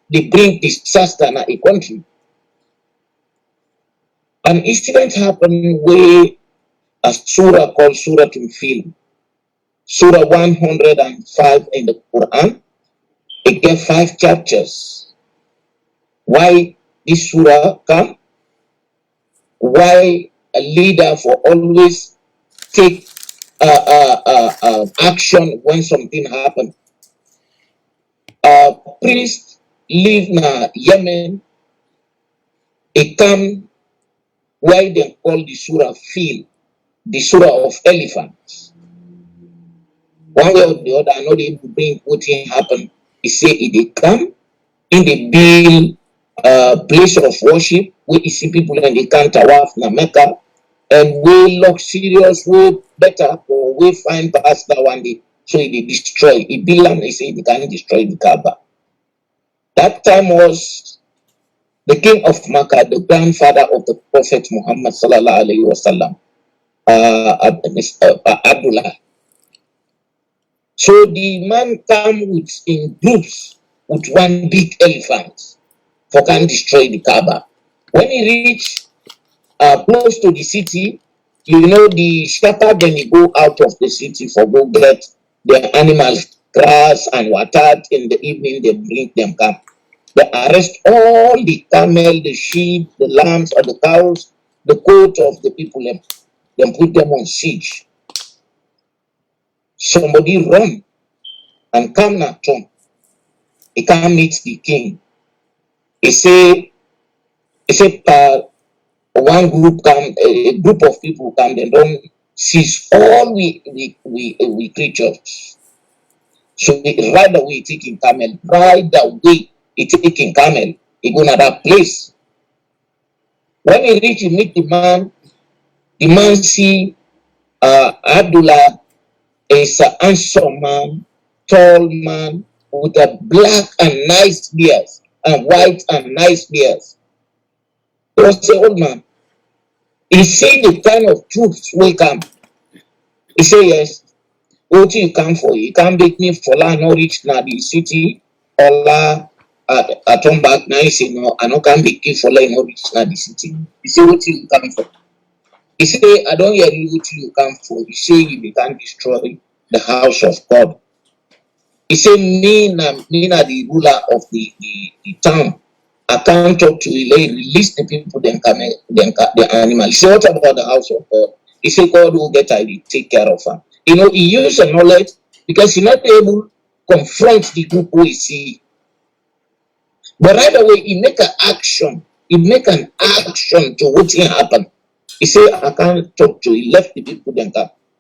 they bring disaster in a country. An incident happened where a surah called Surah Al-Fil, Surah 105 in the Quran, it gave 5 chapters. Why this surah come? Why a leader for always take action when something happen? Priest live na Yemen, it come why they call the surah Fil, the surah of elephants. One way or the other, I know they bring what happen. He say it they come in the build place of worship where you see people and they can't tawaf na Mecca, and we luxurious, we better, or we find past that one day. So they destroy it. Bilam, they say they can't destroy the Kaaba. That time was the king of Makkah, the grandfather of the Prophet Muhammad sallallahu alaihi wasallam, Abdullah. So the man come with in groups with one big elephant for can destroy the Kaaba. When he reach close to the city, you know the shepherd then he go out of the city for go get their animals grass and water. In the evening they bring them come. They arrest all the camel, the sheep, the lambs, or the cows, the coat of the people, then put them on siege. Somebody run and come na town. He can't meet the king. He say one group come, a group of people come, they don't seize all we creatures. So right away taking camel, right away he taking camel, he go to that place. When he reach, he meet the man see Abdullah is an handsome man, tall man, with a black and nice beard, and white and nice beard. He was an old man. He see the kind of troops will come. He say, yes, what you come for? You can't make me for la no reach na the city or la I turn back now. He say, no, I no can make you for la no reach na the city. He say, what you come for? He say, I don't hear you what you come for. He say, you can destroy the house of God. He say, me na the ruler of the town. I can't talk to you. Release the people, then come the animal. He say, what about the house of God? He say, God will get I take care of her. You know, he used the knowledge because he not able to confront the group who he see. But right away, he make an action. He make an action to what happened. He say, I can't talk to you. He left the people then.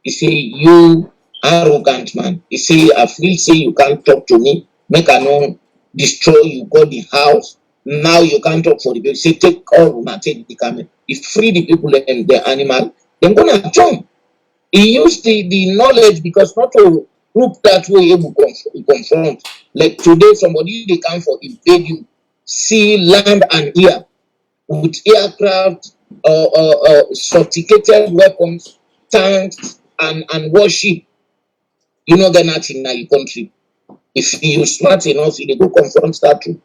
He say, you arrogant man. He say, I feel say you can't talk to me. Make I no destroy you. Go the house. Now you can't talk for the people. Say, take all now, take the camera. He free the people and the animal. They're gonna jump. He used the knowledge because not to group that way able to confront. Like today, somebody they come for invade you, sea, land, and air with aircraft, sophisticated weapons, tanks, and warship. You know, get nothing in your country. If you smart enough, you go confront that truth.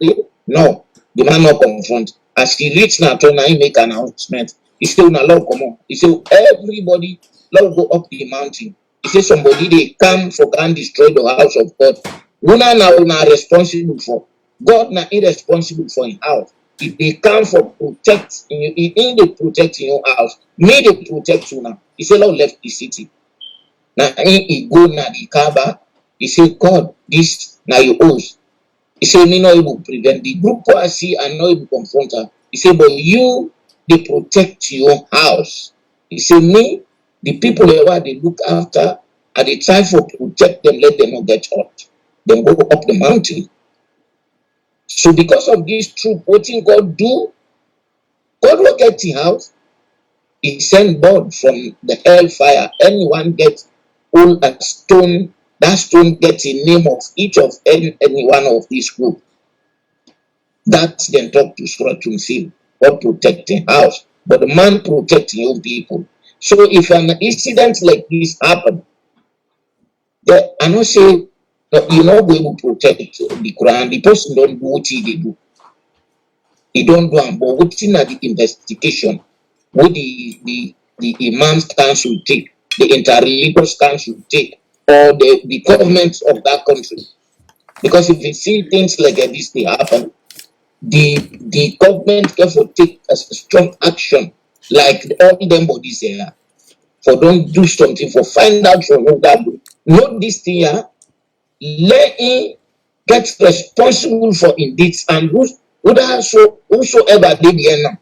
No, the man not confront. As he reach now, he make an announcement. He still not allow come on. He say everybody let go up the mountain. He say somebody they come for can destroy the house of God. Una now responsible for God now irresponsible for his house. If they come for protect you, he ain't they protect your house. May they protect you now. He say Lord left the city. Now he go na the Kaaba. He say God this now you owes. He say me not able to prevent the group policy and not able to confront her. He say but you they protect your house. He say me the people they look after and they try for protect them let them not get hurt. Then go up the mountain. So because of this troop, what thing God do? God will get the house. He send bird from the hellfire. Anyone gets all a stone. That stone gets the name of each of any one of these group. That's then talk to Surah to see or protecting house. But the man protecting your people. So if an incident like this happen, I not say that you know we will protect the Quran. The person don't do what he do. He don't do it, but within the investigation, what the imams council take, the interreligious council take, or the government of that country. Because if you see things like this they happen, the government can for take a strong action, like all them bodies here, for don't do something, for find out from who that do. Not this thing here, let him get responsible for indeed and whosoever they be now.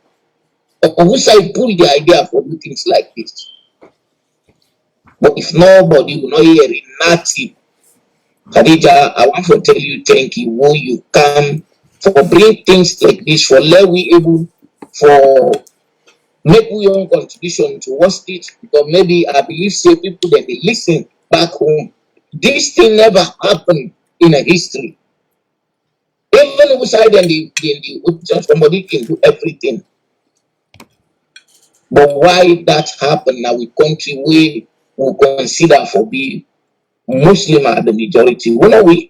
Or who side pull the idea for do things like this. But if nobody will not hear it, nothing. Khadija, I want to tell you thank you. Who you come for bring things like this for let we able for make we own contribution to watch it because maybe I believe say people that they listen back home. This thing never happened in a history. Even outside and somebody can do everything. But why that happened now with country we will consider for be Muslim are the majority. When are we?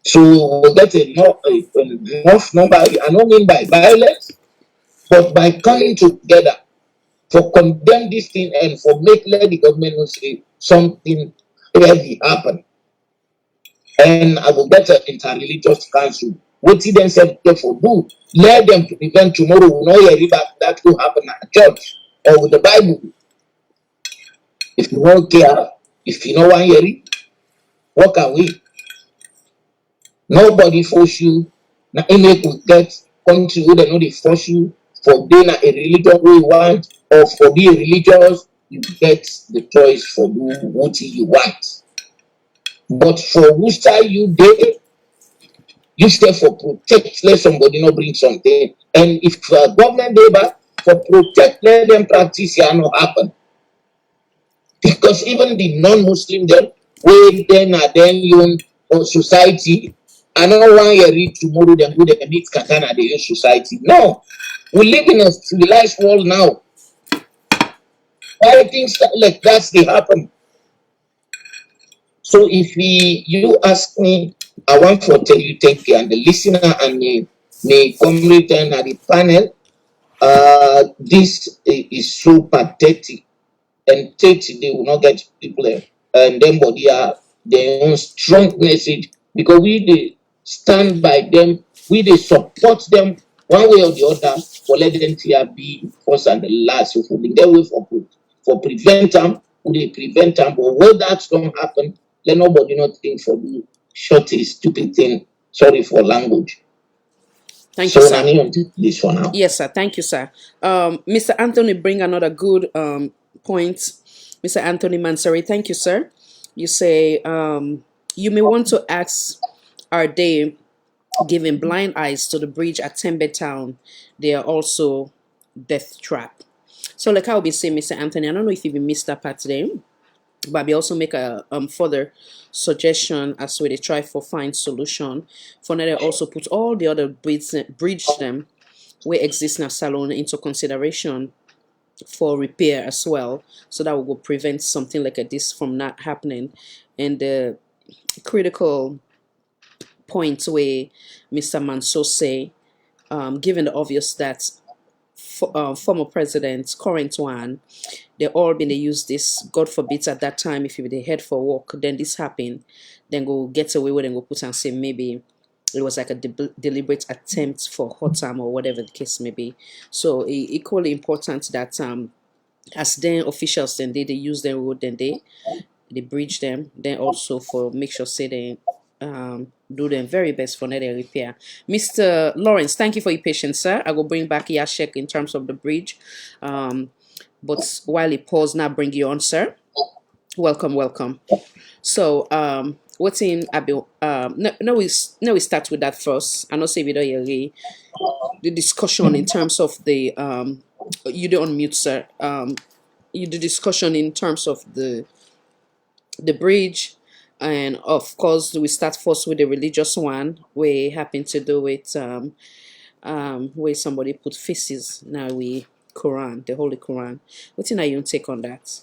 So we'll get enough number, I don't mean by violence, but by coming together for condemn this thing and for make let the government know say something heavy happen. And I will get an interreligious council. What did them say for do? Let them prevent tomorrow will not hear about that will happen at church or with the Bible. If you don't care, if you don't want to hear it, what can we? Nobody force you. Now, make we get country where they know they force you for being a religion we want or for being religious. You get the choice for do what you want. But for which side you did, you stay for protect. Let somebody not bring something. And if government labor for protect, let them practice here not happen. Because even the non-Muslim then, when then are then you or society, I don't want to read tomorrow them go they meet katana the society. No, we live in a civilized world now. Why things like that they happen? So if you ask me, I want to tell you thank you and the listener and the comrade and the panel. This is so pathetic. And they will not get people and then body are their own strong message because we they stand by them, we they support them one way or the other for let them fear be first and the last. If we get way for prevent them, we they prevent them, but when that don't happen, let nobody not think for the shorty stupid thing. Sorry for language. Thank you, So, sir. Nani, this one now. Yes, sir. Thank you, sir. Mr. Anthony, bring another good point. Mr. Anthony Mansari, thank you, sir. You say you may want to ask, are they giving blind eyes to the bridge at Tembe Town? They are also death trap. So, like I will be saying, Mr. Anthony, I don't know if you missed that part today, but we also make a further suggestion as we they try for find solution. For now, they also put all the other bridge them where exist in a salon into consideration for repair as well, so that will prevent something like this from not happening. And the critical point where Mr. Manso say, given the obvious that former presidents, current one, they all been they use this. God forbid at that time if you they head for work, then this happen, then go get away with and go put and say maybe it was like a deliberate attempt for hot time or whatever the case may be. So equally important that as then officials then they use their road, then they bridge them, then also for make sure say they do them very best for their repair. Mr. Lawrence, thank you for your patience, sir. I will bring back Yashek in terms of the bridge. But while he pause, now bring you on, sir. Welcome, welcome. So what's in Abil? No, we start with that first. I know say we don't hear the discussion in terms of the you don't unmute, sir. The discussion in terms of the bridge, and of course we start first with the religious one. We happen to do it where somebody put Feces. Now we Quran, the Holy Quran. What's in your take on that?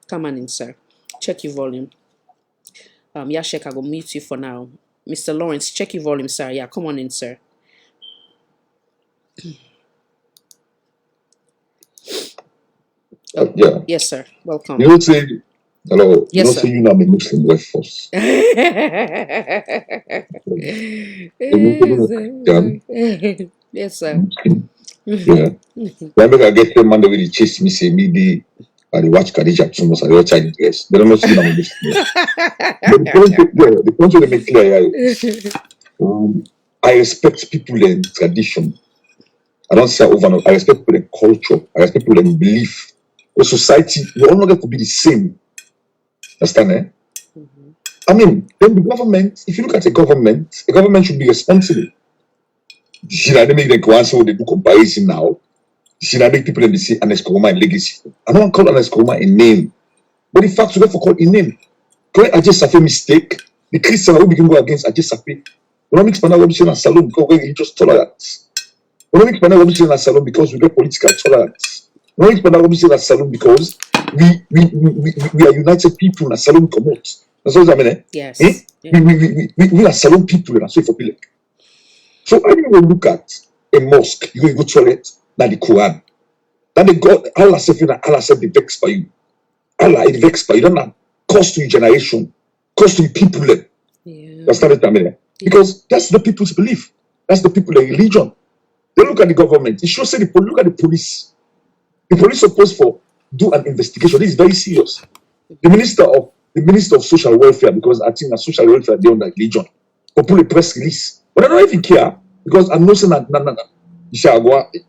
Come on in, sir. Check your volume. Yashek, I will mute you for now. Mr. Lawrence, check your volume, sir. Yeah, come on in, sir. Yeah. Yes, sir. Welcome. You don't say hello. Yes, you don't sir. say you know I'm a Muslim wife first. Yes, sir. Yeah. When I get the man that will chase me, say me the watch Khadija too much. I watch Chinese dress. They don't know see I'm a Muslim. But the point to make clear is, I respect people and tradition. I don't say over. I respect people and culture. I respect people and belief. The society, we all not get to be the same. Understand, eh? I mean, then the government, if you look at the government should be responsible. Should I make them go answer what they do comparison now? Should I make people in the say Anes Koroma and legacy? I don't want to call Anes Koroma a name. But the fact we have to call a name. Correct Ajay Safi mistake. The Christian who begin go against Ajay Safi. We don't mix Pana Robinson and Salon because we're religious tolerance. We don't mix Pana Robinson and Salon because we get political tolerance. We don't mix Pana Robinson and Salon because we are united people and Salon come out. That's what I mean. Eh? Yes. Eh? Yeah. We are Salon people and so for people. So when you look at a mosque, you go toilet, now the Quran. Then the God, Allah said the vex by you. Allah it vex by you. Don't have cost to your generation, cost to your people. Yeah. That's not it, I mean. Because that's the people's belief. That's the people, their religion. They look at the government. It should say look at the police. The police supposed for do an investigation. This is very serious. The minister of social welfare, because I think that social welfare they on that religion, or put a press release. But I don't even care because I'm not saying that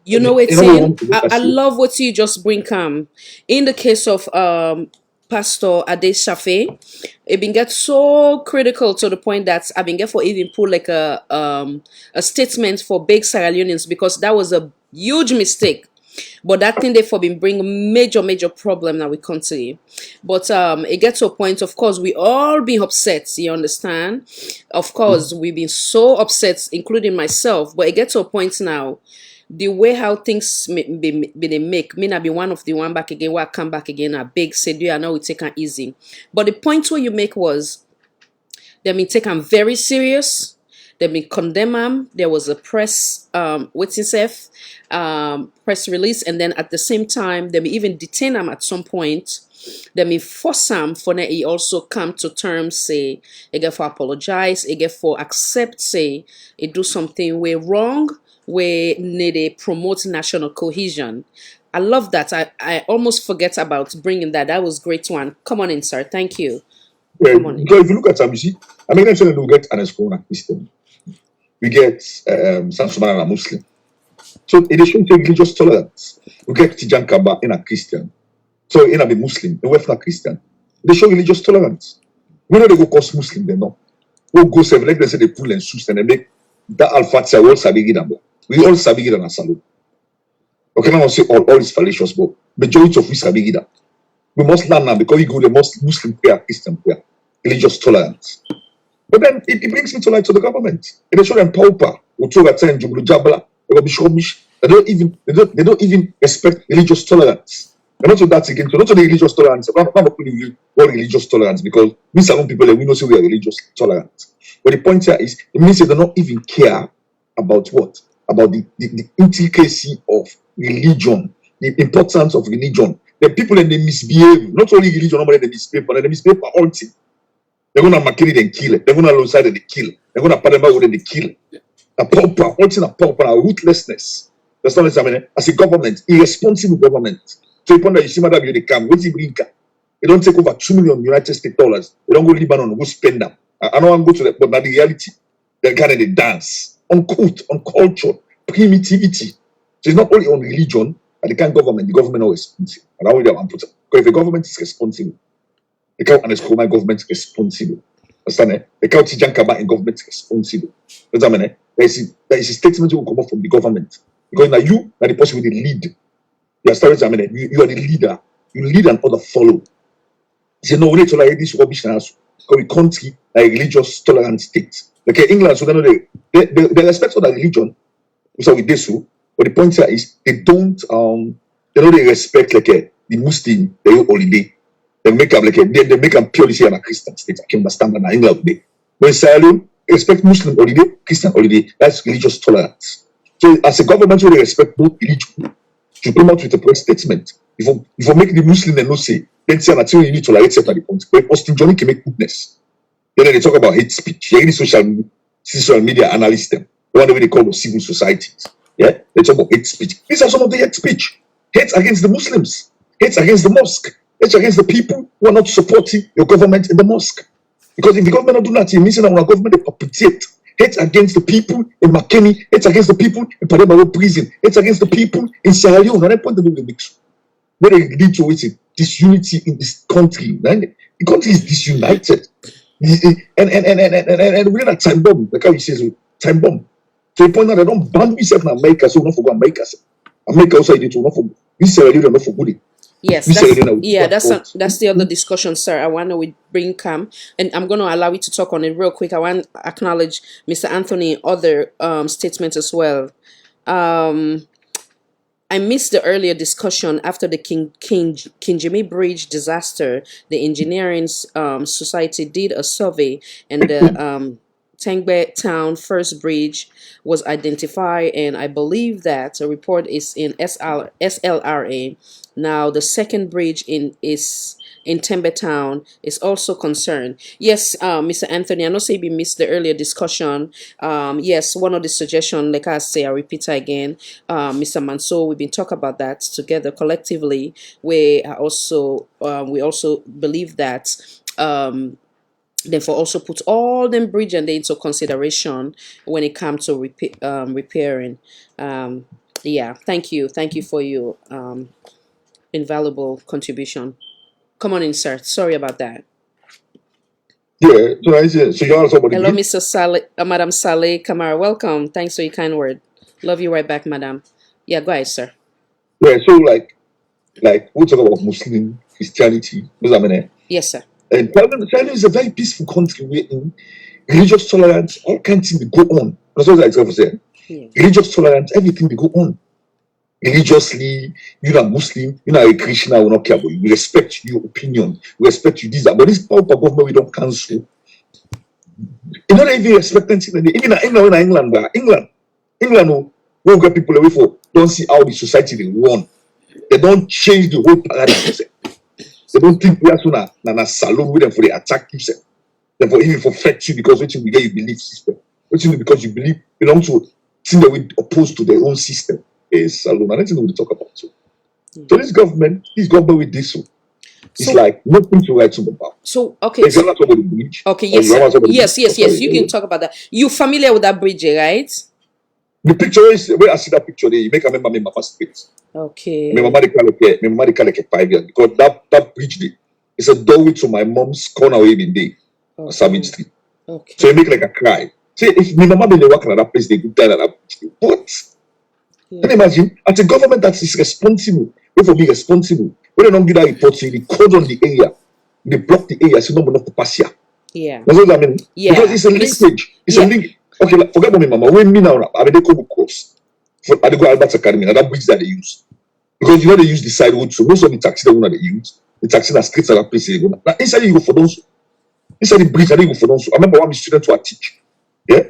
you know what I love what you just bring in the case of Pastor Ade Shafe. It been get so critical to the point that I've been get for even pull like a statement for big Sierra Leoneans because that was a huge mistake. But that thing therefore been bring major problem now we country. But it gets to a point, of course, we all been upset, you understand? Of course, we've been so upset, including myself, but it gets to a point now, the way how things they make, me not be one of the one back again, where I come back again, a big say, do you know we take it easy. But the point where you make was they been taken very serious. They been condemn them. There was a press press release, and then at the same time, they may even detain him at some point. They may force him for now. He also come to terms, say, he get for apologize, he get for accept, say, he do something way wrong, where they promote national cohesion. I love that. I almost forget about bringing that. That was great one. Come on in, sir. Thank you. Well, because if you look at some, you see, I mean, actually, you get an Escona Christian. We get Sansuman a Muslim. So it is showing religious tolerance. We get Tijan Kaba in a Christian. So in a Muslim, the West not Christian. They show religious tolerance. We know they go cause Muslim, they know. Who go seven, like they say they pull and sus and they make that Al-Fatih all Sabigidam. We all Sabigidam as Salud. Okay, now I say all is fallacious, but majority of we Sabigidam. We must learn now because we go the most Muslim prayer, Christian prayer, religious tolerance. But then it brings me to like to the government. And they show them pauper, Utuga Ten, Jublu Jabla, they don't even respect religious tolerance. They're not to that again, so not to the religious tolerance. I'm not putting what religious tolerance because we Salon people we know say we are religious tolerant. But the point here is it means they do not even care about what? About the intricacy of religion, the importance of religion. The people and they misbehave, not only religion, but they misbehave, but they misbehave for all things. They're gonna McKinney then kill it. They're gonna alongside and they kill. They're gonna Padema with they kill. A pauper, all thing a pauper, a ruthlessness. That's not what I mean. As a government, irresponsible government. To the point that you see madam you they come, what's the brinker? They don't take over $2 million United States dollars. They don't go to Lebanon, go spend them. I don't want to go to that, but now the reality, they're kind of the dance, on cult, on culture, primitivity. So it's not only on religion, but the government is responsible. And I want to put it. Because if the government is responsible, the can't underscore my government is responsible. Understand? The can't teach about in government is responsible. Understand? There is a statement will come up from the government. Because now you are the person with the lead. You are starting to you are the leader. You lead and other follow. You say, no, we need to like this rubbish now. Because we country like religious tolerant state. Okay, England, so they respect all that religion. So with this, but the point here is they don't they respect like the Muslim, they holiday. They make up like they make them purely say a Christian state. I can understand that in England today. But in Sierra Leone, respect Muslim holiday, Christian holiday. That's religious tolerance. So as a government, they respect both religion. To come out with a press statement. If you make the Muslim and no say, then say until you need to like accept at the point. But Austin Johnny can make goodness. Then they talk about hate speech. You hear the social media analysts them. The one that they call the civil societies. Yeah, they talk about hate speech. These are some of the hate speech. Hate against the Muslims. Hate against the mosque. Hate against the people who are not supporting your government in the mosque. Because if the government don't do that, it means that our government they perpetuate hate against the people in McKinney, hate against the people in Padema prison, hate against the people in Sierra Leone. And I point them in the mix. Where they lead to it, disunity in this country. Right? The country is disunited. And we're not time bomb, like how you say so, time bomb. To the point that they don't ban myself in America, so not for America. America also did to not for we Sierra Leone not for good. Yes, that's the other discussion, sir. I want to bring Cam, and I'm going to allow you to talk on it real quick. I want to acknowledge Mr. Anthony other statements as well. I missed the earlier discussion after the Kinjimi Bridge disaster. The Engineering Society did a survey, and the Tengbe Town First Bridge was identified, and I believe that a report is in SLRA. Now the second bridge is in Tembe Town is also concerned. Yes, Mr. Anthony, I know say we missed the earlier discussion. Yes, one of the suggestions, like I say, I repeat again, Mr. Mansour, we've been talking about that together collectively. We also believe that therefore also put all them bridge and into consideration when it comes to repairing. Yeah, thank you for your invaluable contribution. Come on in, sir. Sorry about that. Yeah, so I say, so you are somebody. Hello, Mr. Saleh, Madam Saleh Kamara. Welcome. Thanks for your kind word. Love you right back, Madam. Yeah, go ahead, sir. Yeah, so like we talk about Muslim Christianity. Yes, sir. And China is a very peaceful country wherein religious tolerance, all kinds of things go on. That's what I was saying. Yeah. Religious tolerance, everything they go on. Religiously, you're a Muslim, you're not a Christian, I will not care about you. We respect your opinion, we respect you, this, that. But this power government we don't cancel. You don't even respect anything. Even in England, won't get people away for, don't see how the society they run. They don't change the whole paradigm. They don't think we are so na salon with them for the attack themselves. Therefore, even for fetch you because what you get your belief system. What you because you believe belong to things that we oppose to their own system. Is salon. And that's what we talk about. So this government with this. So It's like nothing to write about. So okay. If you're not talking about the bridge, Okay, or yes, you sir. want to talk about the Yes, bridge, yes, yes. You can talk about that. You familiar with that bridge, right? The picture is where I see that picture there, you make a remember me mama street. Okay. My mama dey like 5 years because that bridge there is a doorway to my mom's corner where even day, on Savage Street. Okay. So you make like a cry. See, if my mama been working at that place, they could die at that bridge. What? Can you imagine? As a government that is responsible, we for be responsible. When they don't give that report, you record on the area, they block the area, so no one to pass here. Yeah. That's what I mean. Yeah. Because it's a linkage. It's a link. Okay, like, forget about me, mama. When me now, I mean, they come across. I go Albert Academy, and that bridge that they use. Because you know they use the side road, so most of the taxi they want to use. The taxi that streets are that place. Now inside you go for those. Inside the bridge, I go for those. I remember one student who I teach. Yeah.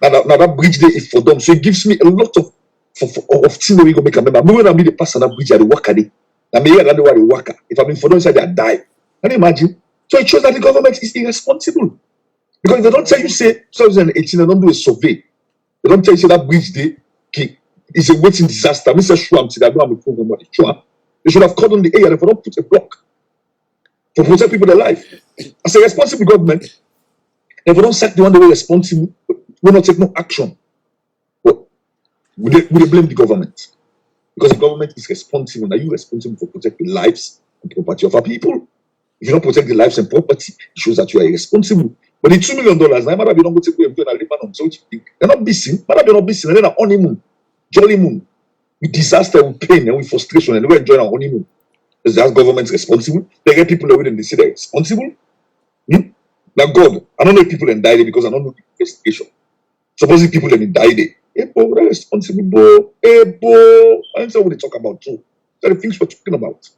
Now that bridge there is for them. So it gives me a lot of things that we go make a member. Maybe when I meet the pass on that bridge, I work at it. I mean, I don't know why they work. If I'm in for them inside, I die. Can you imagine? So it shows that the government is irresponsible. Because if they don't tell you, say, 2018, they don't do a survey. They don't tell you, say, that bridge there is a waiting disaster. Mr. Schwam said, I don't have a program about it. They should have called on the area if they don't put a block to protect people their life. As a responsible government, if they don't sack the one that we're responsible, we'll not take no action. But we blame the government. Because the government is responsible. Are you responsible for protecting the lives and property of our people? If you don't protect the lives and property, it shows that you are irresponsible. But the $2 million, now matter be don't go take away and Lebanon. So what you think? They're not busy. Matter be not busy. And then an honeymoon, jolly moon, with disaster, with pain, and with frustration, and they were enjoying our honeymoon. Is that government responsible? They get people away and they say they're responsible. Now God, I don't know if people then die there because I don't know the investigation. Supposing people then die there. Hey, boy, they're responsible, bro. Hey, boy. I don't know what they talk about too. So the things we're talking about.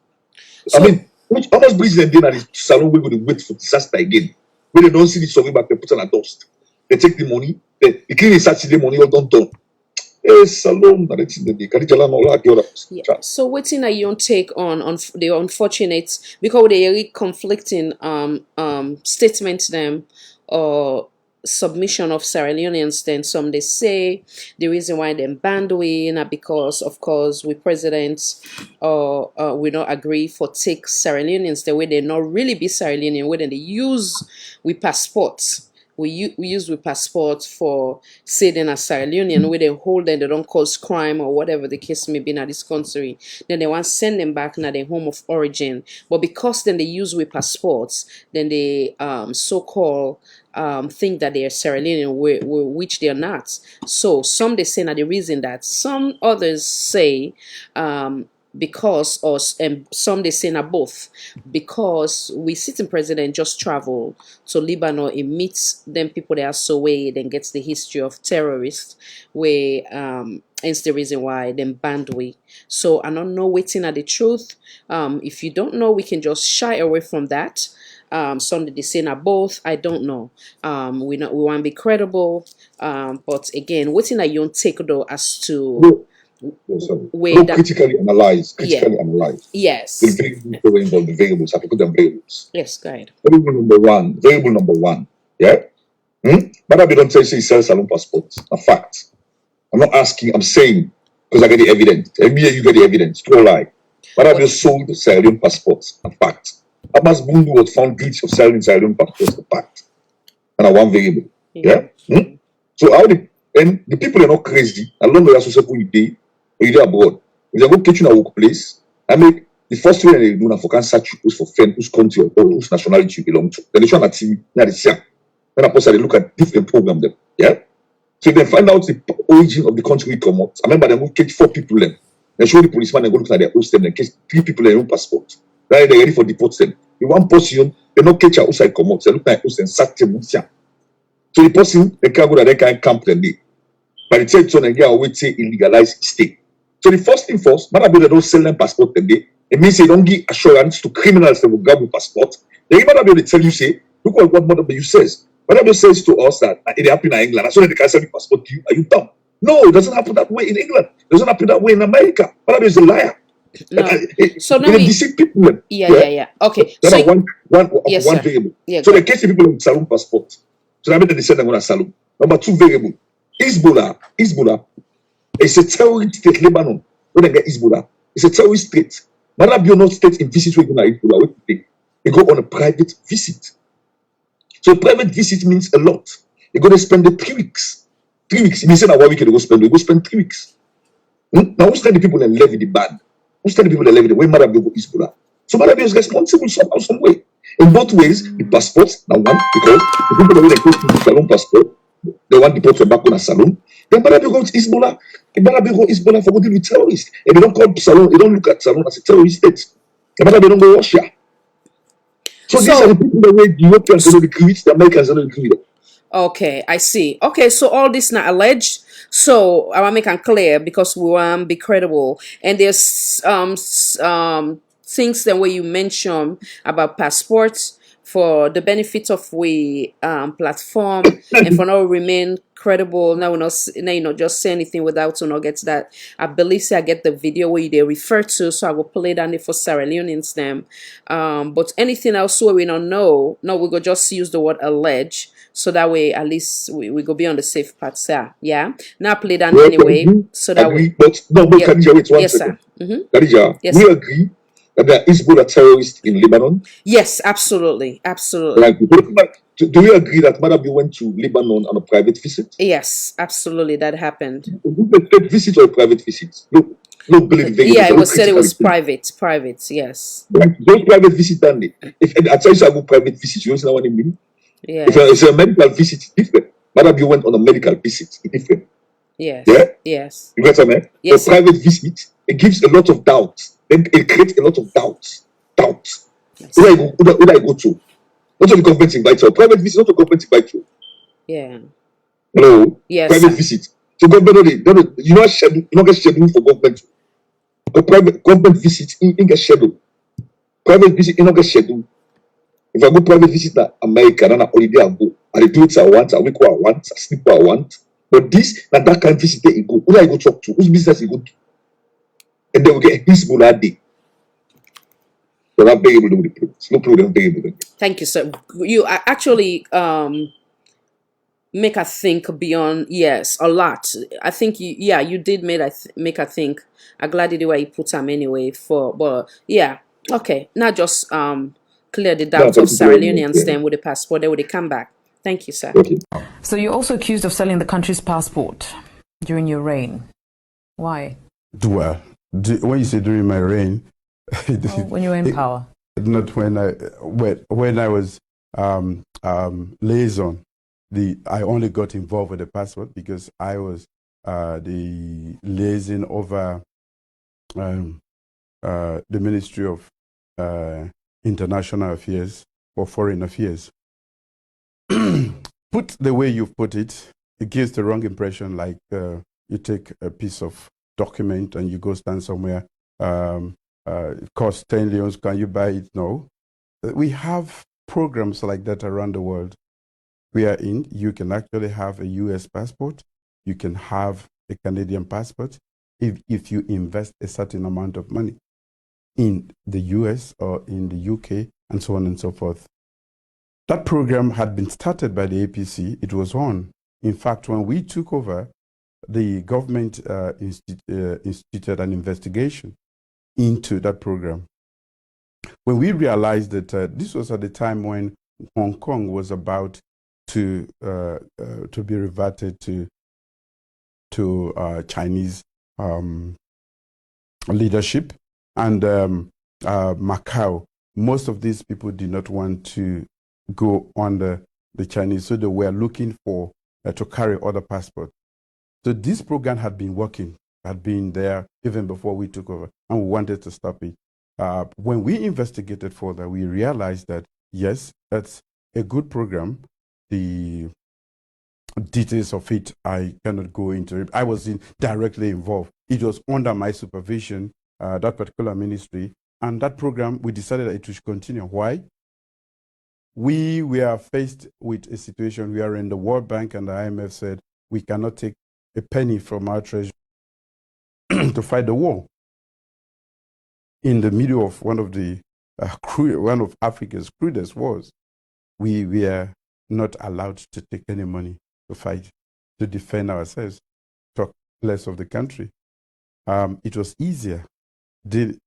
So, I mean, how much bridge then at the salon we're going to wait for disaster again? When they don't see the survey back, they put on a dust. They take the money, they clean the Saturday money all done. Hey, salon, yeah. So what's in your take on the unfortunate, because they really conflicting statements them or submission of Sierra Leoneans? Then some they say the reason why them banned we not because of course we presidents we not agree for take Sierra Leoneans the way they not really be Sierra Leonean, where they use we passports. We use with passport for say then a Sierra Leonean where they hold them, they don't cause crime or whatever the case may be in this country. Then they want to send them back to their home of origin. But because then they use with passports, then they so-called think that they are Sierra Leonean, which they are not. So some they say now the reason that some others say because and some they say now both because we sitting president just travel to Lebanon and meets them people that are so way then gets the history of terrorists where it's the reason why them banned we. So I don't know waiting at the truth. If you don't know, we can just shy away from that. Some they say now both. I don't know. We want to be credible. But again, waiting that you don't take though as to critically analyze. Yes. The variables. I have to put them variables. Yes, go ahead. Variable number one. Yeah. But I don't say sell salon passports. A fact. I'm not asking. I'm saying because I get the evidence. Every year you get the evidence. No lie. But I just sold Sierra Leone passports. A fact. Abbas Bundu was found guilty of selling Sierra Leone passports. A fact. And I one variable. Yeah. So how the people are not crazy. As long as you're supposed to you're abroad. If they go catch you in a workplace, I mean, the first thing they do now for can search you for friend whose country or whose nationality you belong to. Then they show on TV, then they look at different program them. Yeah. So they find out the origin of the country we come out. I remember they go catch 4 people them. They show the policeman and go look at their host them and catch 3 people in their own passport. Then they're ready for deport them. The one person they not catch outside come out. They look at host and search them. So the person they can't go that they can't camp them day. By the time so they get away say illegalized stay. So the first thing first, matter they don't sell them passport today. It means they don't give assurance to criminals that will grab with passport. They matter they tell you say, look what Mother you says. Mother says to us that it happened in England. As soon as they can sell the passport to you, are you dumb? No, it doesn't happen that way in England. It doesn't happen that way in America. Mother is a liar. No. So now they deceive people. Yeah. Okay. Then So one sir. variable. Yeah, So they catch the people with salon passport. So that means they send them on a salon. Number 2 variable. Hezbollah it's a terrorist state, Lebanon. When they get Hezbollah, it's a terrorist state. Marabio not state in visit where you go on a private visit. So private visit means a lot. You're going to spend the 3 weeks. 3 weeks. If you say now 1 week, you go spend 3 weeks. Now, who's the people that levy the ban? Who's the people that levy the way Marabio is Bola? So Marabio is responsible somehow, some way. In both ways, the passports, now one, because the people that go to the salon passport, they want to deport back on a salon. Then Marabio goes to Isbola. Marabio goes to Isbola for dealing with terrorists. And they don't call salon, they don't look at salon as a terrorist state. And Marabio don't go Russia. So these are the people that the Europeans don't agree with, the Americans don't agree with. Okay, I see. Okay, so all this not alleged. So I want to make it clear because we want to be credible. And there's things that way you mention about passports for the benefit of we platform and for now remain credible. Now we not just say anything without to not get that. I believe I get the video where they refer to, so I will play down it for Sierra Leoneans them. But anything else where we don't know, no, we go just use the word allege. So that way, at least we go be on the safe part, sir. Yeah. Now play that anyway. So that way. But no, but Khadija, wait one yes, second. sir. Mm-hmm. Khadija, Yes, we sir. agree that there is Hezbollah terrorists in Lebanon. Yes, absolutely, absolutely. Right. Do we agree that Madabi went to Lebanon on a private visit? Yes, absolutely, that happened. A state visit or a private visit? No, yeah, it was said it was private. Yes. Right. Those private visits, Danny. If I tell you I go private visit, you know what I mean? Yeah. If it's a medical visit, it's different. Madabi went on a medical visit, it's different. Yes. Yeah. Yes. You got what I mean? Yes. A private visit, it gives a lot of doubt. It creates a lot of doubt. Who do I go to? Not to the government invite you. Private visit, not to government invite you. Yeah. No. Yes. Private visit. So government you not get schedule for government. A private government visit in get schedule. Private visit in not get schedule. If I go private visit na America, then I holiday I go. I do it I want, I week I want, I sleep I want. But this na that kind of visit there you go. Who do I go talk to? Whose business you go to? And then we get this Hezbollah day. So not being able to do the problems. No problem being able to do. Thank you, sir. You actually make her think beyond, yes, a lot. I think you did make her think. I'm glad the way you put them anyway but yeah, okay. Not just clear the doubt of Sierra Leoneans then with the passport, they would come back. Thank you, sir. Okay. So you're also accused of selling the country's passport during your reign. Why? Well, when you say during my reign, when you were in power. Not when I was liaison. I only got involved with the passport because I was the liaison over the Ministry of International Affairs or Foreign Affairs. Put the way you've put it, it gives the wrong impression, like you take a piece of document and you go stand somewhere, it costs 10 leons, can you buy it? No. We have programs like that around the world. We are in, you can actually have a US passport, you can have a Canadian passport if you invest a certain amount of money in the US or in the UK and so on and so forth. That program had been started by the APC. It was on. In fact, when we took over, the government instituted an investigation into that program. When we realized that this was at the time when Hong Kong was about to be reverted to Chinese leadership, and Macau, most of these people did not want to go under the Chinese, so they were looking for to carry other passports. So this program had been working, had been there even before we took over, and we wanted to stop it. When we investigated further, we realized that yes, that's a good program. The details of it, I cannot go into it. I was directly involved. It was under my supervision, that particular ministry, and that program, we decided that it should continue. Why? We were faced with a situation wherein the World Bank and the IMF said we cannot take a penny from our treasury to fight the war. In the middle of one of Africa's crudest wars, we were not allowed to take any money to fight, to defend ourselves, talk less of the country. It was easier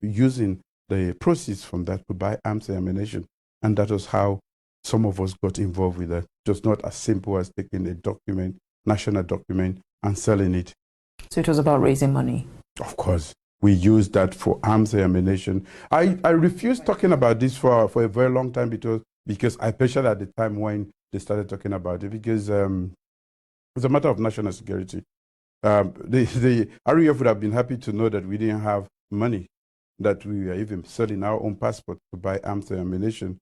using the proceeds from that to buy arms and ammunition. And that was how some of us got involved with that. It was not as simple as taking a document, national document, and selling it. So it was about raising money. Of course. We used that for arms and ammunition. I refused talking about this for a very long time because I especially at the time when they started talking about it, because it's a matter of national security. The RUF would have been happy to know that we didn't have money, that we were even selling our own passport to buy arms and ammunition.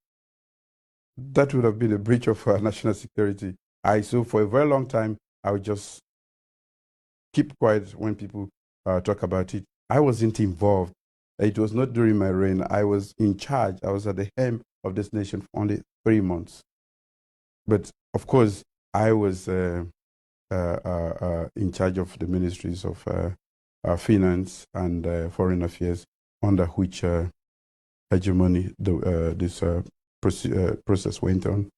That would have been a breach of national security. So for a very long time, I would just keep quiet when people talk about it. I wasn't involved. It was not during my reign. I was in charge. I was at the helm of this nation for only 3 months. But of course, I was in charge of the ministries of finance and foreign affairs, under which hegemony this process went on.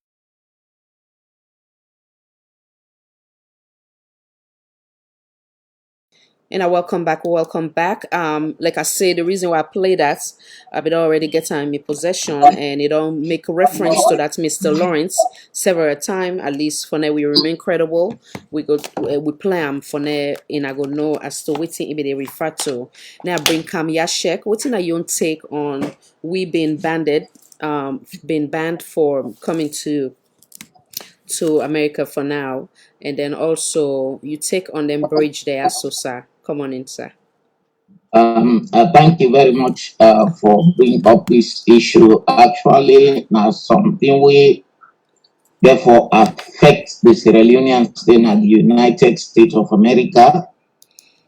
And welcome back. Like I said, the reason why I play that, I've been already getting in my possession, and it don't make a reference to that Mr. Lawrence several times. At least for now, we remain credible. We plan for now, and I go know as to what it they refer to. Now bring Kam Yashek. What's in your take on we being banned for coming to America for now, and then also you take on them bridge there, so sir. Come on in, sir. Thank you very much for bringing up this issue. Actually, now something we therefore affect the Sierra Leoneans in the United States of America,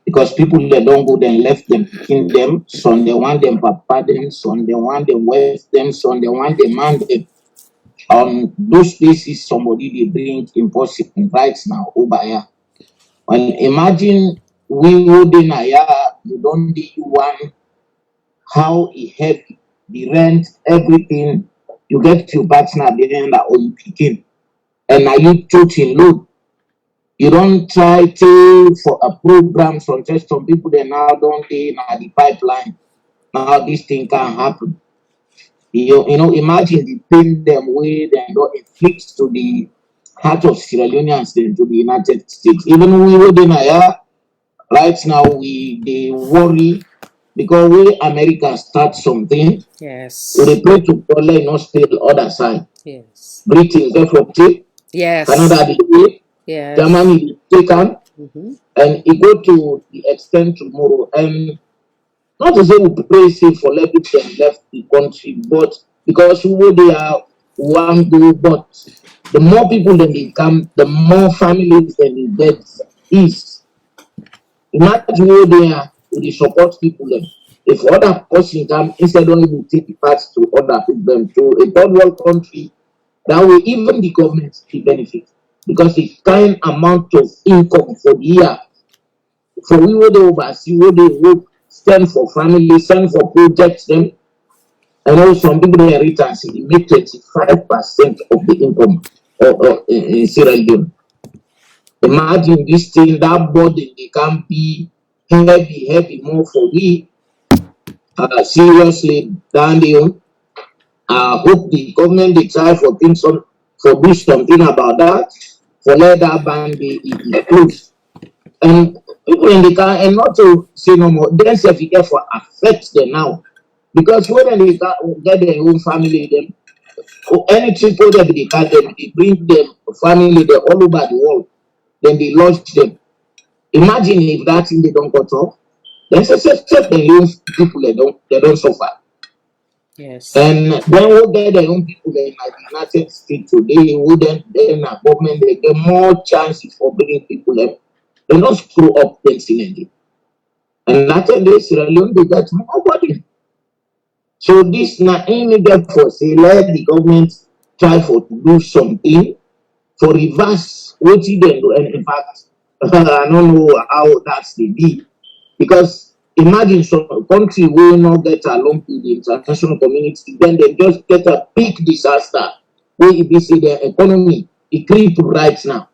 because people that don't go then left them picking them, so they want them papa them, so they want them west them, so they want them man them. On those places, somebody they bring impossible right now over here. Well, imagine we would in a year, you don't do one, how he heavy, the rent, everything. You get your partner at the end or you picking, and now you choosing load. You don't try to for a program from just some people that now don't they now the pipeline. Now this thing can happen. You know, imagine the pain them way they don't inflict to the heart of Sierra Leoneans then to the United States. Even we would in a year, right now they worry because we America start something. Yes. We pray to God let not stay the other side. Yes. Britain definitely. Yes. Canada the way. Yes. Germany taken. And it go to the extent tomorrow. And not to say we pray safe for let people left the country, but because who they are one go, but the more people that they come, the more families that they get is. Imagine who they are, they support people them. If other person come, instead of even take part to other people to a third world country, that way even the government will benefit. Because the kind amount of income for the year, for we would oversee, what they work, stand for family, stand for projects them, and also some people they return, they make 25% of the income in Sierra Leone. Imagine this thing, that burden, they can be heavy more for we. Seriously, Daniel, I hope the government they try for things for do something about that, for let that ban be closed. And people in the car, and not to say no more, then self for affect them now. Because when they get their own family, them any people that they can them, they bring them family them all over the world, then they launch them. Imagine if that thing they don't cut off, then say the own people they don't suffer. Yes. And then we'll get their own people in the United States today, wouldn't then a government they get more chances for bringing people up. They don't screw up them silently. And that's the Sierra Leone they get more body. So this not any therefore say let the government try for to do something for reverse what they do. And in fact, I don't know how that's the be. Because imagine some country will not get along with the international community, then they just get a big disaster where if you see their economy, it creep right now.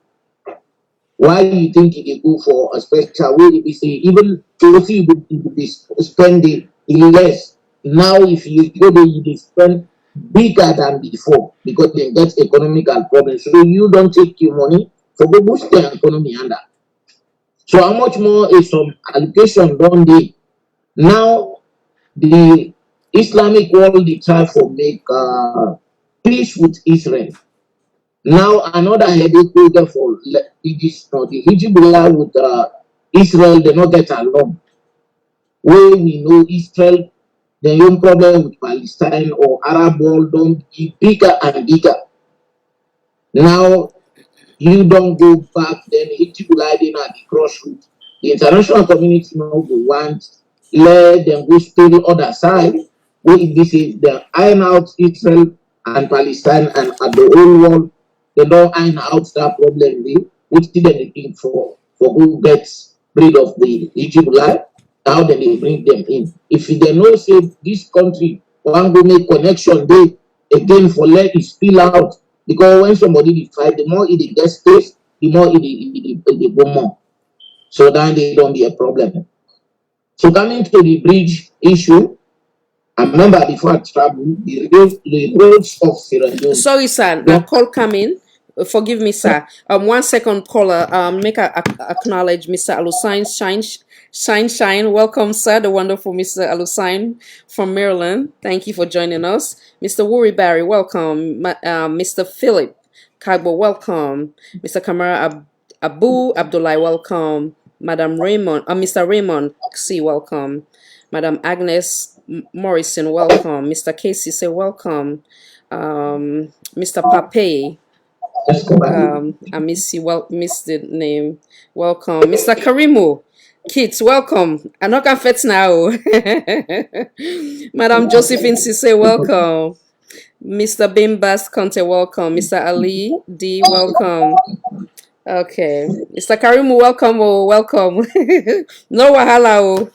Why do you think they go for a special way if you see even to see you spend the less Now, if you go there, you spend bigger than before because they get economical problems. So you don't take your money for go boost the economy under. So how much more is some allocation done there? Now the Islamic world they try to make peace with Israel. Now another headache will get for it is not the Hezbollah with Israel, they not get along. Where we know Israel, the own problem with Palestine or Arab world don't be bigger and bigger. Now you don't go back, then Hezbollah then at the crossroads. The international community now go want let them go stay the other side. Where this is the iron out Israel and Palestine and at the whole world, they don't iron out that problem there, which they looking for who gets rid of the Hezbollah, how then they bring them in. If they know say this country want to make connection there again for let it spill out. Because when somebody fight, the more it gets space, the more it go more. So then they don't be a problem. So coming to the bridge issue, I remember before I travel, the roads of Sierra Leone. Sorry, sir. Now call coming. Forgive me, sir. 1 second, caller. Make a acknowledge Mr. Alusine Shine. Welcome, sir. The wonderful Mr. Alusine from Maryland. Thank you for joining us. Mr. Wuri Barry, welcome. Mr. Philip Kagbo, welcome. Mr. Kamara Abu Abdullah, welcome. Madam Raymond, Mr. Raymond C, welcome. Madam Agnes Morrison, welcome. Mr. Casey, say welcome. Mr. Pape, I miss the name. Welcome. Mr. Karimu, kids, welcome. I'm not confess now. Madam Josephine Sise, welcome. Mr. Bimbas Conte, welcome. Mr. Ali D, welcome. Okay, Mr. Karimu, welcome. Oh, welcome. No wahala. Oh.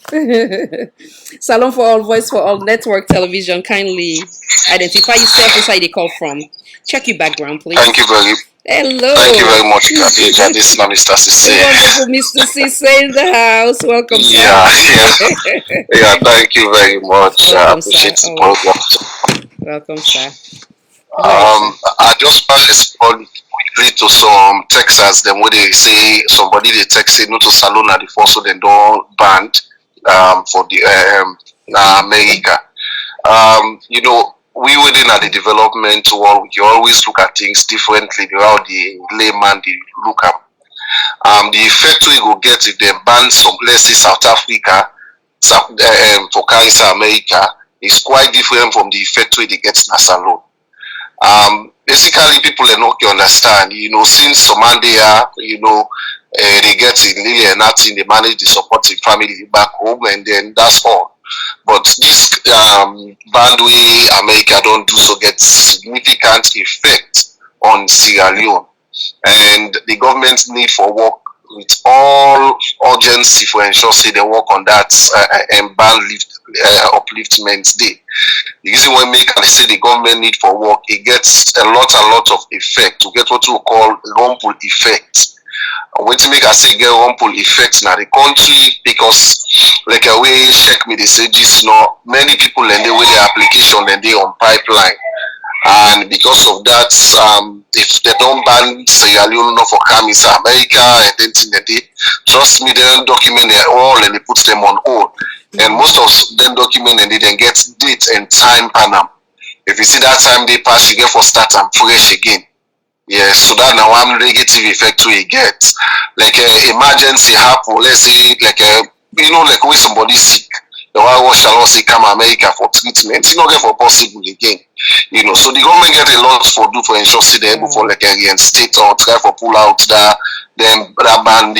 Salon for All, Voice for All Network Television. Kindly identify yourself. Where they call from. Check your background, please. Thank you very. Hello. Thank you very much, Khadija. This is Mr. Sise. Wonderful, Mr. Sise in the house. Welcome, sir. Yeah. Thank you very much. I appreciate the program. Welcome, sir. I just want to respond quickly to some Texas. Then when they say somebody they text say no to salon at the first, so they don't ban for the America. You know, we within at the development world, we always look at things differently. How the layman they look at the effect we go get if they ban some places South Africa for cancer America is quite different from the effect we they get in a salon. Basically, people are not understand. You know, since Somalia, you know, they get in really nothing, they manage the supporting family back home, and then that's all. But this band way America don't do so get significant effect on Sierra Leone, and the government need for work with all urgency for ensure say they work on that and ban upliftment day. The reason why make and say the government need for work, it gets a lot of effect to get what we call rumple effect. When to make I say get rumple effect now the country, because like a way check me they say this no many people and they with their application and they on pipeline. And because of that, if they don't ban Sierra Leone for coming to America and then they trust me, they don't document it all and they put them on hold. And most of them document and they then get date and time panel. If you see that time they pass, you get for start and fresh again. Yeah, so that now one negative effect we get. Like emergency happen, let's say like you know, like when somebody sick, the one shall also come America for treatment, you know, get for possible again. You know, so the government get a lot for do for ensure see they're able for like reinstate or try for pull out that band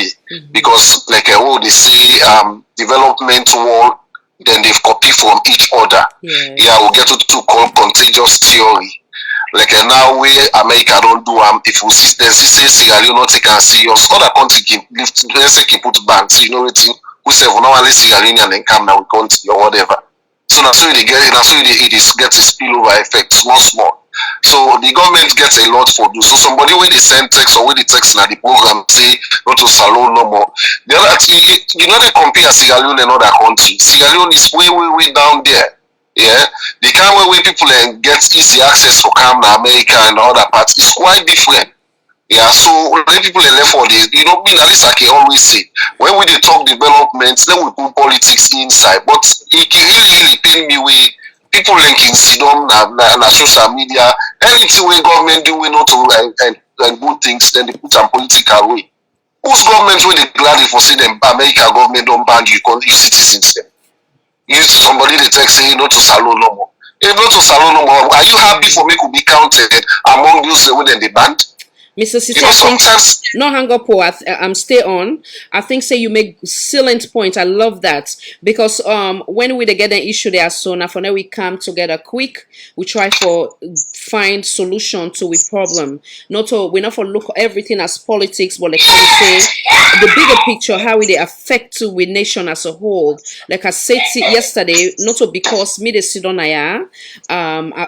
because like they say development world, then they've copied from each other. Yeah, we'll get to call contagious theory. Like now where America don't do if we see then see Sierra Leone not take and serious, other country can lift let's say keep put bans, you know what we say we normally Sierra Leone and then come now we country or whatever. So that's why it is gets a spillover effect, small. So the government gets a lot for do. So somebody when they send text or when they text now the program say not to salon no more. The other thing, you know they compare Sierra Leone and other countries. Sierra Leone is way down there. Yeah, the kind way people get easy access to come to America and other parts is quite different. Yeah, so when people are left for this, me, at least I can always say, when we dey talk development, then we put politics inside. But it can really pain me way people linking Sidon and social media, anything where government do we not to and good things, then they put some political way. Whose government will they gladly for say them America government don't ban you because you citizens them? You somebody they text say not to salon no more. If not to salon no more, are you happy for me to be counted among those within the band? Mr. City, I think, no hang up, I'm stay on. I think say you make excellent point. I love that because when we get an issue there, so now for now we come together quick. We try for find solution to a problem. We not for look everything as politics, but like I say the bigger picture, how it affect to we nation as a whole. Like I said yesterday, not because me the Sudan are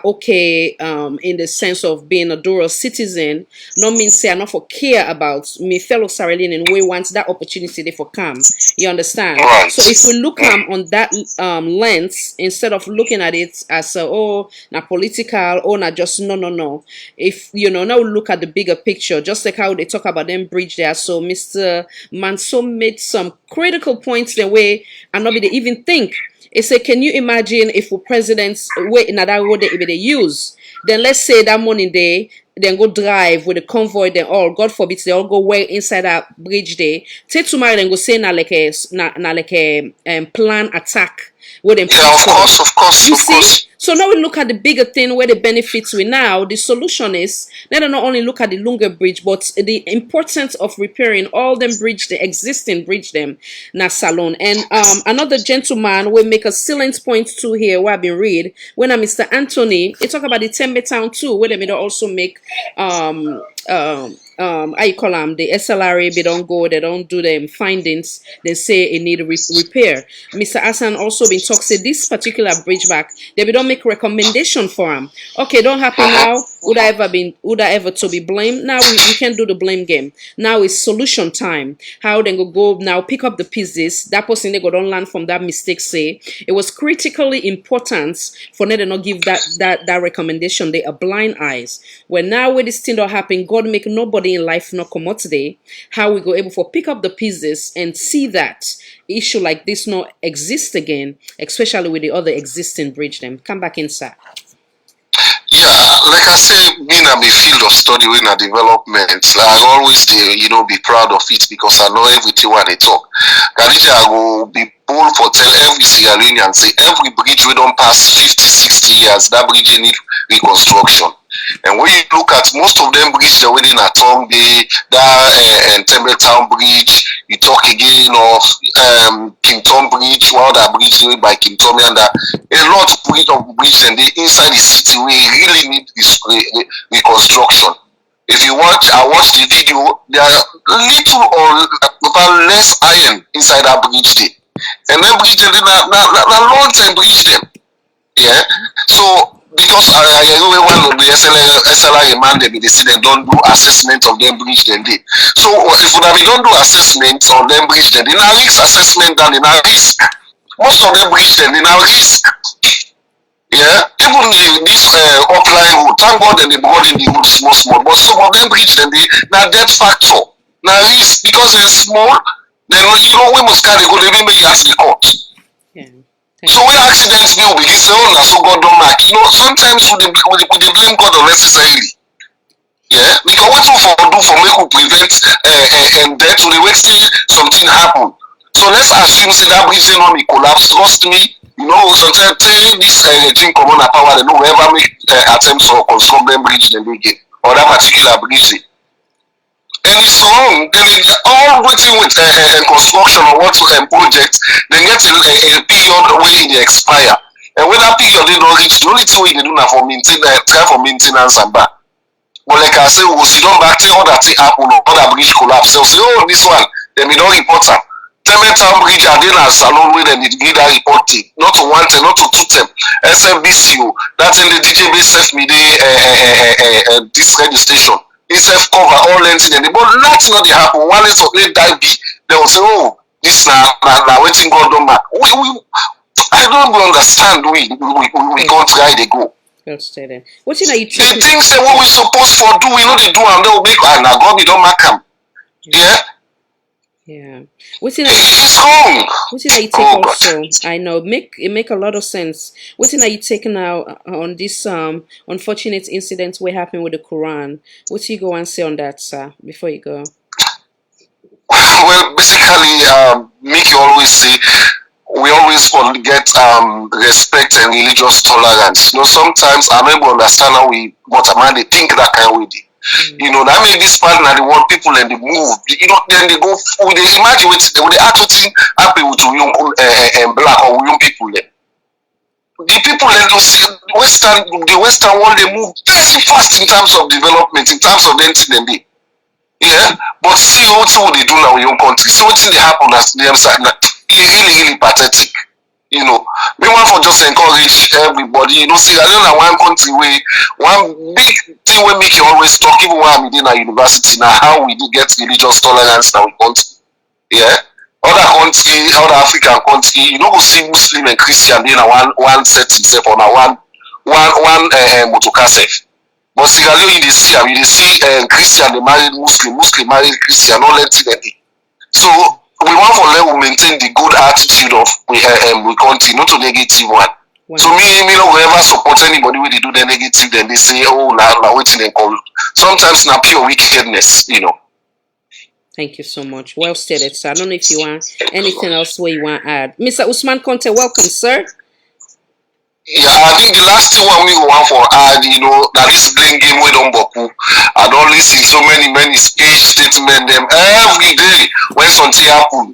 okay in the sense of being a dual citizen. No mean say I not for care about me fellow Sierra Leonean we want that opportunity they for come. You understand? So if we look on that lens instead of looking at it as na political or not just no. If now we look at the bigger picture, just like how they talk about them bridge there. So Mr. Manso made some critical points the way and nobody even think. He said, can you imagine if presidents wait in that road they use? Then let's say that morning they then go drive with the convoy, then all God forbid they all go way inside that bridge there. Take tomorrow then go say na like a plan attack with them. Yeah, of course. You see? So now we look at the bigger thing where the benefits we now. The solution is let us not only look at the longer bridge, but the importance of repairing all them bridge, the existing bridge them na salon. And another gentleman will make a salient point too here where I've been read when Mr. Anthony, he talk about the Tembe town too, where they may also make I call them the SLRA, they don't go, they don't do them findings, they say it need repair. Mr. Hassan also been talk say this particular bridge back, they don't make recommendation for him. Okay, don't happen now. Would I ever to be blamed? Now we can't do the blame game. Now it's solution time. How they go now pick up the pieces. That person they go don't learn from that mistake. Say it was critically important for them to not give that recommendation. They are blind eyes. When now when this thing don't happen, God make nobody in life not come out today. How we go able for pick up the pieces and see that issue like this not exist again, especially with the other existing bridge them. Come back inside. Yeah, like I say, being a field of study in a development, I always be proud of it because I know everything when they talk. Khadija, I will be bold for tell every Sierra Leonean say every bridge we don't pass 50, 60 years, that bridge need reconstruction. And when you look at most of them bridges they're within a town bay, that Temple Town Bridge, you talk again of King Tom Bridge, one other bridge made by King Tom, and a lot of bridge and they inside the city we really need this reconstruction. If you I watch the video, there are little or less iron inside that bridge there. And then bridge them, na long time bridge them. Yeah. So because I know one of the SLI man they say they don't do assessment of them bridge then they. So if we don't do assessment on them bridge then they now risk assessment than they now risk. Most of them bridge then they now risk. Yeah, even this upline road, thank God they brought in the road small, but some of them bridge then they now dead factor. Now risk because they're small, then we must carry go they make ask the court. So when accidents will be this so God don't mark. Sometimes we blame God unnecessarily. Yeah, because what we do for make we prevent and death to the way something happen. So let's assume say that bridge not be collapse. Trust me, sometimes this regime come on power, they don't ever make attempts to construct them bridge then they get or that particular bridge. And it's wrong. Then all waiting with construction or what project, they get a period where they expire. And when that period they don't reach, the only thing we can do now for try for maintenance and back. But like I say, we see don't back till all that thing happen or that bridge collapse. So say, oh, this one, then we don't report them. Town Bridge are then as salon where they need that reporting. Not to one time, not to two time. SMBCU, that's in the DJ base self me this radio station. Itself cover all lengths in the but nothing not they happen. One is of they die be they will say, oh, this now waiting God don't matter. I don't understand we can't try they go. Well stated. What are you The taking? things that what we supposed for do, we know they do and they'll make and now God we don't mark them. Yeah. Yeah. What are It's wrong. you take Oh, also? I know it make a lot of sense. What are you taking now on this unfortunate incident what happened with the Quran? What do you go and say on that, sir, before you go? Well, basically, Mickey always say we always get respect and religious tolerance. You know, sometimes I never understand how we, but a man they think that kind of way. You know, that make this part now the world people and they move. You know, then they go. They imagine what they actually happen with young and black or young people. Then. The people that you see the Western world they move very fast in terms of development, in terms of anything and they. Yeah, but see what they do now in your country. See what they happen as them side. Really pathetic. You know, we want for just encourage everybody. You know, see, I don't know one country where one big thing we make you always talk, even when I'm in a university now, how we do get religious tolerance now in country. Yeah. Other country, other African country, you know, we see Muslim and Christian in a one set himself on a one motocassette. But Sierra Leone, you see, you see Christian they married Muslim, Muslim married Christian, all that thing. So we want for let we maintain the good attitude of we country, not a negative one. Wow. So me no will ever support anybody when they do the negative, then they say, oh, now waiting and call. Sometimes na pure wickedness, you know. Thank you so much. Well stated, sir. I don't know if you want anything else where you want to add. Mr. Usman Conte, welcome, sir. Yeah, I think the last thing one we want for add, you know, that this blame game we don't boku. I don't listen so many speech statement them every day when something happen.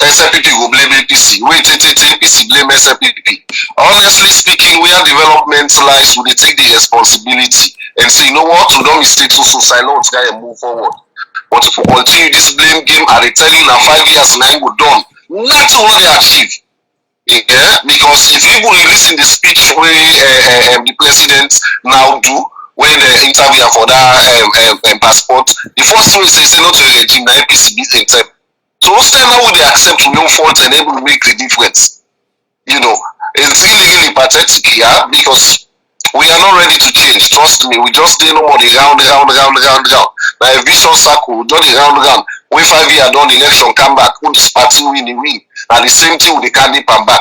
SLPP will blame APC. Wait, APC blame SLPP. Honestly speaking, we are development lives, we take the responsibility and say, you know what, we don't mistake so silence guy and move forward. But if we continue this blame game, I tell you now 5 years now go done. Nothing will they achieve. Yeah, because if you listen the speech where the president now do when the interview for that passport, the first thing he says not to the regime, the APC beat themselves. So what's time now would they accept to no fault and able to make the difference? You know, it's really pathetic, yeah, because we are not ready to change. Trust me, we just did no more the round. Now a vicious circle, done the round. When 5 years done, the election come back, who this party win. And the same thing with the candy pan back.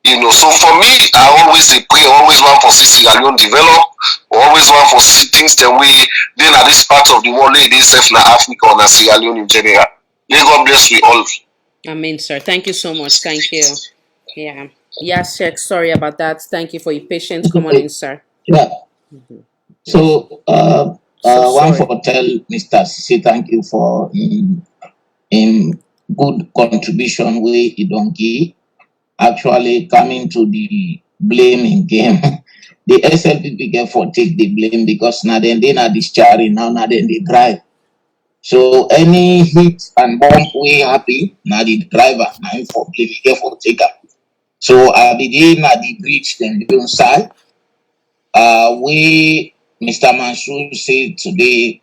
You know, so for me, I always pray, always want for Sierra Leone develop, always want for see things the way then at this part of the world, they safe na Africa or na Sierra Leone in general. May God bless we all. Amen, sir. Thank you so much. Thank you. Yeah. Yes, Sheikh. Sorry about that. Thank you for your patience. Come on in, sir. Yeah. Mm-hmm. So, one for tell Mr. Sisi thank you for in good contribution where he don't give. Actually, coming to the blaming game, the SLPP get for take the blame because now then they not discharging now then they drive. So any hit and bump we happy now the driver now for blame get for take up. So the day na the bridge then the side. We Mr. Mansour said today,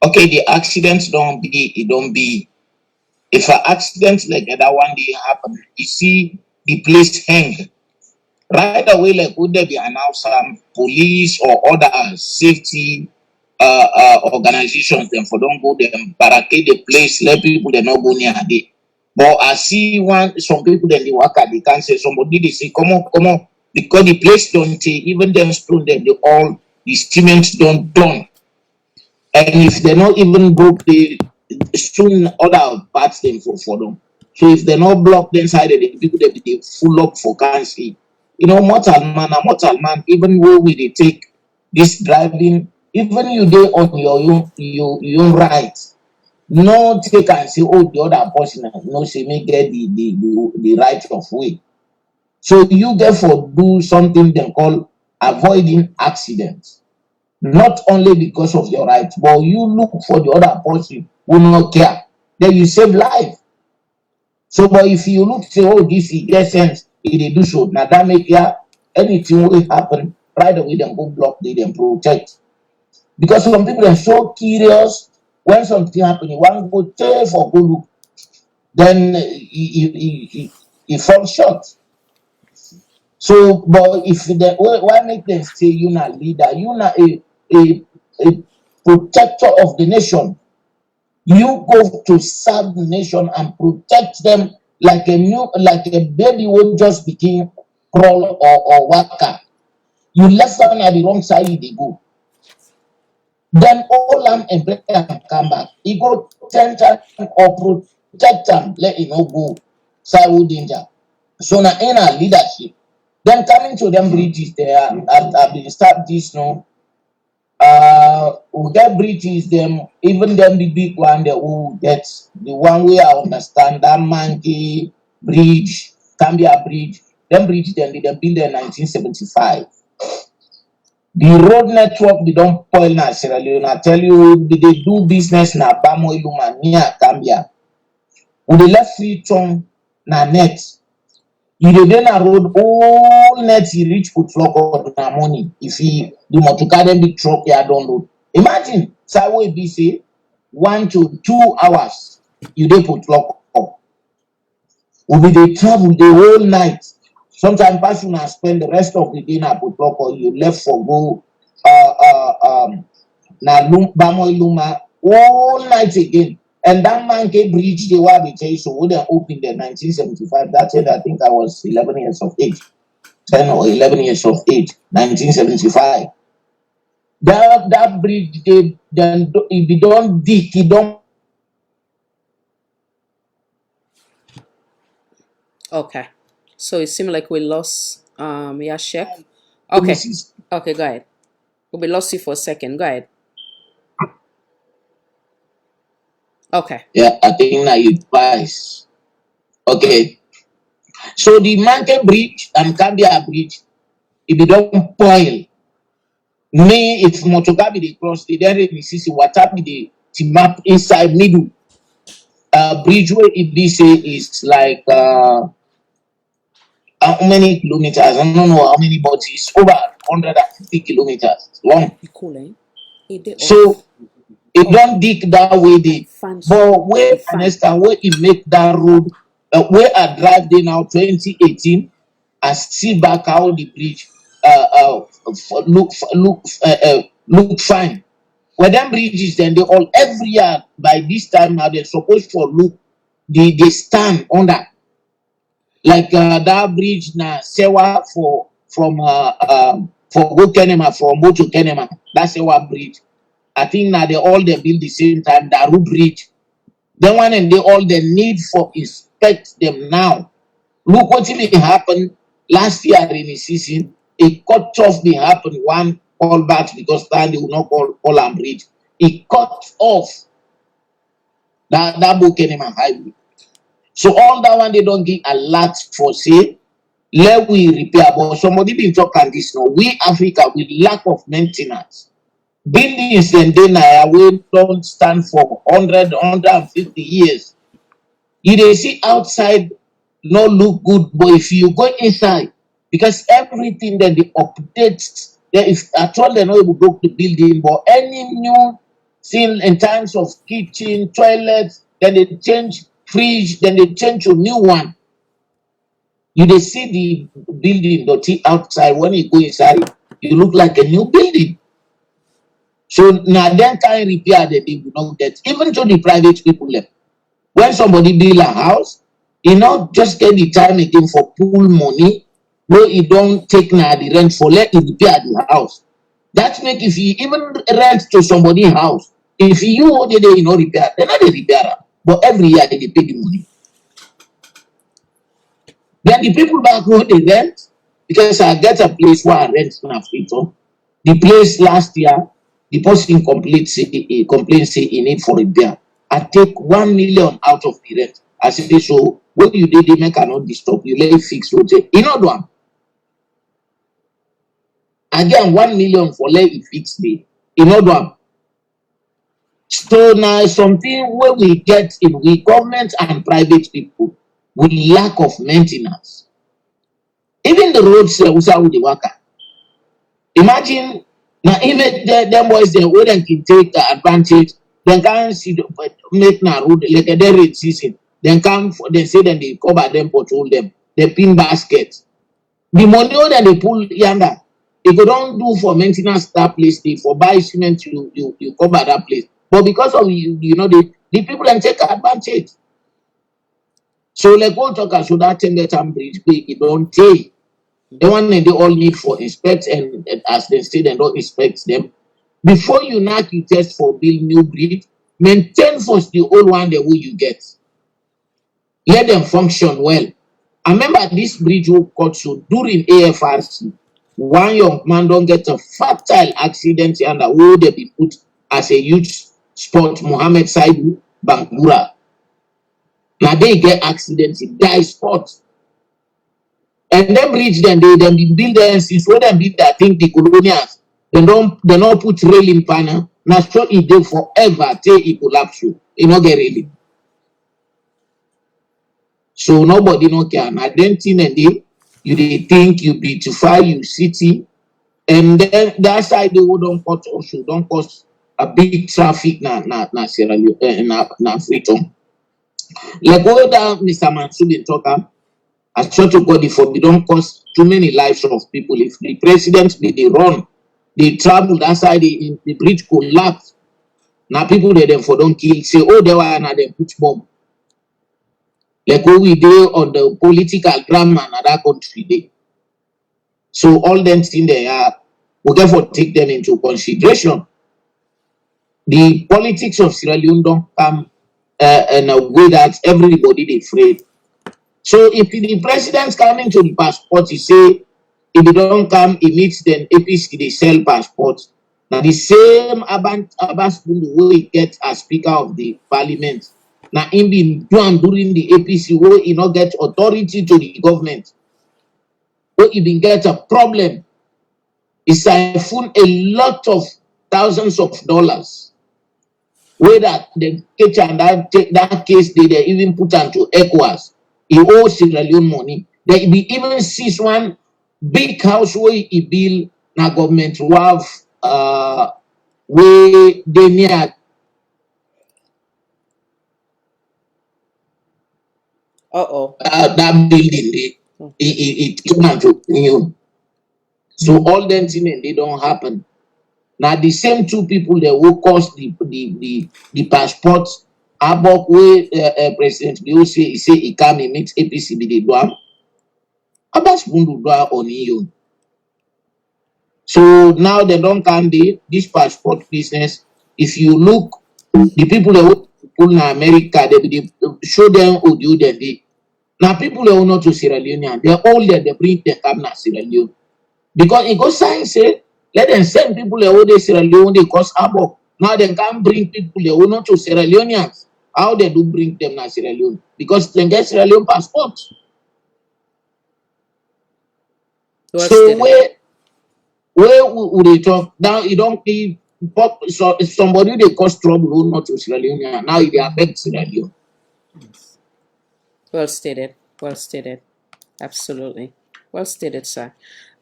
okay, the accidents don't be. If an accident like that one day happen, you see the place hang. Right away, like would there be announced police or other safety organizations them for don't go them barricade the place, let people they not go near it. But I see some people then they work at they can say somebody they say come on because the place don't take even them stone them they all the cements don't done. And if they not even broke the soon other parts them for them. So if they're not blocked inside the people that they full up for cancer. You know, mortal man, even when we they take this driving, even you do on your own right. No take and say, oh, the other person no say me get the right of way. So you therefore do something they call avoiding accidents. Not only because of your right, but you look for the other person who not care. Then you save life. So, but if you look say, oh, this is get sense, they do so. Now that make anything will happen right away. Then go block, they then protect. Because some people are so curious when something happen, you want to go tell for go look, then he falls short. So, but if the why make them say you not leader, you not a protector of the nation. You go to serve the nation and protect them like a baby who just became crawl or waka. You left them at the wrong side, they go. Then all them employ and come back. He go 10 times or protect them, let it no go. Side danger. So now in our leadership, then coming to them bridges there, I've been start this no. We get bridges them, even them the big one, that's the one way I understand that Monkey Bridge, Cambia Bridge, them bridge then they built in 1975. The road network they don't spoil na Sierra Leone. I tell you, they do business na Bamo Iluma near Cambia. With the left free tongue na net. You then a road all net you reach put flock out na money. If you the motor them big truck you don't load. Imagine Sawo be say 1 to 2 hours you dey put flock up. We be dey travel the whole night. Sometimes person na spend the rest of the day na put flock or you left for go na Bamo Iluma all night again. And that Monkey Bridge, they were the case, so when they opened in 1975, that's it. I think I was 11 years of age, 10 or 11 years of age, 1975. That bridge, they then if you don't dig, you don't. Okay, so it seemed like we lost Yashek. Okay, okay, go ahead. We lost you for a second. Go ahead. Okay. Yeah, I think now you advise. Okay. So the Monkey Bridge and Cambia Bridge, if you don't spoil, me if Motogabi they cross the there in see what happened the map inside middle. Bridge where it be say is like how many kilometers? I don't know how many, but it's over 150 kilometers long. So it don't dig that way they but where understand where it make that road where I drive there now 2018 I see back how the bridge look fine. Where them bridges then they all every year by this time now they're supposed to look they stand under like that bridge na Sewa from Go Kenema from Moto Kenema. That's Sewa bridge. I think now they all they build the same time. That root bridge. Then one and they all the need for inspect them now. Look what really happened last year in the season. A cut off they happened one all back because then they will not call and bridge. It cut off that Go Kenema highway. So all that one they don't give a lot for say, let we repair. But somebody been talking this now. We Africa with lack of maintenance. Buildings and then we don't stand for 150 years. You they see outside no look good, but if you go inside, because everything that they update, if at all they know able to broke the building, but any new thing in terms of kitchen, toilets, then they change fridge, then they change to new one. You they see the building dirty outside. When you go inside, you look like a new building. So now then can repair that they will not get even to the private people left. When somebody build a house, you not just get the time again for pool money, where you don't take now the rent for let it repair the house. That make if you even rent to somebody's house, if you order they you know repair, they're not a repairer. But every year they pay the money. Then the people back home they rent because I get a place where I rent now. The place last year, the person complained say he need for repair. I take 1 million out of the rent. I say so when you did make cannot disturb you let it fix rotate. You know one. Again 1 million for let it fix me. You know one. So now something where we get in we government and private people with lack of maintenance. Even the roads with the worker. Imagine now even them boys they wouldn't take advantage. They can't see make na road like a rain season. Then come they say then they cover them, patrol them, they pin baskets. The money that they pull yonder, if you don't do for maintenance that place, they for buy cement, you cover that place. But because of the people then take advantage. So like go talk about that Tendertown bridge, it don't take. The one that they all need for inspect and as they say they don't inspect them. Before you knock you test for build new bridge, maintain first the old one the way you get. Let them function well. I remember this bridge who cut so during AFRC, one young man don't get a fatal accident and who they be put as a youth sport, Mohammed Saidu Bangura. Now they get accidents, he die spot. And them bridge then they be build them since when them build that thing the Leoneans, they don't put railing panel. Now so it dey forever till it collapse you. You no get railing. So nobody no can. I don't think and you think you beautify you city, and then that side they don't cut also don't cause a big traffic na Sierra Leone na Freetown. Like what that Mr. Mansour been talking, I swear to God, if we don't cause too many lives of people, if the president they run, they travel that side, the bridge collapse. Now people they them for don't kill, say, oh, they were and they put bomb. Like what we do on the political drama in that country. Day. So all them things they are, we therefore take them into consideration. The politics of Sierra Leone don't come in a way that everybody they afraid. So if the president's coming to the passport, he say, if they don't come, he meets then APC, they sell passports. Now the same Abbas Bundu will get as Speaker of the Parliament. Now him been done during the APC where he not get authority to the government. Where he been get a problem. He siphoned a lot of thousands of dollars. Where that the catch and that case they even put onto ECOWAS. He owes Sierra Leone money. They be even sees one big house where he build na government have where they near that building it turn into new. So all them things they don't happen. Now the same two people that will cause the passport Abok where President Bio say he come and meet APC be the do Abbas Bundu do on you. So now they don't can this passport business. If you look, the people that will pull in America, they show them who do them. Now people that will not to Sierra Leone, they're all there, they bring them come to Sierra Leone. Because it goes sign say, let them send people that will Sierra Leone, they cause Abok. Now they can't bring people that will not to Sierra Leoneans. How they do bring them to Sierra Leone? Because they get Sierra Leone passport. So where would they talk now? You don't need so somebody they cause trouble not to Sierra Leone. Now they affect Sierra Leone. Well stated. Well stated. Absolutely. Well stated, sir.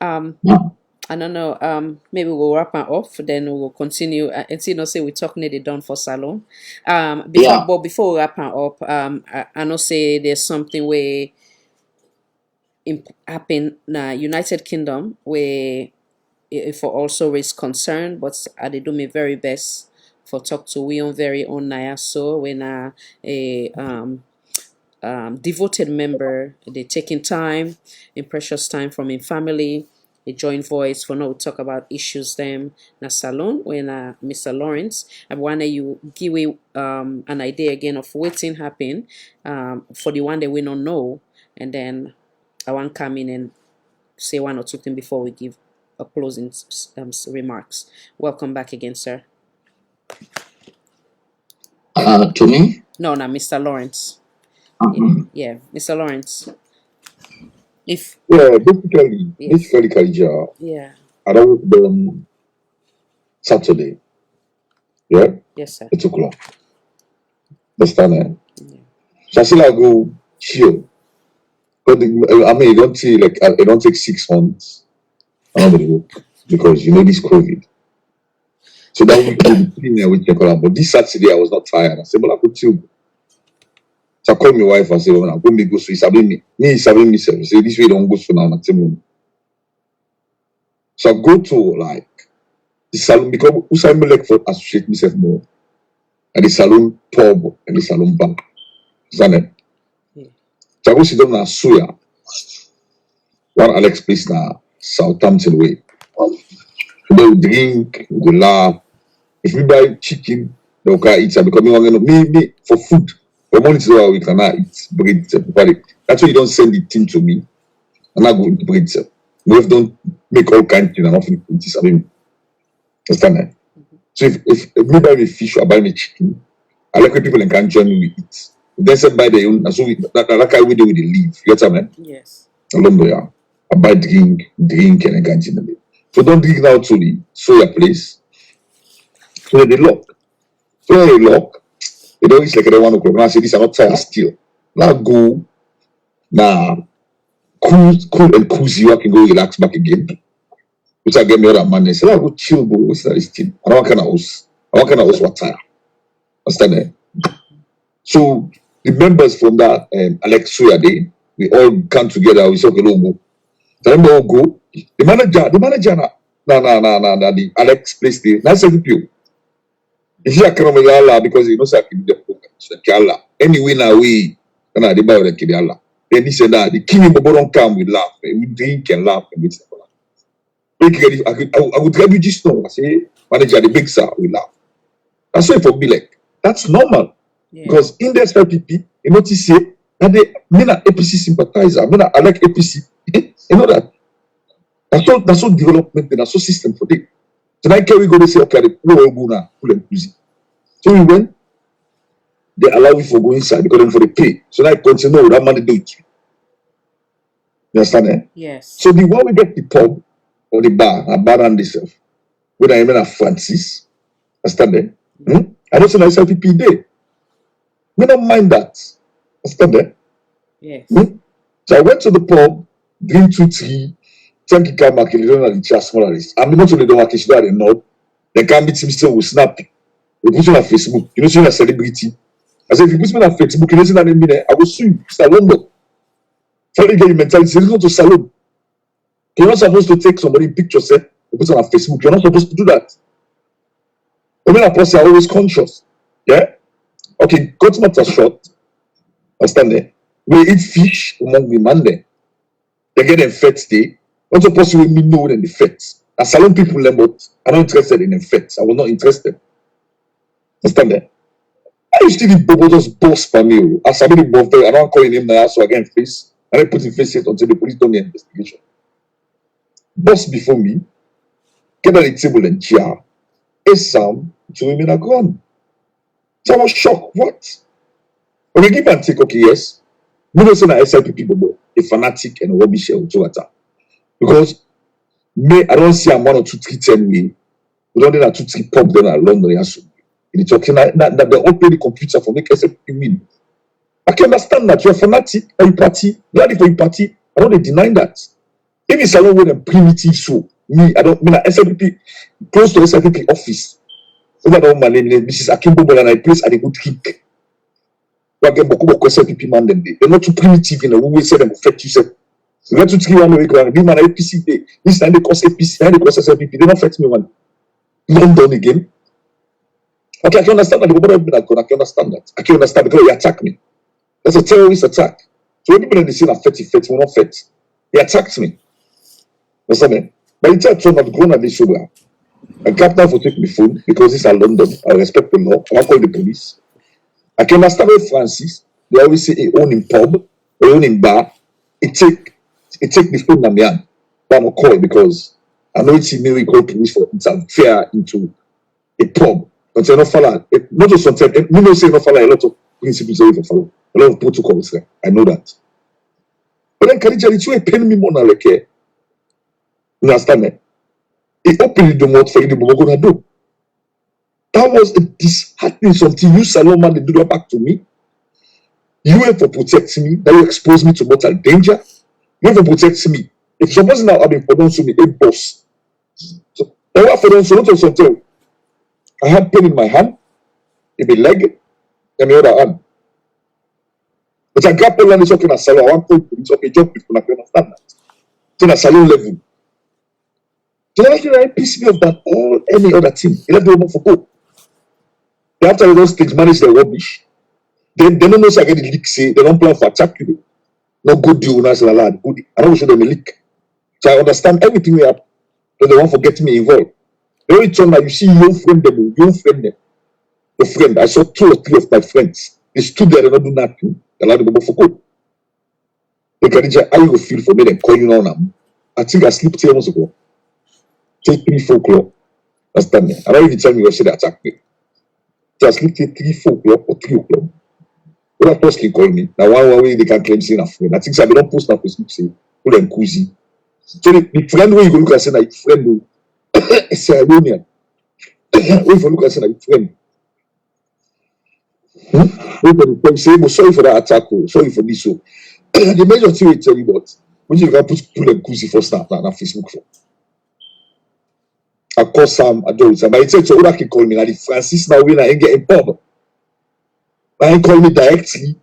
I don't know. Maybe we'll wrap it off. Then we will continue. And see, say we talk nearly done for salon. Before we wrap it up, I know say there's something where happen na United Kingdom where for also raise concern, but I did do my very best for talk to we on very own Naya so when a devoted member they taking time in precious time from in family a joint voice for now talk about issues them na salon when Mr. Lawrence I want you give me an idea again of what's happen for the one that we don't know, and then I want to come in and say one or two things before we give a closing remarks. Welcome back again, sir. To me? No, Mr. Lawrence. Yeah, Mr. Lawrence. Basically, Khadija. Yeah. I don't Saturday. Yeah. Yes, sir. 8 o'clock. Understand? So I still go chill. But I mean, it don't take 6 months. I don't work because this COVID. So that week, but this Saturday I was not tired. I said, "But I could chill." So I called my wife and said, "Well, I'm going to go so he's having me. He's having me. Say this way don't go so now. So I go to like the salon because Usain like for associate myself more at the salon pub and the salon bar. Understand it? So I go sit down na Soya. One Alex place na Southampton way. So they will drink, we go laugh. If we buy chicken, they'll go eat some because me for food. For money to we cannot eat bread. That's why you don't send the thing to me. And I go eat bread. We don't make all kinds of things and often eat this. I mean, understand that? So if me buy me fish or buy me chicken, I like when people can join me with it. Then say buy their own, and so that kind of way they will leave. You get what I mean? Yes. I buy drink, and I can't in the So don't drink now to the soya place. So they lock. So they lock. They don't reach like at 1 o'clock. Now I say this are not tire still. Now go now cool and cozy. You can go relax back again. Which I get me other man. They say, I go chill, bro. What's that? This thing? I don't want kind of house. I want kind of house what tire. Understand that? So the members from that Alex Suya day, we all come together. We say, okay, no go. So we all go. The manager, the Alex place there. That's every if you can't remember Allah because you know say I can do the program. So Allah. Anyway, now we and I buy the kid Allah. Then he said that the king of don't come, we laugh, we drink and laugh and it's I would grab you just now. I say, manager, the big sir, we laugh. That's why for me like that's normal. Because in the SPPP, you notice say that they me na APC sympathizer, me na I like APC. You know that. That's all development, that's all system for them. So now can we go to say, okay, the go now, full inclusive. So we went, they allow you for go inside because then for the pay. So now I continue that money do it. You understand? Eh? Yes. So the one we get the pub or the bar and itself, when I mean a Francis, understand? Eh? I don't say myself PP day. We don't mind that. Understand? Yes. So I went to the pub, drink 2, 3, thank you, come back, you don't know the chat smaller list. I'm not only the one that are the north, they can be still will snap. We put you on Facebook, you know, you're a celebrity. I said, if you put me on Facebook, you know, that name, I will sue you. Salon. Tell me, get your mentality. It's not to salon. You're not supposed to take somebody picture, say, you put it on Facebook. You're not supposed to do that. I mean, a person are always conscious. Yeah? Okay, cut matter short. Understand there? We eat fish among the man there. They get them fat day. Not supposed to me know than the fat. As salon people, but I'm not interested in the fat. I was not interested. Understand that? I used to the Bobo just boss for me. As somebody both I don't call him now, so again face. And I put in face it until the police done the investigation. Boss before me, get on the table and chair. A Sam, 2 women are gone. So I was shocked. What? Okay, give and take, okay, yes. We don't say that SLPP Bobo, a fanatic and a rubbish because me, I don't see I'm 1 or 2, 3, 10 me. We don't need a 2, 3 pop then at London. In talking that they all play the computer for make SLPP win. I can understand that you're a fanatic and you party, ready for your party. I don't deny that. If it's alone with a primitive show, me, I don't mean a SLPP close to SLPP office. So that my name is Mrs. Akimbo and I place at a good kick. But get Bokubo SLPP man them. They're not too primitive in a way say them affect you. You got to 3 1 week around. Be man APC day. This time they cost APC, and they cost SLPP. They don't affect me one. London again. Okay, I can understand that the government have been I can understand that. I can understand because he attacked me. That's a terrorist attack. So when people in the scene are fetty, we're not fet. He attacked me. Understand me? But he told Trump I've grown at this sugar. And captain for take my phone because this is London. I respect the law. I call the police. I can understand with Francis. They always say he own in pub, he own in bar. It take the phone in my hand. But I'm not call because I know it's me we call police for interfere into a pub. But you're not follow. Not just sometimes. We don't say not follow a lot of principles that follow. A lot of protocols there. I know that. But then Khadija, it's a pen me more like you understand me? He opened the mouth for you, what gonna do? That was a disheartening something. You Saloma, they do that back to me. You have to protect me, that you expose me to mortal danger. You have to protect me. If somebody's now having problems with me, a boss. So I want for them so not something. I had pain in my hand, in my leg, and the other hand. But I got people is talking at salon. I want to it's okay, job people not understand that. So at salon level. The Nigeria piss me off than all any other team. They let the woman for go. They after those things manage their rubbish. They don't know say I get the leak say they don't plan for attack you. No good deal national lad. Good. I don't show them a leak. So I understand everything we have, but they won't forget me involved. The only time that you see your friend them, your friend them, your friend. I saw 2 or 3 of my friends. They stood there, they don't do nothing. They allowed them to go for good. They can how you feel for me then call you on them. I think I sleep 10 months ago. Take 3, 4 o'clock. That's done me. I don't even tell me what say they attack me. So I sleep till 3, 4 o'clock or 3 o'clock. When that person call me, now one way they can claim saying a friend. I think so they don't post that Facebook say, who them cozy. So the friend where you go look and say that friend who is a Leonean. Where you look and say that friend. Where you say, well, sorry for that attack, sorry for this. So the major thing we tell you about, when you can put them cozy for snap and Facebook for. I call Sam, I do it. But it's so other can call me like Francis now when I ain't getting pub. I ain't call me directly.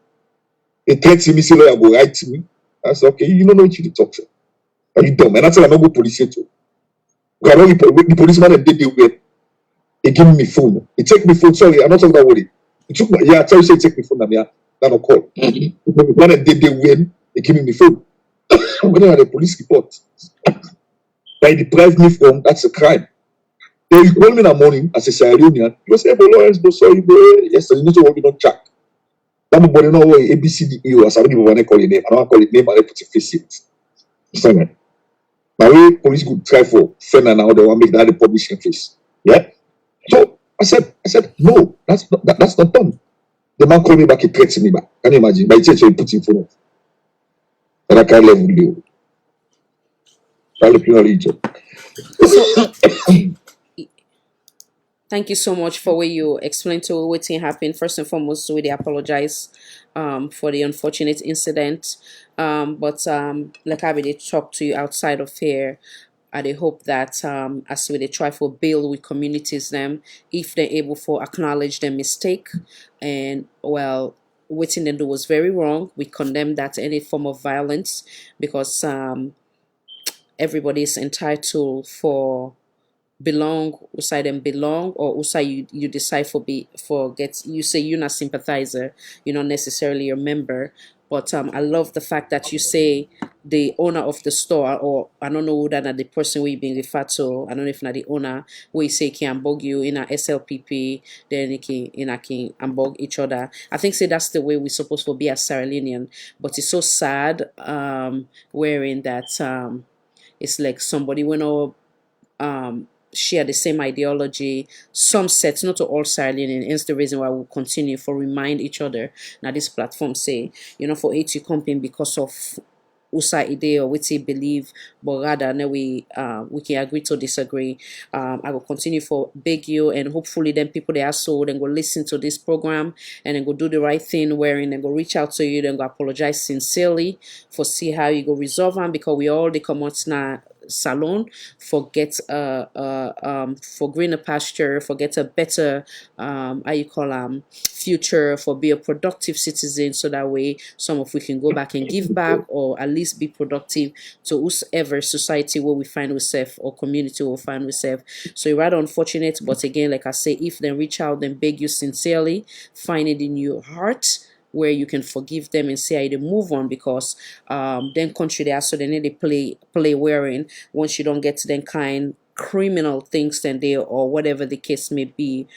They threaten me, say, lawyer go write to me. I said, okay, you don't know what you talk to. Are you dumb? And that's why I'm not go police too. Because the policeman that did the he give me phone. He take me phone. Sorry, I'm not talking about it. He took my, yeah, I tell you, say take me phone. I'm here. Not a call. The one that did the win, he give me phone. When I had a police report, they deprived me from, that's a crime. Then you call me in the morning as a Sierra Leonean. You go say, but Lawrence, but sorry, bro. Yes, sir, you need to work on check. That nobody know what ABCDE or somebody want to call your name. I don't call it name and I put your face it. Understand that? Now we police could try for friend and now they want to make that the publishing face. Yeah. So I said, no, that's not done. The man called me back, he threatened me back. Can you imagine? My church will put in front of. And I can't level you. Thank you so much for what you explained to what happened. First and foremost, we apologize for the unfortunate incident. But like I already talked to you outside of here, I hope that as we try for build with communities them, if they're able to acknowledge their mistake and well what they do was very wrong. We condemn that any form of violence because everybody is entitled for belong usai them belong or usai you decide for get you say you're not sympathizer, you're not necessarily a member. But I love the fact that you say the owner of the store, or I don't know that the person we being referred to, I don't know if not the owner, where you say can bug you in a SLPP, then it can in a can and bug each other. I think say that's the way we're supposed to be as Sierra Leonean. But it's so sad wearing that it's like somebody when all share the same ideology. Some sets, not to all Sierra Leonean, and hence the reason why we'll continue for remind each other. Now this platform say, for it to campaign because of usa ide or what they believe, but rather now we can agree to disagree. I will continue for beg you, and hopefully then people they are so then go listen to this program and then go do the right thing, wherein then go reach out to you, then go apologize sincerely for see how you go resolve them, because we all the come out now salon forget for greener pasture, forget a better how you call future, for be a productive citizen, so that way some of we can go back and give back, or at least be productive to whoever society where we find ourselves or community will find ourselves. So it's rather unfortunate, but again, like I say, if they reach out, then beg you sincerely, find it in your heart where you can forgive them and say how to move on, because then country they are so they need to play wearing once you don't get to them kind criminal things then they or whatever the case may be,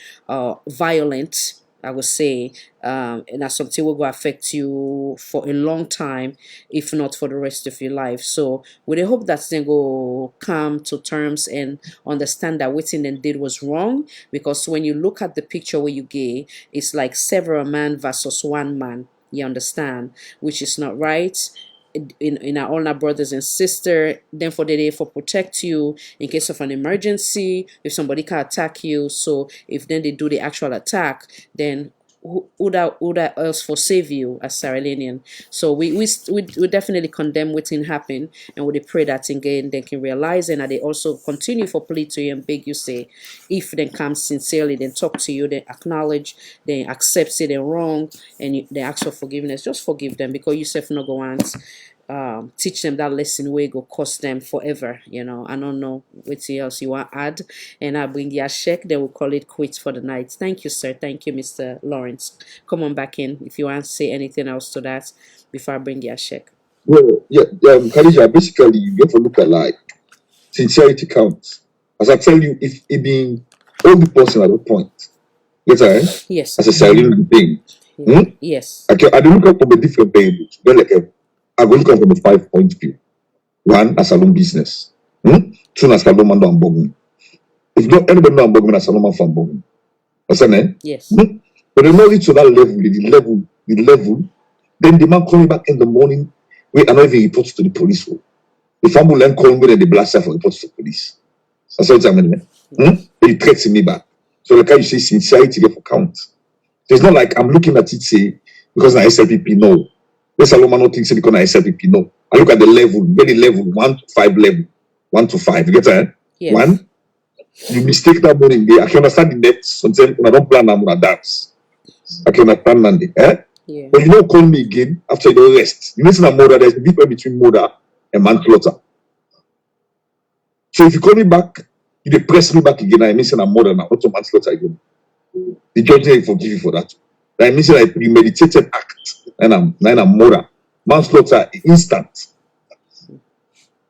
violent I would say, and that's something will go affect you for a long time, if not for the rest of your life. So we dey hope that they go come to terms and understand that what they did was wrong, because when you look at the picture where you gave, it's like several man versus one man. You understand, which is not right. In our all our brothers and sister, then for the day for protect you in case of an emergency, if somebody can attack you. So if then they do the actual attack, then who that else for save you as Sierra Leonean. So we definitely condemn what thing happen, and we pray that again they can realize, and that they also continue for plea to you and beg you say, if they come sincerely, then talk to you, they acknowledge, they accept say they're wrong, and they ask for forgiveness, just forgive them, because you self not go want teach them that lesson where it go cost them forever. I don't know what else you want to add. And I'll bring your check. They will call it quits for the night. Thank you, sir. Thank you, Mr. Lawrence. Come on back in if you want to say anything else to that before I bring your check. Well, yeah, Khadija, basically, you get to look at like sincerity counts. As I tell you, if it being all the person at a point, yes, as a silent thing, yes, I don't look up from a different variables. But like, I go look up from a 5-point view. One, a salon business. Two, as salon man do unbogging. If not anybody know unbogging, as salon man for unbogging. Understand? yes. But they know it to that the level. Then the man calling back in the morning, wait, I not even report to the police. If I'm going to call me, then the blast for report to the police. That's what I'm saying. They threaten me back. So like how you say sincerity get for count. So it's not like I'm looking at it say because na SLPP no. This alone man not think say because na SLPP no. I look at the level, get the level 1 to 5 level, 1 to 5. You get that? Yes. 1. You mistake that morning there. I can understand the net. Sometimes when I don't plan, I'm gonna dance. I can understand Nandi. Yeah. But you don't call me again after you don't rest. You mention a murder, there's a difference between murder and manslaughter. So if you call me back, you dey press me back again, I mean saying I'm murder now, not to manslaughter again. The judge will forgive you for that. I mean saying like premeditated act, and I'm murder. Manslaughter instant.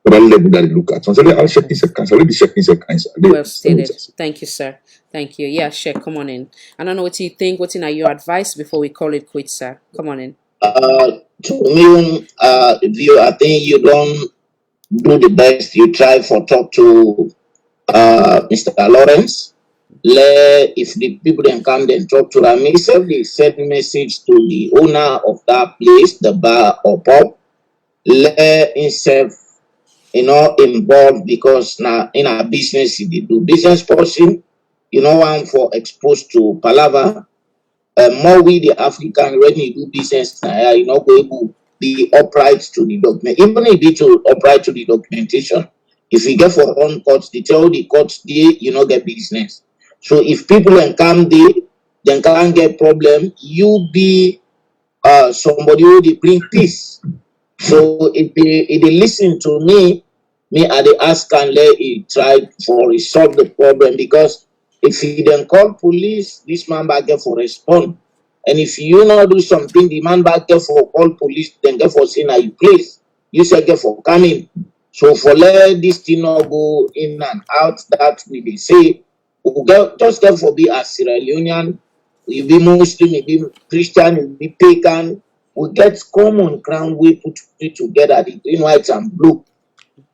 But I'll let me look at. So I'll check in seconds. I'll be checking seconds. Well stated. Thank you, sir. Thank you. Yeah, Sheikh, come on in. I don't know what you think. What's in your advice before we call it quits, sir? Come on in. To me, I think you don't do the best. You try for talk to Mr. Lawrence. If the people then come then talk to them, himself, they send message to the owner of that place, the bar or pub. Let himself, involved because now in our business, if they do business person, one for exposed to palaver. More we the African when you do business now, go able be upright to the document. Even if it to upright to the documentation, if you get for own courts, they tell the courts they get business. So if people can come there, then can't get problem. You be somebody who they bring peace. So if they listen to me I they ask and let it try for resolve the problem because if he then call police, this man back get for respond. And if you not do something, the man back get for call police, then get for saying you place. You say get for coming. So for let this thing not go in and out, that we they say, we just get for be a Sierra Leonean, you be Muslim, you be Christian, you be pagan, we get common ground, we put it together, the green, white, and blue.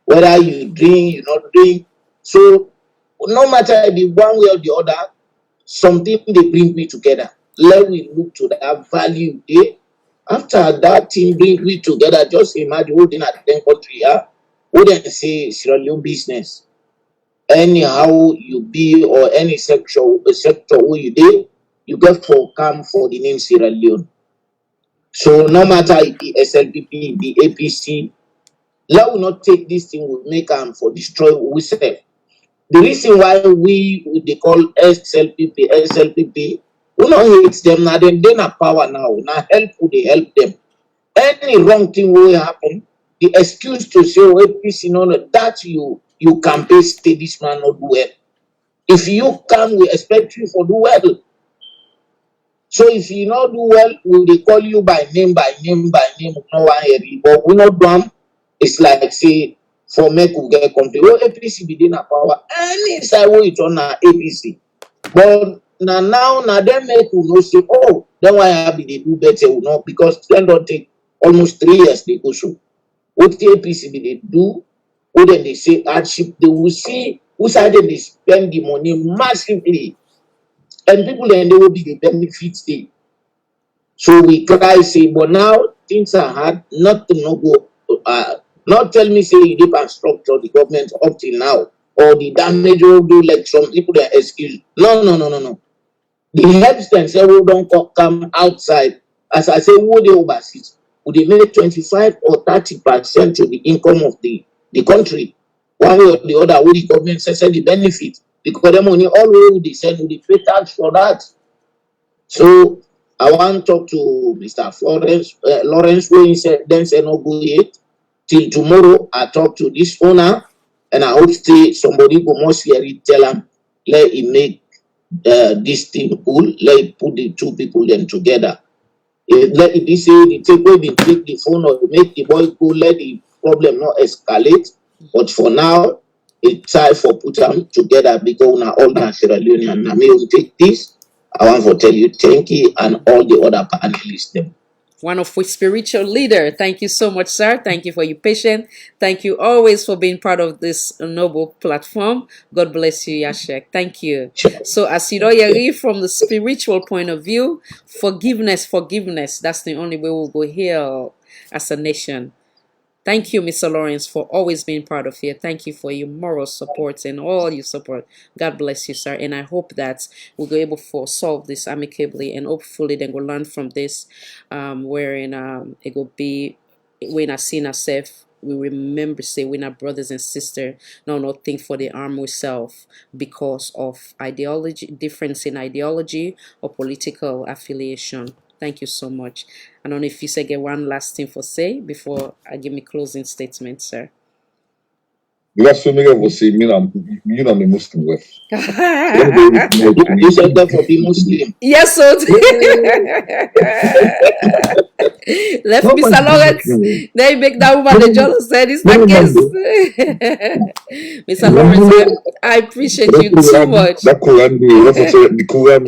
Whether you drink, you not drink. So no matter the one way or the other, something they bring me together. Let we look to that value there. After that thing bring we together, just imagine holding at the country, wouldn't say Sierra Leone business. Anyhow you be or any sector where you did, you get for come for the name Sierra Leone. So no matter if the SLPP, the APC, let we not take this thing, we make them for destroy ourselves. The reason why they call SLPP, we not hate them now, then they not power now. Now help who they help them. Any wrong thing will happen, the excuse to say, APC, no, that you campaign say this man not do well. If you come, we expect you for do well. So if you not do well, will they call you by name, no one hear you. But we not do them. It's like say for make we get country. Well, APC be in power. Any side way it on APC. But now them make we know say, oh, then why I be they do better or not? Because then don't take almost 3 years they go so. What the APC be they do, what then they say hardship, they will see who side they spend the money massively. And people then they will be the benefits they. So we try say, but now things are hard, not to no go not tell me say you dip and structure the government up till now, or the damage will do like some people that excuse. No. The helps themselves who don't come outside. As I say, who they overseas, would they make 25 or 30% to the income of the country? One way or the other, would the government send the benefit? Because the money all they send, would they pay tax for that? So I want to talk to Mr. Lawrence, who he said, then say no go yet. till tomorrow I talk to this owner, and I hope say somebody go must hear it, tell him, let him make this thing cool, let him put the two people them together. Let it be say the take away the take the phone or make the boy go, let the problem not escalate. But for now, it's time for put them together because now all the Sierra Leonean and me will take this. I want to tell you thank you and all the other panelists them. One of which spiritual leader. Thank you so much, sir. Thank you for your patience. Thank you always for being part of this noble platform. God bless you, Yashek. Thank you. So, Asidoyeri, from the spiritual point of view, forgiveness. That's the only way we'll go heal as a nation. Thank you, Mr. Lawrence, for always being part of here. Thank you for your moral support and all your support. God bless you, sir. And I hope that we'll be able to solve this amicably, and hopefully then we'll learn from this, wherein it will be when I see ourselves. We remember, say, we're not brothers and sisters. No, not think for the arm ourselves because of ideology, difference in ideology or political affiliation. Thank you so much. I don't know if you say get one last thing for say before I give me closing statement, sir. Last one I will say, you know, I'm a Muslim. You said that for be Muslim. Yes, sir. Left Mr. Lawrence. They make that woman the jealous said it's not case. Mr. Lawrence, I appreciate you too much. That Quran, the Quran,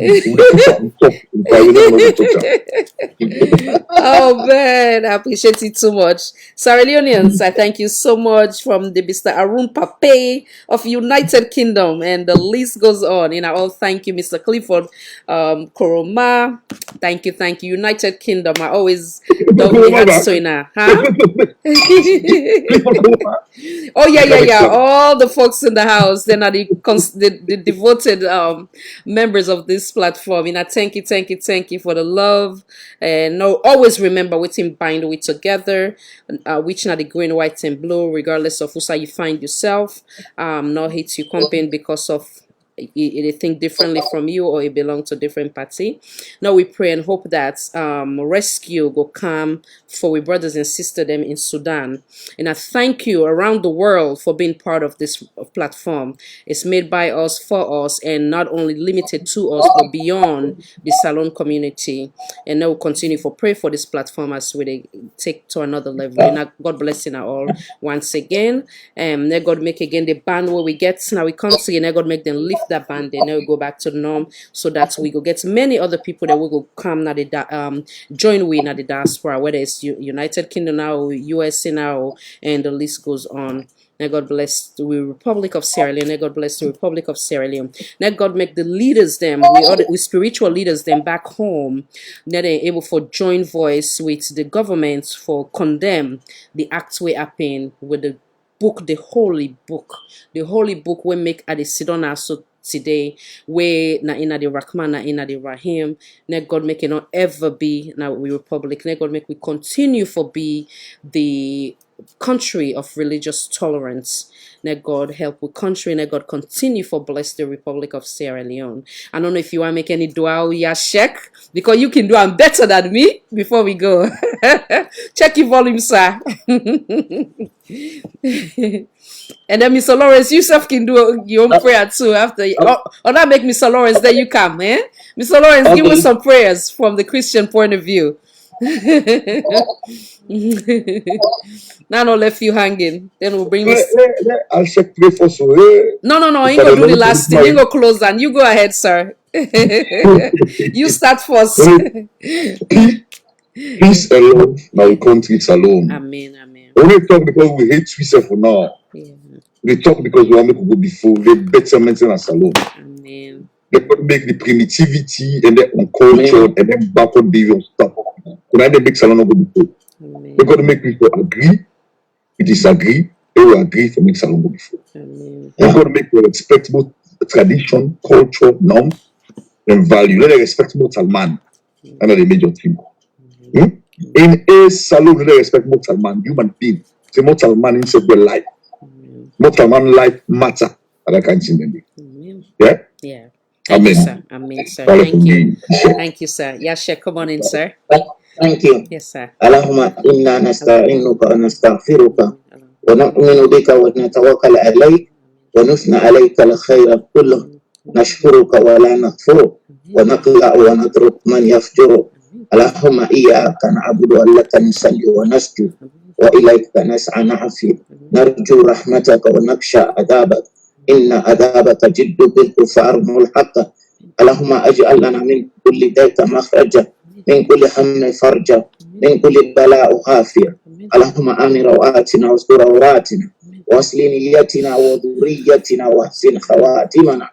Oh man, I appreciate it too much. Sierra Leoneans, I thank you so much from the Mr. Arun Pape of United Kingdom, and the list goes on. And I all thank you, Mr. Clifford Koroma. Thank you, United Kingdom. I always dog the hearts to huh? Oh yeah. All the folks in the house, then are the devoted members of this platform. And I thank you for the love. And no, always remember with him bind we together, which not the green, white, and blue, regardless of who you find yourself. Not hate you campaign because of they think differently from you or it belong to different party. Now we pray and hope that rescue will come for we brothers and sisters them in Sudan. And I thank you around the world for being part of this platform. It's made by us, for us, and not only limited to us, but beyond the Salon community. And now we'll continue for pray for this platform as we take to another level. And God bless you all once again. May God make again the band where we get now we come to, and God make them lift that band, and now we go back to the norm, so that we go get many other people that will go come now the join we in the diaspora, whether it's United Kingdom now, USA now, and the list goes on. May God bless the Republic of Sierra Leone. May God bless the Republic of Sierra Leone. May God make the leaders them, we spiritual leaders them back home, that they're able for joint voice with the government for condemn the acts we happen with the book, the holy book we make at the Sidon so today, where na ina the Rahman, na ina the Rahim. Let God make it not ever be now we republic. Let God make we continue for be the country of religious tolerance. Let God help with country, and let God continue for bless the Republic of Sierra Leone. I don't know if you want to make any dua or Yashek, because you can do them better than me before we go. Check your volume, sir. And then Mr. Lawrence, you self can do your own prayer too after. Or that make Mr. Lawrence, then you come, eh? Mr. Lawrence, give us some prayers from the Christian point of view. Now no left you hanging. Then we'll bring this. I'll check pray for so. No. I ain't gonna do the last thing. You go close down. You go ahead, sir. You start first. Peace and love. Now we country alone. Amen. We only talk because we hate Sudan for now. Yeah. We talk because we want to go before the betterment in our salon. Amen. They could make the primitivity and the uncultured and then backward behavior stuff. When I make salon go before. They got to make people agree, we disagree, they will agree for make salon go before. They got to make the respectable tradition, culture, norm, and value. Let them respectable man. And the major thing. In a salon, let them respectable man, human being. Say mortal man inside their life. Mortal man life matter. And I can't see them. Yeah? Yeah. Thank you, sir. Amen, sir. Thank you. Thank you, sir. Yasha, come on in, sir. Thank you. Yes, sir. Allahumma inna nasta'inuka wa nastaghfiruka wa nu'minu bika wa natawakkal alayk wa nusna alayka al-khayra kullahu nashkuruka wa la nakfuruk wa naqla wa natruk man yafjuruk. Allahumma iyyaka na'budu wa laka nusalli wa nasjud wa ilayka nas'a na'fi narju rahmataka wa naksha adabak inna adabaka jiddu bil kufar mulhaqa. Allahumma aj'al lana min kulli dayka makhraja من كل هم فرجا من كل بلاء خافية. اللهم آمن روآتنا واستر عوراتنا واصل نيتنا وذريتنا واحسن خواتمنا.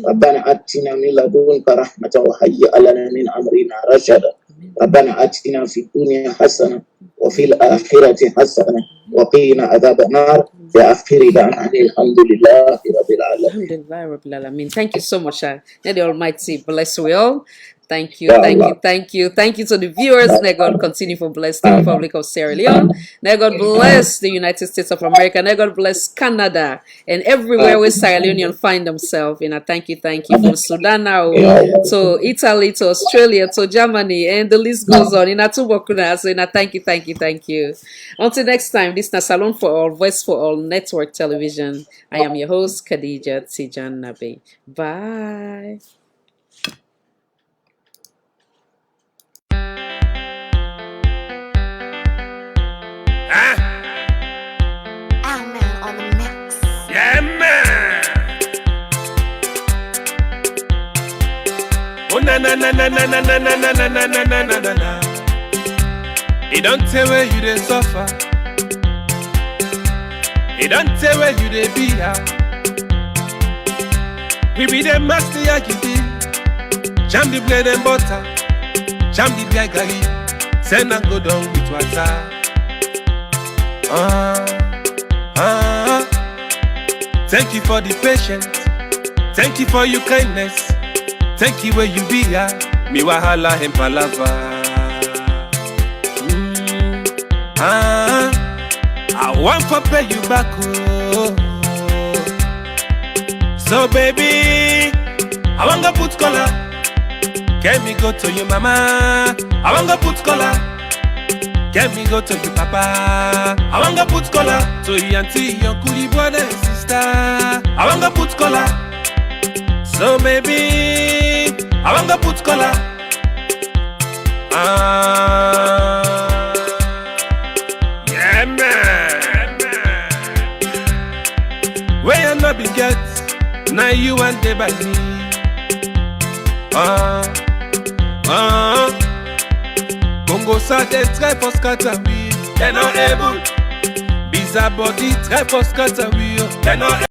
ربنا آتنا من لدنك رحمة وهيئ لنا من أمرنا رشدا. ربنا آتنا في الدنيا حسنة وفي الآخرة حسنة وقنا عذاب النار. يا آخر دعوانا الحمد لله رب العالمين. Alhamdulillah Rabbil Alamin. Thank you so much. May the Almighty bless we all. Thank you, thank you, thank you. Thank you to the viewers. May God continue to bless the Republic of Sierra Leone. May God bless the United States of America. May God bless Canada and everywhere where Sierra Leoneans find themselves. And I thank you from Sudan now to Italy to Australia to Germany, and the list goes on. In Atubokuna, so I thank you. Until next time, this is Salon for All, Voice for All Network Television. I am your host, Khadija Tijan Nabi. Bye. Yeah, man. Oh, na na na na na na na na na na na na na na na na. It don't tell where you dey suffer. It don't tell where you dey be out. We be the master yakiti. Jam the bread and butter. Jam the beer gari. Send and go down with water. Thank you for the patience. Thank you for your kindness. Thank you where you be at. Mi wahala and palava. I want to pay you back. Oh. So baby, I want to put color. Can me go to your mama? I want to put color. Can me go to your papa? I want to put color. To your auntie, your coolie brother and sister. I want to put color. So baby, I want to put color. Yeah man. Where you not be get, now you want day by me. Congo ça des très forts scatterby. They're not able. Bizarre body très forts scatterby. They're not